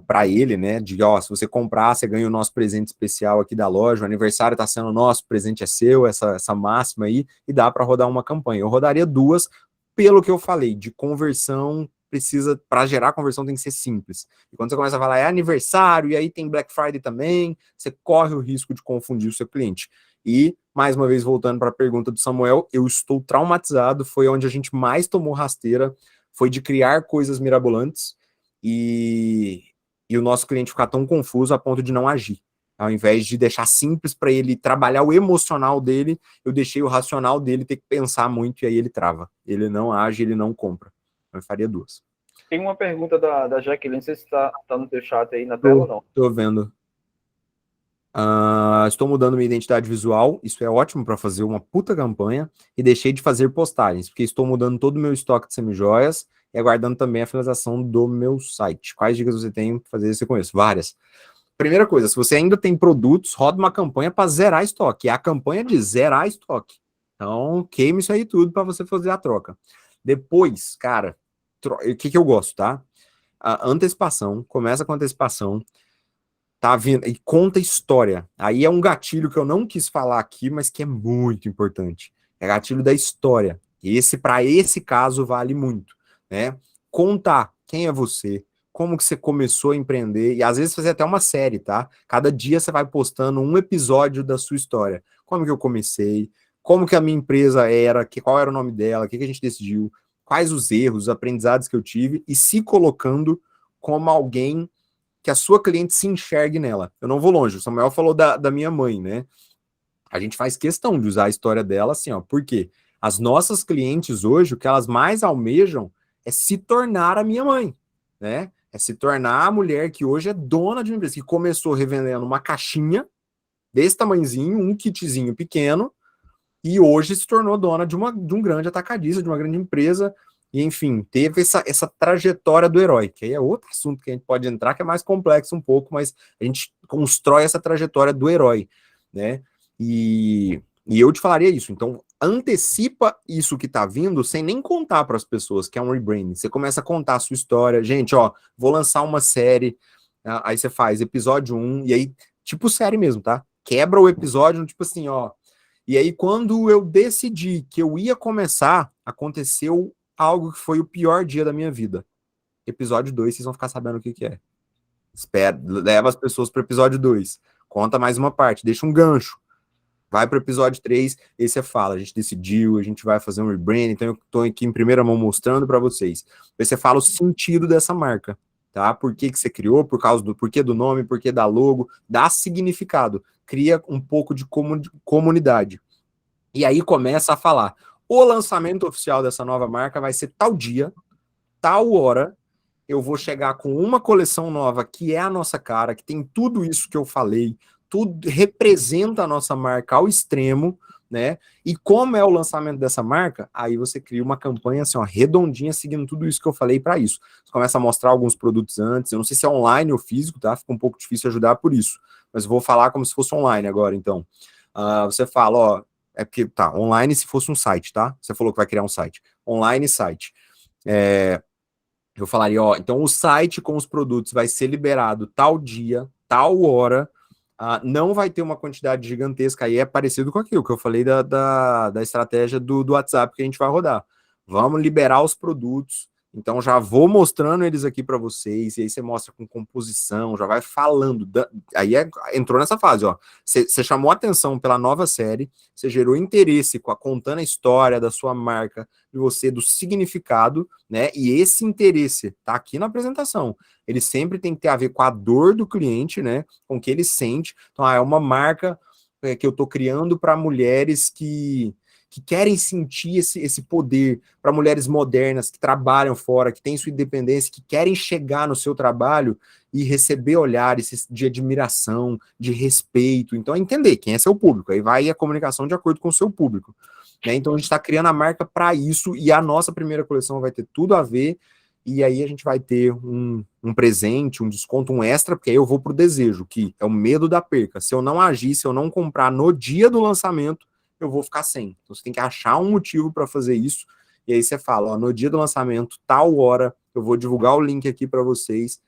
para ele, né, de, se você comprar, você ganha o nosso presente especial aqui da loja, o aniversário está sendo nosso, o presente é seu, essa máxima aí, e dá para rodar uma campanha. Eu rodaria duas, pelo que eu falei, de conversão, precisa, para gerar conversão, tem que ser simples. E quando você começa a falar, é aniversário, e aí tem Black Friday também, você corre o risco de confundir o seu cliente. E, mais uma vez, voltando para a pergunta do Samuel, eu estou traumatizado, foi onde a gente mais tomou rasteira, foi de criar coisas mirabolantes e o nosso cliente ficar tão confuso a ponto de não agir. Ao invés de deixar simples para ele trabalhar o emocional dele, eu deixei o racional dele ter que pensar muito e aí ele trava. Ele não age, ele não compra. Eu faria duas. Tem uma pergunta da Jaqueline, não sei se está no teu chat aí na tela ou não. Estou vendo. Estou mudando minha identidade visual, isso é ótimo para fazer uma puta campanha, e deixei de fazer postagens, porque estou mudando todo o meu estoque de semijoias e aguardando também a finalização do meu site. Quais dicas você tem para fazer isso com isso? Várias. Primeira coisa, se você ainda tem produtos, roda uma campanha para zerar estoque. É a campanha de zerar estoque. Então, queime isso aí tudo para você fazer a troca. Depois, cara, o que eu gosto, tá? A antecipação, começa com antecipação, tá vindo, e conta história. Aí é um gatilho que eu não quis falar aqui, mas que é muito importante. É gatilho da história. Esse, para esse caso, vale muito, né? Contar quem é você, como que você começou a empreender, e às vezes fazer até uma série, tá? Cada dia você vai postando um episódio da sua história. Como que eu comecei, como que a minha empresa era, qual era o nome dela, o que a gente decidiu, quais os erros, os aprendizados que eu tive, e se colocando como alguém que a sua cliente se enxergue nela. Eu não vou longe, o Samuel falou da minha mãe, né? A gente faz questão de usar a história dela assim, ó, porque as nossas clientes hoje, o que elas mais almejam é se tornar a minha mãe, né? É se tornar a mulher que hoje é dona de uma empresa, que começou revendendo uma caixinha desse tamanhozinho, um kitzinho pequeno, e hoje se tornou dona de um grande atacadista, de uma grande empresa, e enfim, teve essa trajetória do herói, que aí é outro assunto que a gente pode entrar, que é mais complexo um pouco, mas a gente constrói essa trajetória do herói, né? E eu te falaria isso, então antecipa isso que tá vindo sem nem contar para as pessoas que é um rebranding. Você começa a contar a sua história, gente, ó, vou lançar uma série, aí você faz episódio 1, e aí, tipo série mesmo, tá? Quebra o episódio, tipo assim, ó. E aí, quando eu decidi que eu ia começar, aconteceu algo que foi o pior dia da minha vida. Episódio 2, vocês vão ficar sabendo o que é. Espera, leva as pessoas para o episódio 2. Conta mais uma parte, deixa um gancho. Vai para o episódio 3, aí você fala, a gente decidiu, a gente vai fazer um rebrand, então eu estou aqui em primeira mão mostrando para vocês. Aí você fala o sentido dessa marca, tá? Por que você criou, por causa do porquê do nome, porquê da logo, dá significado, cria um pouco de comunidade. E aí começa a falar, o lançamento oficial dessa nova marca vai ser tal dia, tal hora, eu vou chegar com uma coleção nova que é a nossa cara, que tem tudo isso que eu falei, tudo representa a nossa marca ao extremo, né? E como é o lançamento dessa marca, aí você cria uma campanha assim, ó, redondinha, seguindo tudo isso que eu falei para isso. Você começa a mostrar alguns produtos antes, eu não sei se é online ou físico, tá? Fica um pouco difícil ajudar por isso, mas eu vou falar como se fosse online agora, então. Você fala, ó, é porque, tá, online se fosse um site, tá? Você falou que vai criar um site. Online site. Eu falaria, ó, então o site com os produtos vai ser liberado tal dia, tal hora, não vai ter uma quantidade gigantesca, aí é parecido com aquilo que eu falei da estratégia do WhatsApp que a gente vai rodar. Vamos liberar os produtos, então já vou mostrando eles aqui para vocês, e aí você mostra com composição, já vai falando, entrou nessa fase, ó, você chamou atenção pela nova série, você gerou interesse contando a história da sua marca, de você, do significado, né, e esse interesse tá aqui na apresentação, ele sempre tem que ter a ver com a dor do cliente, né, com o que ele sente, então é uma marca que eu tô criando para mulheres que querem sentir esse poder, para mulheres modernas que trabalham fora, que têm sua independência, que querem chegar no seu trabalho e receber olhares de admiração, de respeito. Então, é entender quem é seu público. Aí vai a comunicação de acordo com o seu público. Né? Então, a gente está criando a marca para isso e a nossa primeira coleção vai ter tudo a ver. E aí a gente vai ter um presente, um desconto, um extra, porque aí eu vou para o desejo, que é o medo da perca. Se eu não agir, se eu não comprar no dia do lançamento, eu vou ficar sem. Então você tem que achar um motivo para fazer isso, e aí você fala, ó, no dia do lançamento, tal hora, eu vou divulgar o link aqui para vocês,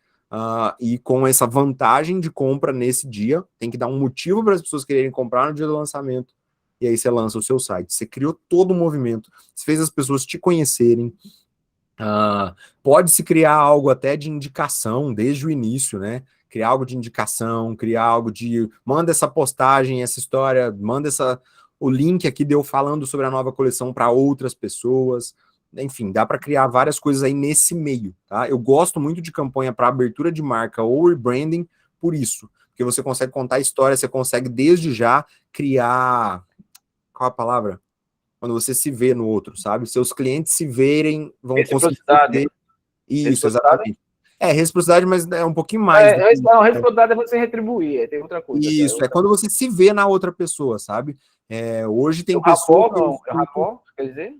e com essa vantagem de compra nesse dia, tem que dar um motivo para as pessoas quererem comprar no dia do lançamento, e aí você lança o seu site. Você criou todo o movimento, você fez as pessoas te conhecerem, Pode-se criar algo até de indicação desde o início, né? Criar algo de indicação, criar algo de manda essa postagem, essa história, manda o link aqui de eu falando sobre a nova coleção para outras pessoas. Enfim, dá para criar várias coisas aí nesse meio, tá? Eu gosto muito de campanha para abertura de marca ou rebranding por isso, porque você consegue contar a história, você consegue desde já criar, qual a palavra? Quando você se vê no outro, sabe? Seus clientes se verem, vão conseguir Reciprocidade. ver isso, Reciprocidade. exatamente. É, reciprocidade, mas é um pouquinho mais do que... Não, reciprocidade é você retribuir, tem outra coisa. Isso, é quando você se vê na outra pessoa, sabe? Hoje É tem o pessoas rapport, que eu não. É o escuto... rapport, quer dizer?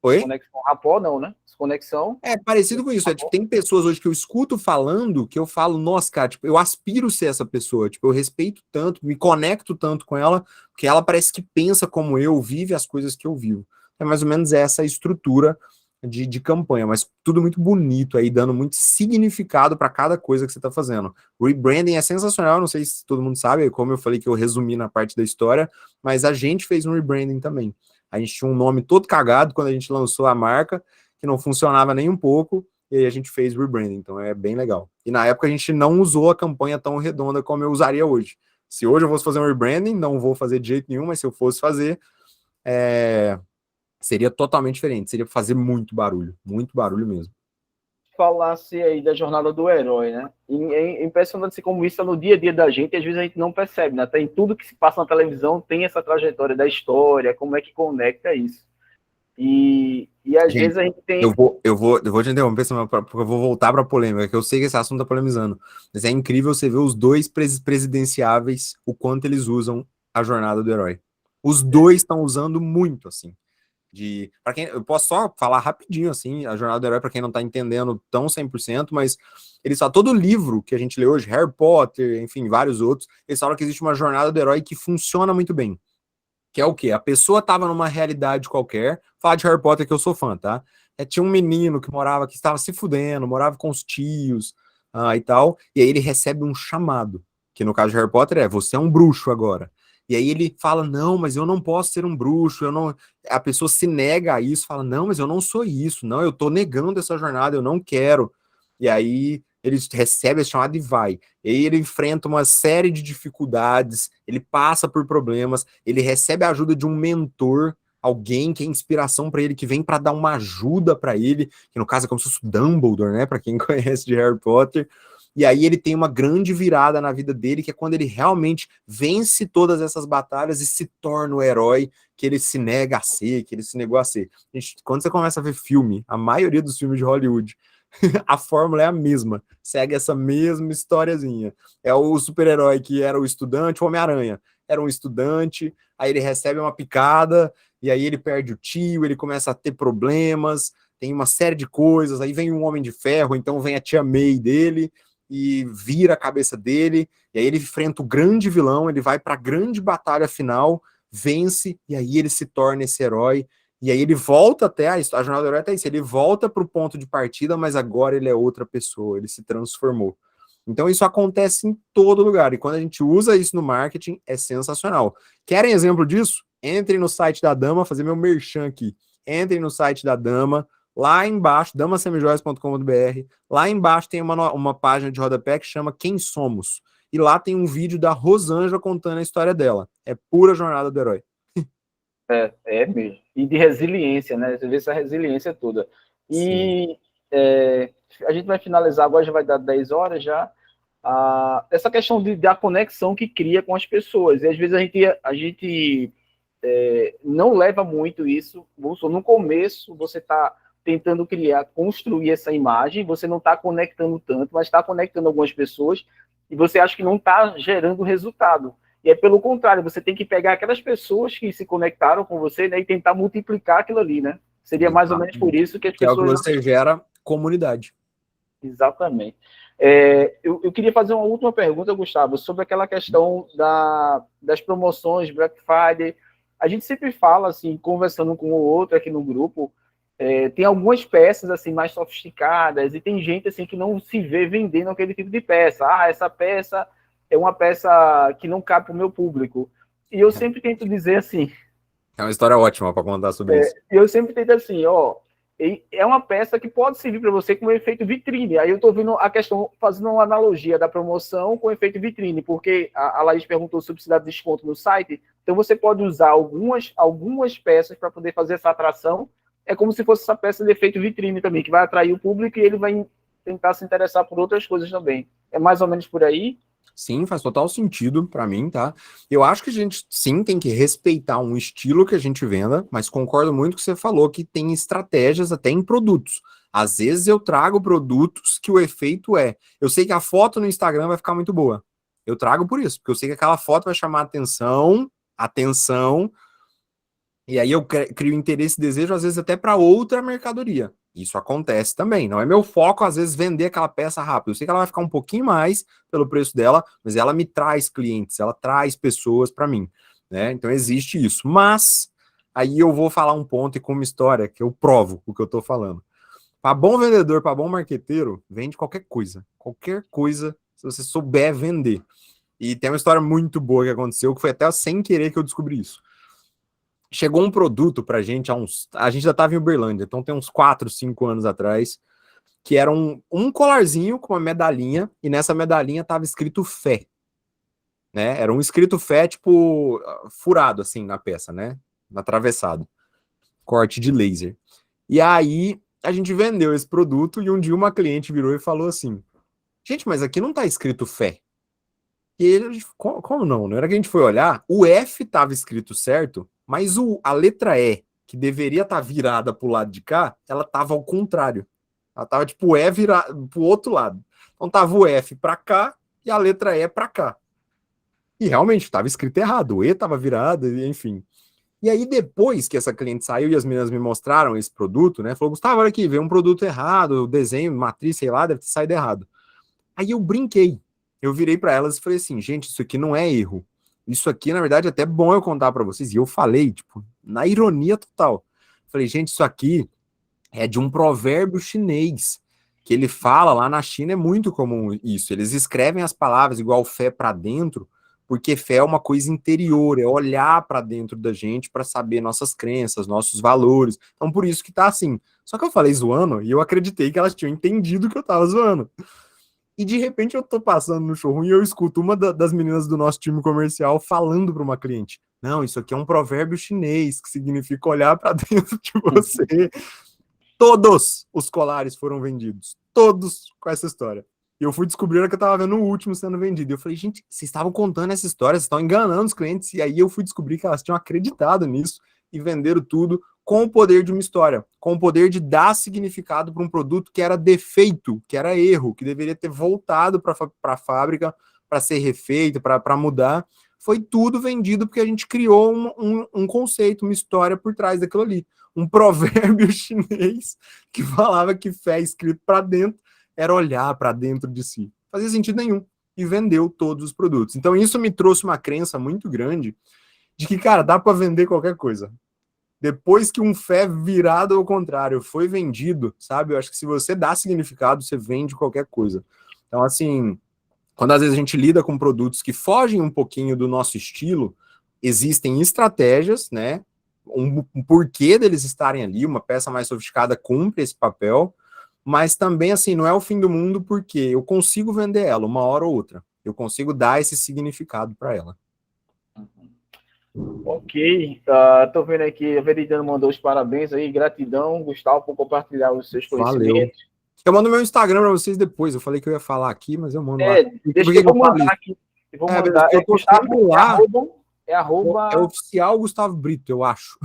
Oi? Desconexão. Rapport, não, né? Desconexão. É parecido com isso. Tipo, tem pessoas hoje que eu escuto falando que eu falo, nossa, cara, tipo, eu aspiro ser essa pessoa. Tipo, eu respeito tanto, me conecto tanto com ela, que ela parece que pensa como eu, vive as coisas que eu vivo. É mais ou menos essa estrutura de campanha, mas tudo muito bonito aí, dando muito significado para cada coisa que você está fazendo. O rebranding é sensacional, não sei se todo mundo sabe, como eu falei que eu resumi na parte da história, mas a gente fez um rebranding também. A gente tinha um nome todo cagado quando a gente lançou a marca, que não funcionava nem um pouco, e aí a gente fez rebranding, então é bem legal. E na época a gente não usou a campanha tão redonda como eu usaria hoje. Se hoje eu fosse fazer um rebranding, não vou fazer de jeito nenhum, mas se eu fosse fazer, seria totalmente diferente, seria fazer muito barulho mesmo. Falasse aí da jornada do herói, né? E é impressionante assim, como isso é no dia a dia da gente, e às vezes a gente não percebe, né? Tem tudo que se passa na televisão, tem essa trajetória da história, como é que conecta isso. E às Gente, vezes a gente eu tem. vou, eu vou, eu vou te interromper, porque eu vou voltar para a polêmica, que eu sei que esse assunto está polemizando, mas é incrível você ver os dois presidenciáveis, o quanto eles usam a jornada do herói. Os dois estão usando muito, assim. Para quem, eu posso só falar rapidinho, assim, a jornada do herói, para quem não está entendendo tão 100%, mas eles falam, todo livro que a gente lê hoje, Harry Potter, enfim, vários outros, eles falam que existe uma jornada do herói que funciona muito bem. Que é o quê? A pessoa estava numa realidade qualquer, falar de Harry Potter que eu sou fã, tá? Tinha um menino que estava se fudendo, morava com os tios e tal, e aí ele recebe um chamado, que no caso de Harry Potter você é um bruxo agora. E aí ele fala, não, mas eu não posso ser um bruxo, eu não... A pessoa se nega a isso, fala, não, mas eu não sou isso, não, eu tô negando essa jornada, eu não quero. E aí ele recebe esse chamado e vai. E aí ele enfrenta uma série de dificuldades, ele passa por problemas, ele recebe a ajuda de um mentor, alguém que é inspiração para ele, que vem para dar uma ajuda para ele, que no caso é como se fosse o Dumbledore, né, para quem conhece de Harry Potter. E aí ele tem uma grande virada na vida dele, que é quando ele realmente vence todas essas batalhas e se torna o herói que ele se nega a ser, que ele se negou a ser. Gente, quando você começa a ver filme, a maioria dos filmes de Hollywood, a fórmula é a mesma, segue essa mesma historiazinha. É o super-herói que era o estudante, o Homem-Aranha. Era um estudante, aí ele recebe uma picada, e aí ele perde o tio, ele começa a ter problemas, tem uma série de coisas, aí vem um Homem de Ferro, então vem a tia May dele, e vira a cabeça dele, e aí ele enfrenta o grande vilão, ele vai para a grande batalha final, vence, e aí ele se torna esse herói, e aí ele volta até a jornada do herói até isso, ele volta para o ponto de partida, mas agora ele é outra pessoa, ele se transformou. Então isso acontece em todo lugar, e quando a gente usa isso no marketing, é sensacional. Querem exemplo disso? Entrem no site da Dama, fazer meu merchan aqui. Entrem no site da Dama, lá embaixo, damasemijoias.com.br, lá embaixo tem uma página de rodapé que chama Quem Somos, e lá tem um vídeo da Rosângela contando a história dela. É pura jornada do herói. É mesmo. E de resiliência, né? Você vê essa resiliência toda. Sim. E a gente vai finalizar agora, já vai dar 10 horas já. Essa questão da conexão que cria com as pessoas. E às vezes a gente não leva muito isso. No começo, você está tentando construir essa imagem, você não está conectando tanto, mas está conectando algumas pessoas e você acha que não está gerando resultado. E é pelo contrário, você tem que pegar aquelas pessoas que se conectaram com você, né, e tentar multiplicar aquilo ali, né? Seria mais ou menos por Exatamente. isso que as Que é o que pessoas... você gera comunidade. Exatamente. Eu queria fazer uma última pergunta, Gustavo, sobre aquela questão das promoções, Black Friday. A gente sempre fala, assim, conversando com o outro aqui no grupo, tem algumas peças assim mais sofisticadas e tem gente assim que não se vê vendendo aquele tipo de peça. Essa peça é uma peça que não cabe para o meu público. E eu sempre tento dizer assim, É uma história ótima para contar sobre isso. eu sempre tento assim, ó, E é uma peça que pode servir para você como efeito vitrine. Aí eu estou vendo a questão, fazendo uma analogia da promoção com efeito vitrine, porque a Laís perguntou sobre se dá desconto no site, então você pode usar algumas peças para poder fazer essa atração. É como se fosse essa peça de efeito vitrine também, que vai atrair o público e ele vai tentar se interessar por outras coisas também. É mais ou menos por aí? Sim, faz total sentido para mim, tá? Eu acho que a gente sim tem que respeitar um estilo que a gente venda, mas concordo muito com o que você falou que tem estratégias até em produtos. Às vezes eu trago produtos que o efeito é, eu sei que a foto no Instagram vai ficar muito boa. Eu trago por isso, porque eu sei que aquela foto vai chamar atenção, e aí eu crio interesse e desejo, às vezes, até para outra mercadoria. Isso acontece também. Não é meu foco, às vezes, vender aquela peça rápido. Eu sei que ela vai ficar um pouquinho mais pelo preço dela, mas ela me traz clientes, ela traz pessoas para mim, né? Então existe isso. Mas aí eu vou falar um ponto e com uma história que eu provo o que eu estou falando. Para bom vendedor, para bom marqueteiro, vende qualquer coisa. Qualquer coisa, se você souber vender. E tem uma história muito boa que aconteceu, que foi até sem querer que eu descobri isso. Chegou um produto pra gente a gente já estava em Uberlândia, então tem uns 4, 5 anos atrás, que era um colarzinho com uma medalhinha, e nessa medalhinha tava escrito fé, né? Era um escrito fé, tipo, furado, assim, na peça, né? Atravessado. Corte de laser. E aí, a gente vendeu esse produto, e um dia uma cliente virou e falou assim, gente, mas aqui não tá escrito fé. E ele, como não? Na hora que a gente foi olhar, o F estava escrito certo, mas a letra E, que deveria estar virada para o lado de cá, ela estava ao contrário. Ela estava tipo o E virado para o outro lado. Então tava o F para cá e a letra E para cá. E realmente estava escrito errado, o E estava virado, enfim. E aí depois que essa cliente saiu e as meninas me mostraram esse produto, né? Falou, Gustavo, olha aqui, veio um produto errado, o desenho, matriz, sei lá, deve ter saído errado. Aí eu brinquei. Eu virei para elas e falei assim, gente, isso aqui não é erro. Isso aqui, na verdade, é até bom eu contar para vocês. E eu falei, tipo, na ironia total. Falei, gente, isso aqui é de um provérbio chinês, que ele fala lá na China, é muito comum isso. Eles escrevem as palavras igual fé para dentro, porque fé é uma coisa interior, é olhar para dentro da gente para saber nossas crenças, nossos valores. Então, por isso que tá assim. Só que eu falei zoando e eu acreditei que elas tinham entendido que eu tava zoando. E de repente eu tô passando no showroom e eu escuto uma das meninas do nosso time comercial falando para uma cliente: não, isso aqui é um provérbio chinês que significa olhar para dentro de você. Todos os colares foram vendidos, todos com essa história. E eu fui descobrir que eu tava vendo o último sendo vendido. E eu falei, gente, vocês estavam contando essa história, vocês estão enganando os clientes. E aí eu fui descobrir que elas tinham acreditado nisso e venderam tudo com o poder de uma história, com o poder de dar significado para um produto que era defeito, que era erro, que deveria ter voltado para a fábrica para ser refeito, para mudar. Foi tudo vendido porque a gente criou um conceito, uma história por trás daquilo ali. Um provérbio chinês que falava que fé escrito para dentro era olhar para dentro de si. Não fazia sentido nenhum. E vendeu todos os produtos. Então isso me trouxe uma crença muito grande de que, cara, dá para vender qualquer coisa. Depois que um fé virado ao contrário foi vendido, sabe? Eu acho que se você dá significado, você vende qualquer coisa. Então, assim, quando às vezes a gente lida com produtos que fogem um pouquinho do nosso estilo, existem estratégias, né? Um porquê deles estarem ali, uma peça mais sofisticada cumpre esse papel, mas também, assim, não é o fim do mundo porque eu consigo vender ela uma hora ou outra. Eu consigo dar esse significado para ela. Ok, tô vendo aqui, a Veridiano mandou os parabéns aí, gratidão, Gustavo, por compartilhar os seus Valeu. conhecimentos. Eu mando meu Instagram para vocês depois. Eu falei que eu ia falar aqui, mas eu mando lá. Deixa Por que que eu que eu vou falo mandar isso? aqui, eu vou mandar, Eu tô Gustavo, sempre lá. é É arroba... oficial Gustavo Brito, eu acho.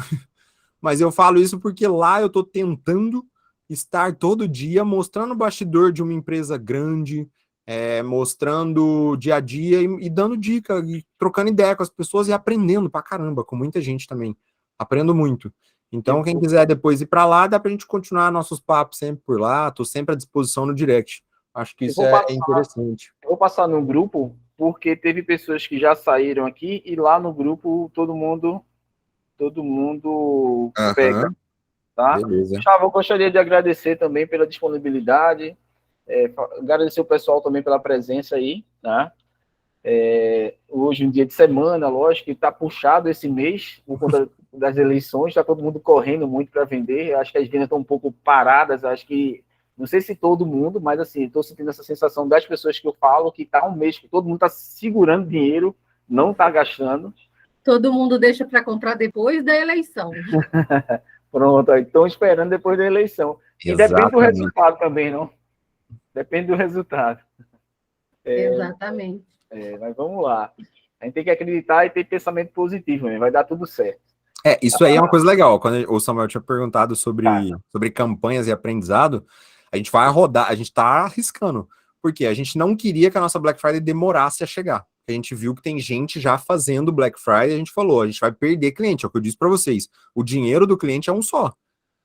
Mas eu falo isso porque lá eu tô tentando estar todo dia mostrando o bastidor de uma empresa grande, mostrando dia a dia e dando dica, e trocando ideia com as pessoas e aprendendo pra caramba, com muita gente também. Aprendo muito. Então, quem quiser depois ir para lá, dá pra gente continuar nossos papos sempre por lá. Tô sempre à disposição no direct. Acho que isso é interessante. Eu vou passar no grupo, porque teve pessoas que já saíram aqui e lá no grupo todo mundo pega, Aham, tá? beleza. Gustavo, eu gostaria de agradecer também pela disponibilidade, agradecer o pessoal também pela presença aí, tá? Hoje, um dia de semana, lógico, que está puxado esse mês, por conta das eleições, está todo mundo correndo muito para vender. Eu acho que as vendas estão um pouco paradas. Acho que, não sei se todo mundo, mas assim, estou sentindo essa sensação das pessoas que eu falo, que está um mês que todo mundo está segurando dinheiro, não está gastando. Todo mundo deixa para comprar depois da eleição. Pronto, estão esperando depois da eleição. E depende do resultado também, não? Depende do resultado. Exatamente. Mas vamos lá. A gente tem que acreditar e ter pensamento positivo, né? Vai dar tudo certo. Isso aí é uma coisa legal. Quando o Samuel tinha perguntado sobre campanhas e aprendizado, a gente vai rodar, a gente está arriscando. Porque a gente não queria que a nossa Black Friday demorasse a chegar. A gente viu que tem gente já fazendo Black Friday, a gente falou, a gente vai perder cliente, é o que eu disse para vocês. O dinheiro do cliente é um só,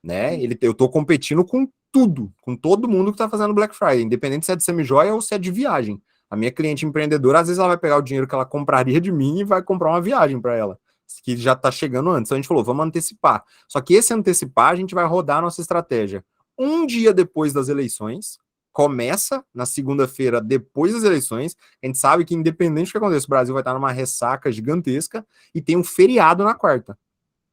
né? Eu tô competindo com tudo, com todo mundo que tá fazendo Black Friday, independente se é de semijoia ou se é de viagem. A minha cliente empreendedora, às vezes ela vai pegar o dinheiro que ela compraria de mim e vai comprar uma viagem para ela, que já tá chegando antes. Então a gente falou, vamos antecipar. Só que esse antecipar, a gente vai rodar a nossa estratégia. Um dia depois das eleições, começa na segunda-feira depois das eleições. A gente sabe que, independente do que aconteça, o Brasil vai estar numa ressaca gigantesca e tem um feriado na quarta.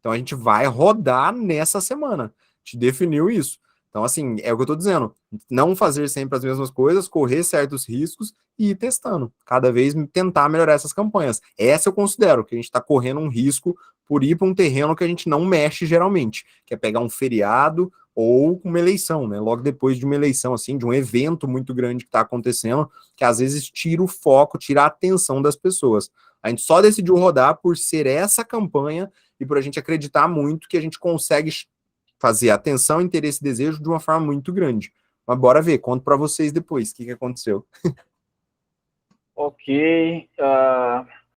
Então a gente vai rodar nessa semana. A gente definiu isso. Então, assim, é o que eu tô dizendo. Não fazer sempre as mesmas coisas, correr certos riscos e ir testando. Cada vez tentar melhorar essas campanhas. Essa eu considero que a gente está correndo um risco por ir para um terreno que a gente não mexe geralmente, que é pegar um feriado ou uma eleição, né? Logo depois de uma eleição, assim, de um evento muito grande que está acontecendo, que às vezes tira o foco, tira a atenção das pessoas. A gente só decidiu rodar por ser essa campanha e por a gente acreditar muito que a gente consegue fazer atenção, interesse e desejo de uma forma muito grande. Mas bora ver, conto para vocês depois o que aconteceu. Ok.